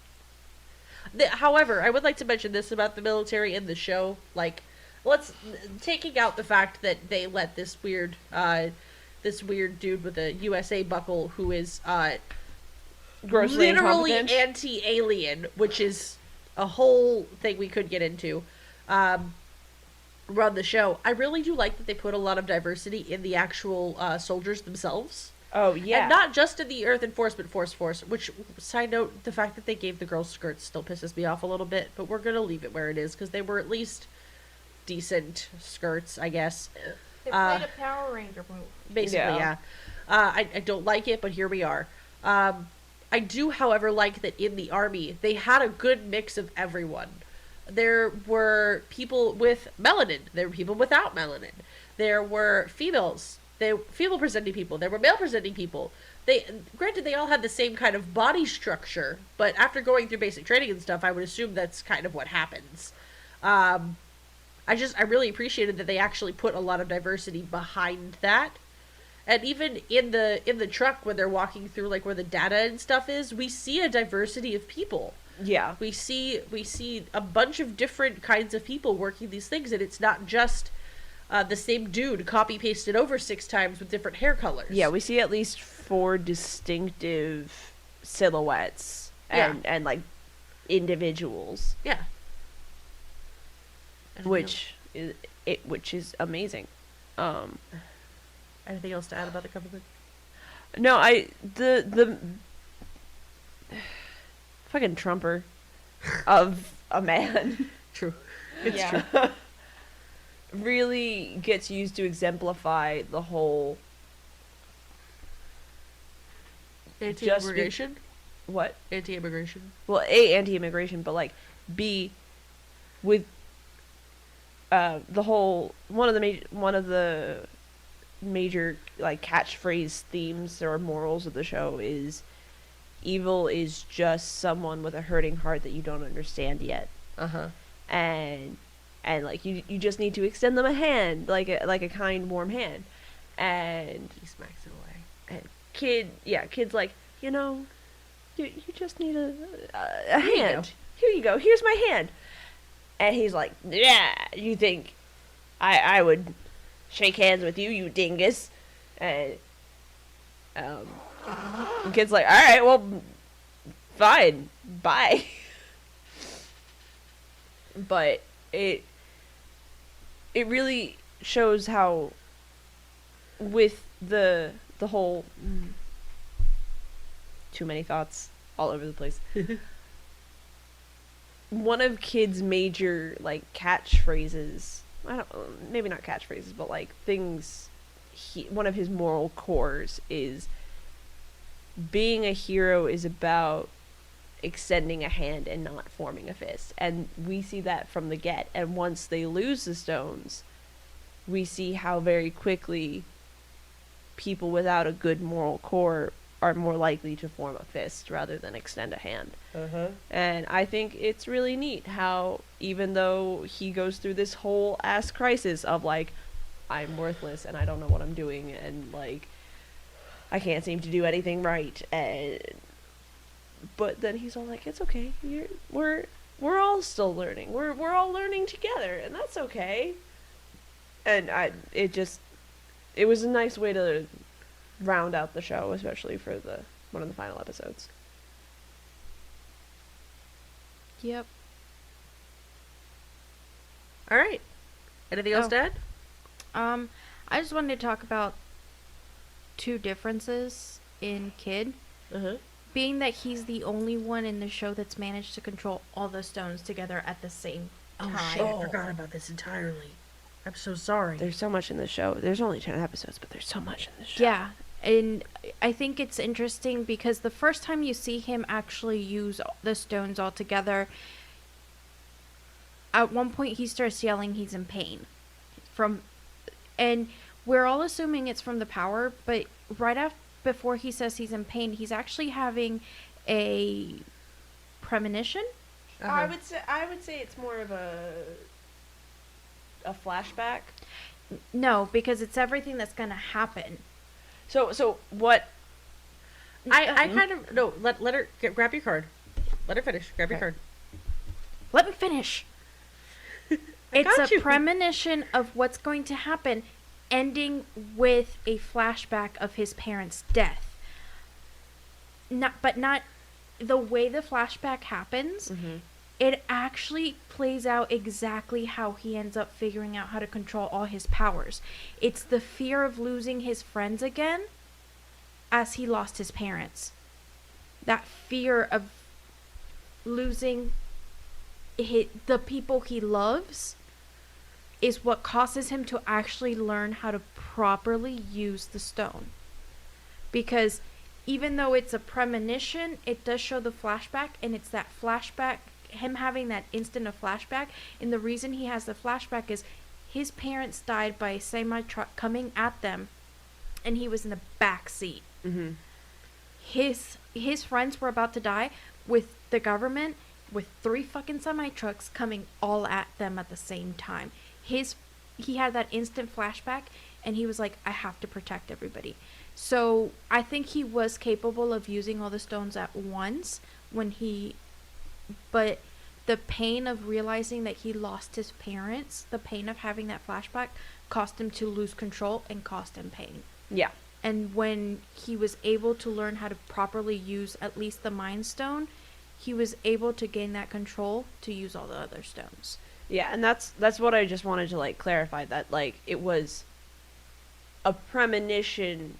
However, I would like to mention this about the military in the show. Like, taking out the fact that they let this weird dude with a USA buckle who is, grossly literally incompetent. anti-alien, which is a whole thing we could get into, run the show. I really do like that they put a lot of diversity in the actual soldiers themselves. Oh, yeah. And not just in the Earth Enforcement Force, which, side note, the fact that they gave the girls skirts still pisses me off a little bit, but we're going to leave it where it is, because they were at least decent skirts, I guess. They played a Power Ranger move. Basically, yeah. I don't like it, but here we are. I do, however, like that in the Army, they had a good mix of everyone. There were people with melanin. There were people without melanin. There were females. There were female-presenting people. There were male-presenting people. Granted, they all had the same kind of body structure, but after going through basic training and stuff, I would assume that's kind of what happens. I really appreciated that they actually put a lot of diversity behind that. And even in the truck when they're walking through, like, where the data and stuff is, we see a diversity of people. Yeah. We see a bunch of different kinds of people working these things, and it's not just the same dude copy-pasted over 6 times with different hair colors. Yeah, we see at least 4 distinctive silhouettes and like, individuals. Yeah. Which is amazing. Anything else to add about the cover book? No, the fucking Trumper of a man. True. It's true. Really gets used to exemplify the whole anti-immigration. What? Anti-immigration. Well, A, anti-immigration, but like B, with the whole one of the major like catchphrase themes or morals of the show is evil is just someone with a hurting heart that you don't understand yet. And like you just need to extend them a hand, like a kind, warm hand. And he smacks it away. And kids like, you just need a hand. Here you go. Here's my hand. And he's like, yeah, you think I would shake hands with you, you dingus? And the kid's like, all right, well, fine, bye. But it really shows how with the whole too many thoughts all over the place. One of Kid's major like catchphrases, maybe not catchphrases, but like things, one of his moral cores is being a hero is about extending a hand and not forming a fist. And we see that from the get. And once they lose the stones, we see how very quickly people without a good moral core are more likely to form a fist rather than extend a hand. And I think it's really neat how, even though he goes through this whole ass crisis of like, I'm worthless and I don't know what I'm doing and like I can't seem to do anything right, but then he's all like, it's okay, we're all still learning, we're all learning together, and that's okay. And it was a nice way to round out the show, especially for one of the final episodes. Yep. All right. Anything else to add? I just wanted to talk about 2 differences in Kid. Being that he's the only one in the show that's managed to control all the stones together at the same time. Oh shit, I forgot about this entirely. I'm so sorry. There's so much in the show. There's only 10 episodes, but there's so much in the show. Yeah, and I think it's interesting because the first time you see him actually use the stones all together, at one point he starts yelling he's in pain. And we're all assuming it's from the power, but right before he says he's in pain, he's actually having a premonition. I would say it's more of a flashback. No, because it's everything that's gonna happen. So what? I kind of no. Let her grab your card. Let her finish. Grab your card. Let me finish. It's a premonition of what's going to happen, ending with a flashback of his parents' death. Not the way the flashback happens. It actually plays out exactly how he ends up figuring out how to control all his powers. It's the fear of losing his friends again as he lost his parents. That fear of losing the people he loves is what causes him to actually learn how to properly use the stone. Because even though it's a premonition, it does show the flashback, and it's that flashback, him having that instant of flashback, and the reason he has the flashback is his parents died by a semi-truck coming at them, and he was in the back seat. Mm-hmm. His friends were about to die with the government, with 3 fucking semi-trucks coming all at them at the same time. He had that instant flashback, and he was like, I have to protect everybody. So I think he was capable of using all the stones at once but the pain of realizing that he lost his parents, the pain of having that flashback, caused him to lose control and caused him pain. Yeah. And when he was able to learn how to properly use at least the Mind Stone, he was able to gain that control to use all the other stones. Yeah, and that's what I just wanted to, like, clarify, that, like, it was a premonition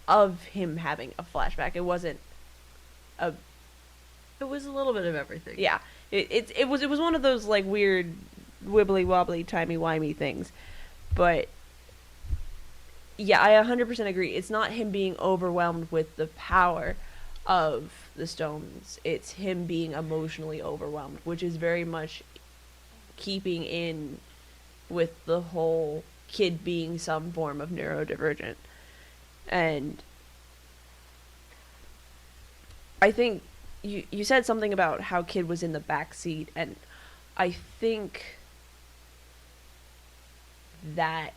of him having a flashback. It wasn't a... It was a little bit of everything. Yeah. It was one of those, like, weird wibbly-wobbly, timey-wimey things. But, yeah, I 100% agree. It's not him being overwhelmed with the power of the stones. It's him being emotionally overwhelmed, which is very much keeping in with the whole kid being some form of neurodivergent. And I think you said something about how Kid was in the back seat, and I think that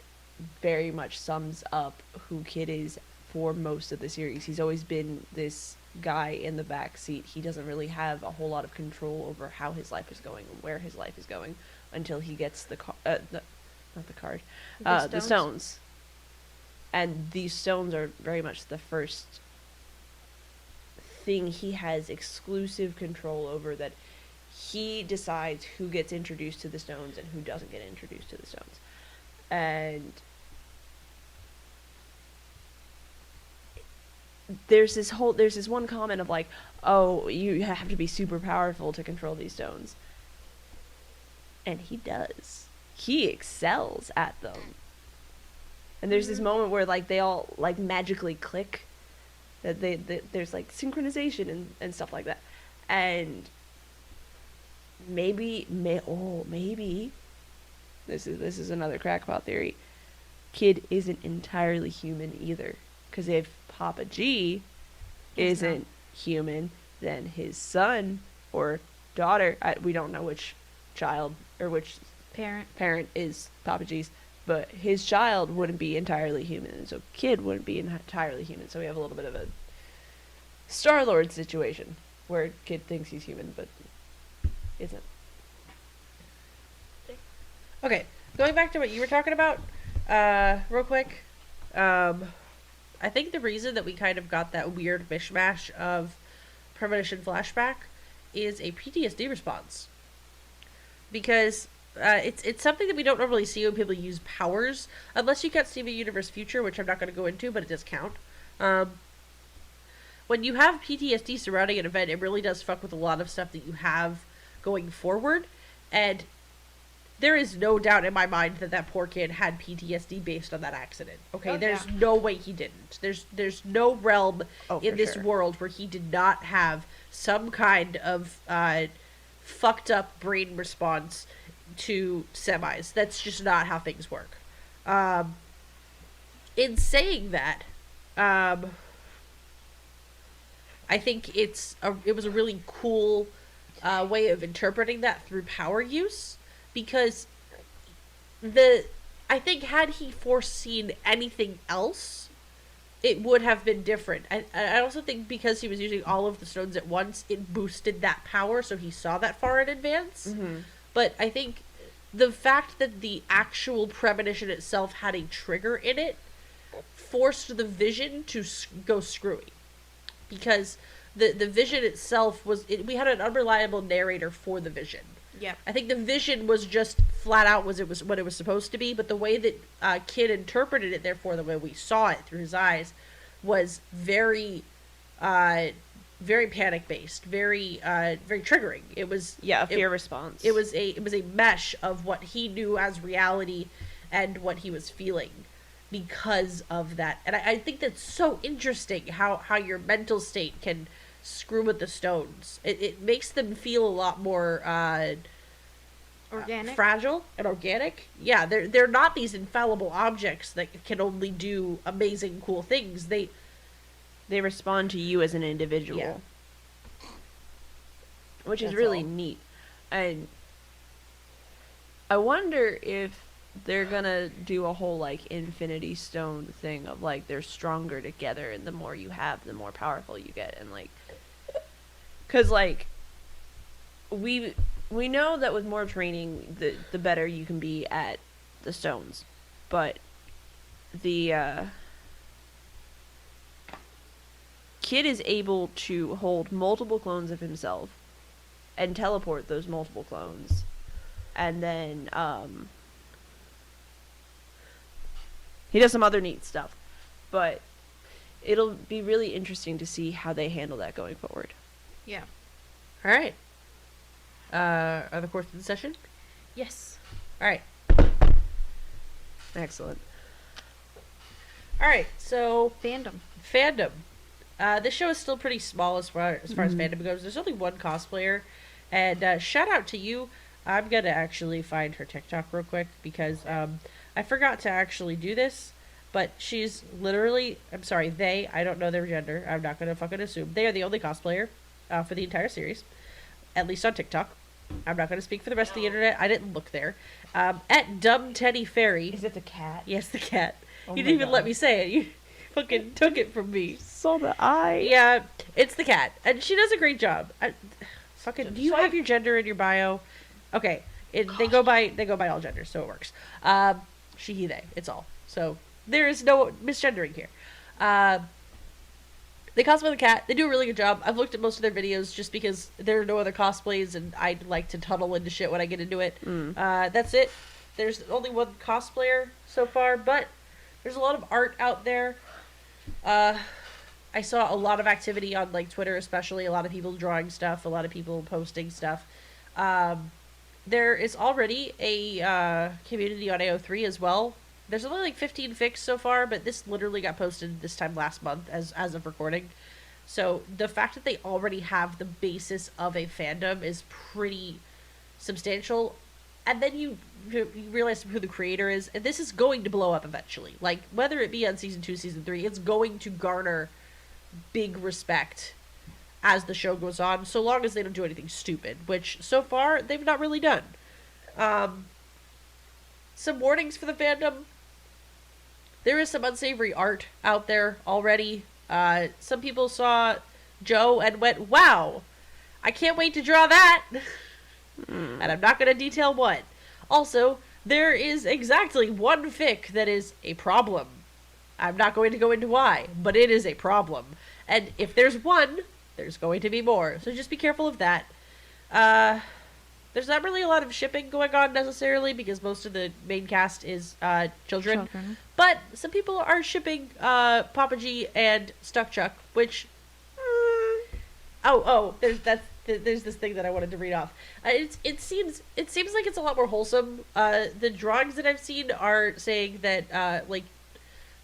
very much sums up who Kid is for most of the series. He's always been this guy in the back seat. He doesn't really have a whole lot of control over how his life is going and where his life is going until he gets the stones. And these stones are very much the first thing he has exclusive control over, that he decides who gets introduced to the stones and who doesn't get introduced to the stones. And there's this one comment of, like, oh, you have to be super powerful to control these stones. And he does. He excels at them. And there's this moment where, like, they all, like, magically click. That there's, like, synchronization and stuff like that. And maybe this is another crackpot theory. Kid isn't entirely human either. Because if Papa G isn't human, then his son or daughter, we don't know which child or which parent is Papa G's, but his child wouldn't be entirely human, and so Kid wouldn't be entirely human. So we have a little bit of a Star-Lord situation where Kid thinks he's human but isn't. Okay, going back to what you were talking about, real quick, I think the reason that we kind of got that weird mishmash of premonition flashback is a PTSD response. Because it's something that we don't normally see when people use powers, unless you got Steven Universe Future, which I'm not going to go into, but it does count. When you have PTSD surrounding an event, it really does fuck with a lot of stuff that you have going forward, and there is no doubt in my mind that that poor kid had PTSD based on that accident. Okay, there's no way he didn't. There's no realm in this world where he did not have some kind of fucked up brain response to semis. That's just not how things work. In saying that, I think it was a really cool way of interpreting that through power use. Because I think had he foreseen anything else, it would have been different. I also think because he was using all of the stones at once, it boosted that power, so he saw that far in advance. Mm-hmm. But I think the fact that the actual premonition itself had a trigger in it forced the vision to go screwy. Because the vision itself we had an unreliable narrator for the vision. Yeah, I think the vision was just flat out what it was supposed to be, but the way that Kid interpreted it, therefore the way we saw it through his eyes, was very panic based, very triggering. It was a fear response. It was a mesh of what he knew as reality and what he was feeling because of that. And I think that's so interesting how your mental state can screw with the stones. It makes them feel a lot more organic, fragile and organic. Yeah, they're not these infallible objects that can only do amazing, cool things. They respond to you as an individual, which is really neat. And I wonder if they're gonna do a whole like Infinity Stone thing of like they're stronger together, and the more you have, the more powerful you get, and like, cause like we know that with more training, the better you can be at the stones, but the Kid is able to hold multiple clones of himself and teleport those multiple clones, and then he does some other neat stuff, but it'll be really interesting to see how they handle that going forward. Yeah. All right. Are the courts in session? Yes. All right. Excellent. All right. So Fandom. This show is still pretty small as far as fandom goes. There's only one cosplayer, and shout out to you. I'm gonna actually find her TikTok real quick because I forgot to actually do this, but she's literally, they, I don't know their gender, I'm not gonna fucking assume. They are the only cosplayer for the entire series, at least on TikTok. I'm not gonna speak for the rest of the internet. I didn't look there. At Dumb Teddy Fairy. Is it the cat? Yes, the cat. Oh You didn't even let me say it. You fucking took it from me. Saw the eye. Yeah, it's the cat, and she does a great job. Do you have your gender in your bio? Okay, they go by all genders, so it works. She, he, they. It's all. So there is no misgendering here. They cosplay the cat. They do a really good job. I've looked at most of their videos just because there are no other cosplays, and I like to tunnel into shit when I get into it. That's it. There's only one cosplayer so far, but there's a lot of art out there. I saw a lot of activity on like Twitter, especially a lot of people drawing stuff, a lot of people posting stuff. There is already a community on AO3 as well. There's only like 15 fics so far, but this literally got posted this time last month as of recording. So the fact that they already have the basis of a fandom is pretty substantial. And then you realize who the creator is, and this is going to blow up eventually. Like, whether it be on Season 2, Season 3, it's going to garner big respect as the show goes on, so long as they don't do anything stupid, which, so far, they've not really done. Some warnings for the fandom. There is some unsavory art out there already. Some people saw Joe and went, wow, I can't wait to draw that. And I'm not going to detail what. Also, there is exactly one fic that is a problem. I'm not going to go into why, but it is a problem. And if there's one, there's going to be more. So just be careful of that. There's not really a lot of shipping going on necessarily because most of the main cast is children. But some people are shipping Papa G and Stuck Chuck, which... There's this thing that I wanted to read off. It seems like it's a lot more wholesome. The drawings that I've seen are saying that like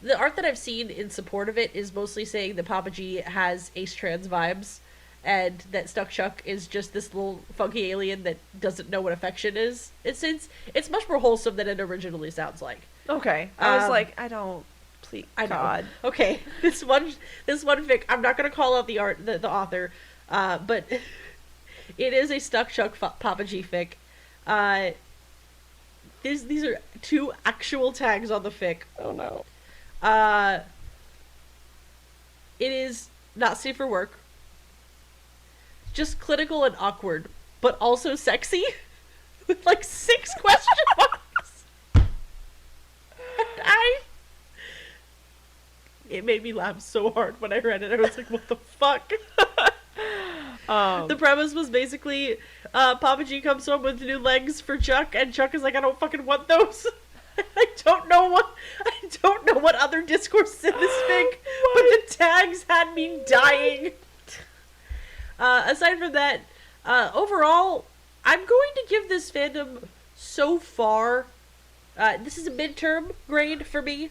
the art that I've seen in support of it is mostly saying that Papa G has Ace Trans vibes, and that Stuck Chuck is just this little funky alien that doesn't know what affection is. It's much more wholesome than it originally sounds like. Okay, I was like, I don't. Please, God. Okay, this one fic. I'm not gonna call out the author, but. It is a Stuck Chuck Papa G fic. These are two actual tags on the fic. Oh no. It is not safe for work. Just clinical and awkward, but also sexy. With like 6 question marks. It made me laugh so hard when I read it. I was like, what the fuck? The premise was basically Papa G comes home with new legs for Chuck, and Chuck is like, I don't fucking want those. I don't know what other discourse is in this fic, but the tags had me dying. Aside from that, overall, I'm going to give this fandom so far. This is a midterm grade for me.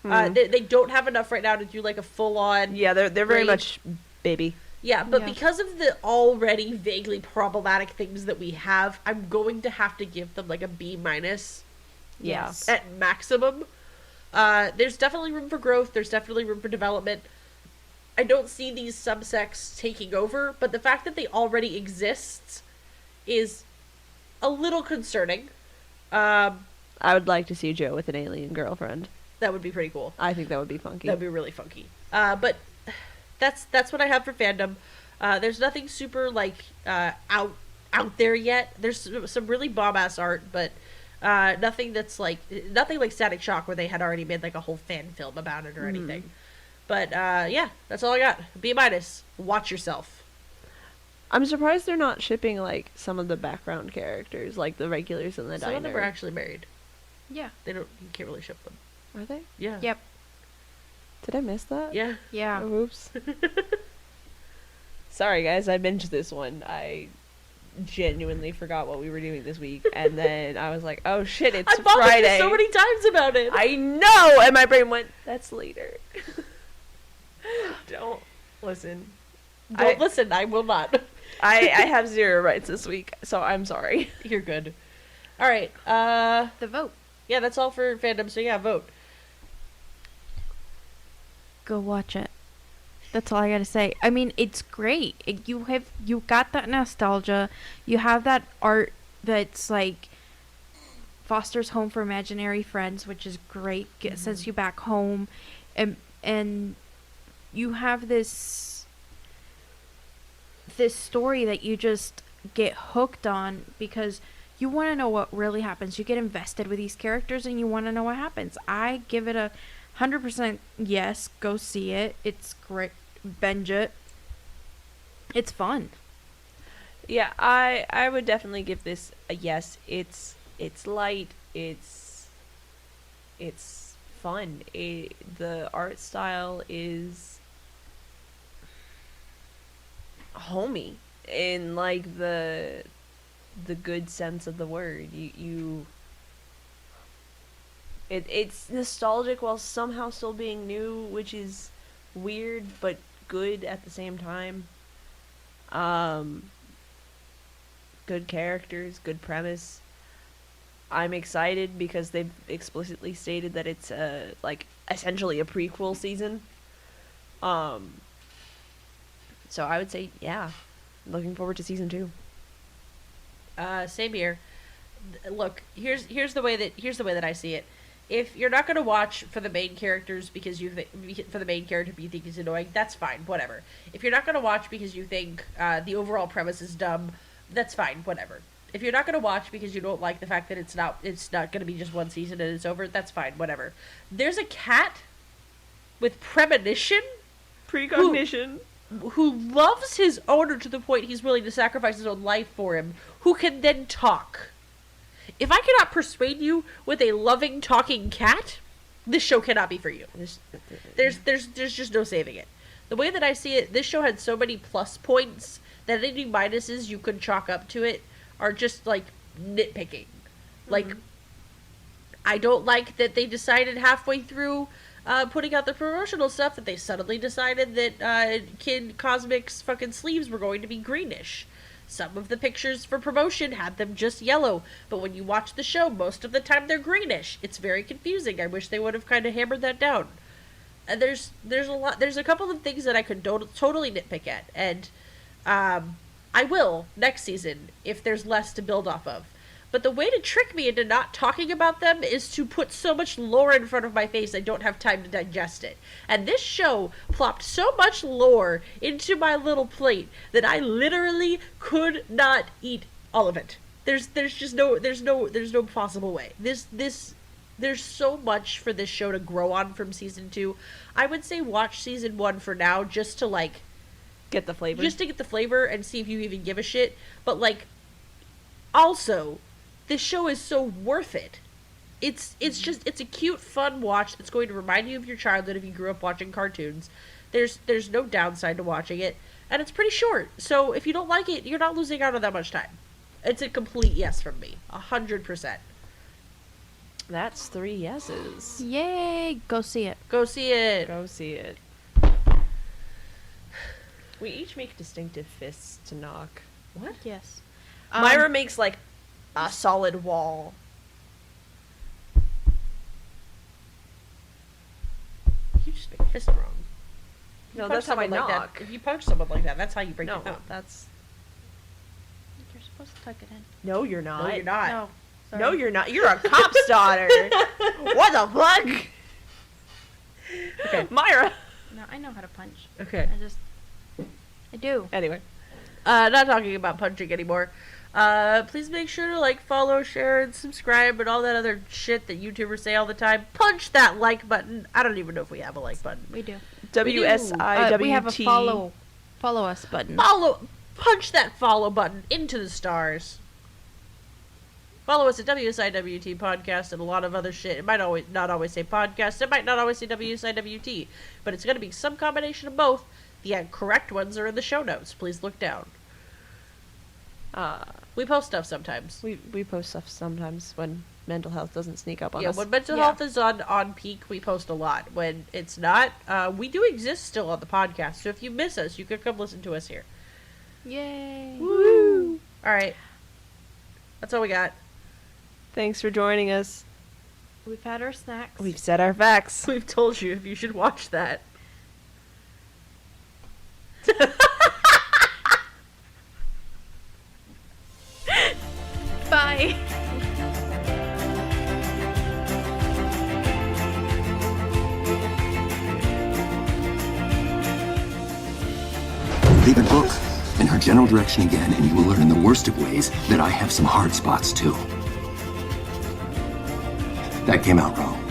They don't have enough right now to do like a full on. Yeah, they're very much baby. Yeah, but because of the already vaguely problematic things that we have, I'm going to have to give them like a B-. Yes. At maximum. There's definitely room for growth. There's definitely room for development. I don't see these subsects taking over, but the fact that they already exist is a little concerning. I would like to see Joe with an alien girlfriend. That would be pretty cool. I think that would be funky. That would be really funky. But that's what I have for fandom. There's nothing super like out there yet. There's some really bomb-ass art, but nothing like Static Shock, where they had already made like a whole fan film about it or anything. But yeah, that's all I got. B-. Watch yourself. I'm surprised they're not shipping like some of the background characters, like the regulars in the diner. Some of them are actually married. Yeah. You can't really ship them. Are they? Yeah. Yep. Did I miss that? Yeah. Yeah. Oh, oops. Sorry, guys. I binged this one. I genuinely forgot what we were doing this week, and then I was like, "Oh shit, it's I bought Friday!" so many times about it. I know, and my brain went, "That's later." Don't listen. Don't listen. I will not. I have 0 rights this week, so I'm sorry. You're good. All right. The vote. Yeah, that's all for fandom. So yeah, vote. Go watch it. That's all I gotta say. I mean, it's great. You got that nostalgia. You have that art that's like fosters home for imaginary friends, which is great. Sends you back home, and you have this story that you just get hooked on because you want to know what really happens. You get invested with these characters and you want to know what happens. I give it 100% yes. Go see it. It's great. Binge it. It's fun. Yeah, I would definitely give this a yes. It's light. It's fun. The art style is homey in like the good sense of the word. It's nostalgic while somehow still being new, which is weird but good at the same time. Good characters, good premise. I'm excited because they've explicitly stated that it's like essentially a prequel season. So I would say yeah. Looking forward to season 2. Same here. Look, here's the way that I see it. If you're not gonna watch for the main characters because you think he's annoying, that's fine, whatever. If you're not gonna watch because you think the overall premise is dumb, that's fine, whatever. If you're not gonna watch because you don't like the fact that it's not gonna be just one season and it's over, that's fine, whatever. There's a cat with precognition who loves his owner to the point he's willing to sacrifice his own life for him, who can then talk. If I cannot persuade you with a loving talking cat, this show cannot be for you. There's just no saving it. The way that I see it, this show had so many plus points that any minuses you could chalk up to it are just like nitpicking. Like, I don't like that they decided halfway through putting out the promotional stuff that they suddenly decided that Kid Cosmic's fucking sleeves were going to be greenish. Some of the pictures for promotion had them just yellow, but when you watch the show, most of the time they're greenish. It's very confusing. I wish they would have kind of hammered that down. And there's a couple of things that I could totally nitpick at, and I will next season if there's less to build off of. But the way to trick me into not talking about them is to put so much lore in front of my face I don't have time to digest it. And this show plopped so much lore into my little plate that I literally could not eat all of it. There's no possible way. There's so much for this show to grow on from season 2. I would say watch season 1 for now just to like get the flavor. Just to get the flavor and see if you even give a shit. But like also, this show is so worth it it's a cute, fun watch that's going to remind you of your childhood if you grew up watching cartoons. There's no downside to watching it, and it's pretty short. So if you don't like it, you're not losing out on that much time. It's a complete yes from me, 100%. That's 3 yeses. Yay! Go see it. Go see it. Go see it. We each make distinctive fists to knock. What? Yes. Myra makes like a solid wall. You just make a fist wrong. No, that's how I knock. If you punch someone like that, that's how you break No, your thumb. that's... You're supposed to tuck it in. No, you're not. No, you're not. No. Sorry. No, you're not. You're a cop's daughter. What the fuck? Okay. Myra. No, I know how to punch. Okay. I do. Anyway. Not talking about punching anymore. Please make sure to like, follow, share, and subscribe, and all that other shit that YouTubers say all the time. Punch that like button. I don't even know if we have a like button. We do. WSIWT. We have a follow us button. Punch that follow button into the stars. Follow us at wsiwtpodcast Podcast and a lot of other shit. It might not always say podcast. It might not always say wsiwt, but it's going to be some combination of both. The correct ones are in the show notes. Please look down. We post stuff sometimes. We post stuff sometimes when mental health doesn't sneak up on Yeah, us. when mental health is on peak, we post a lot. When it's not, we do exist still on the podcast. So if you miss us, you could come listen to us here. Yay. Woo! All right. That's all we got. Thanks for joining us. We've had our snacks. We've said our facts. We've told you if you should watch that. Bye. Leave a book in her general direction again, and you will learn in the worst of ways that I have some hard spots too. That came out wrong.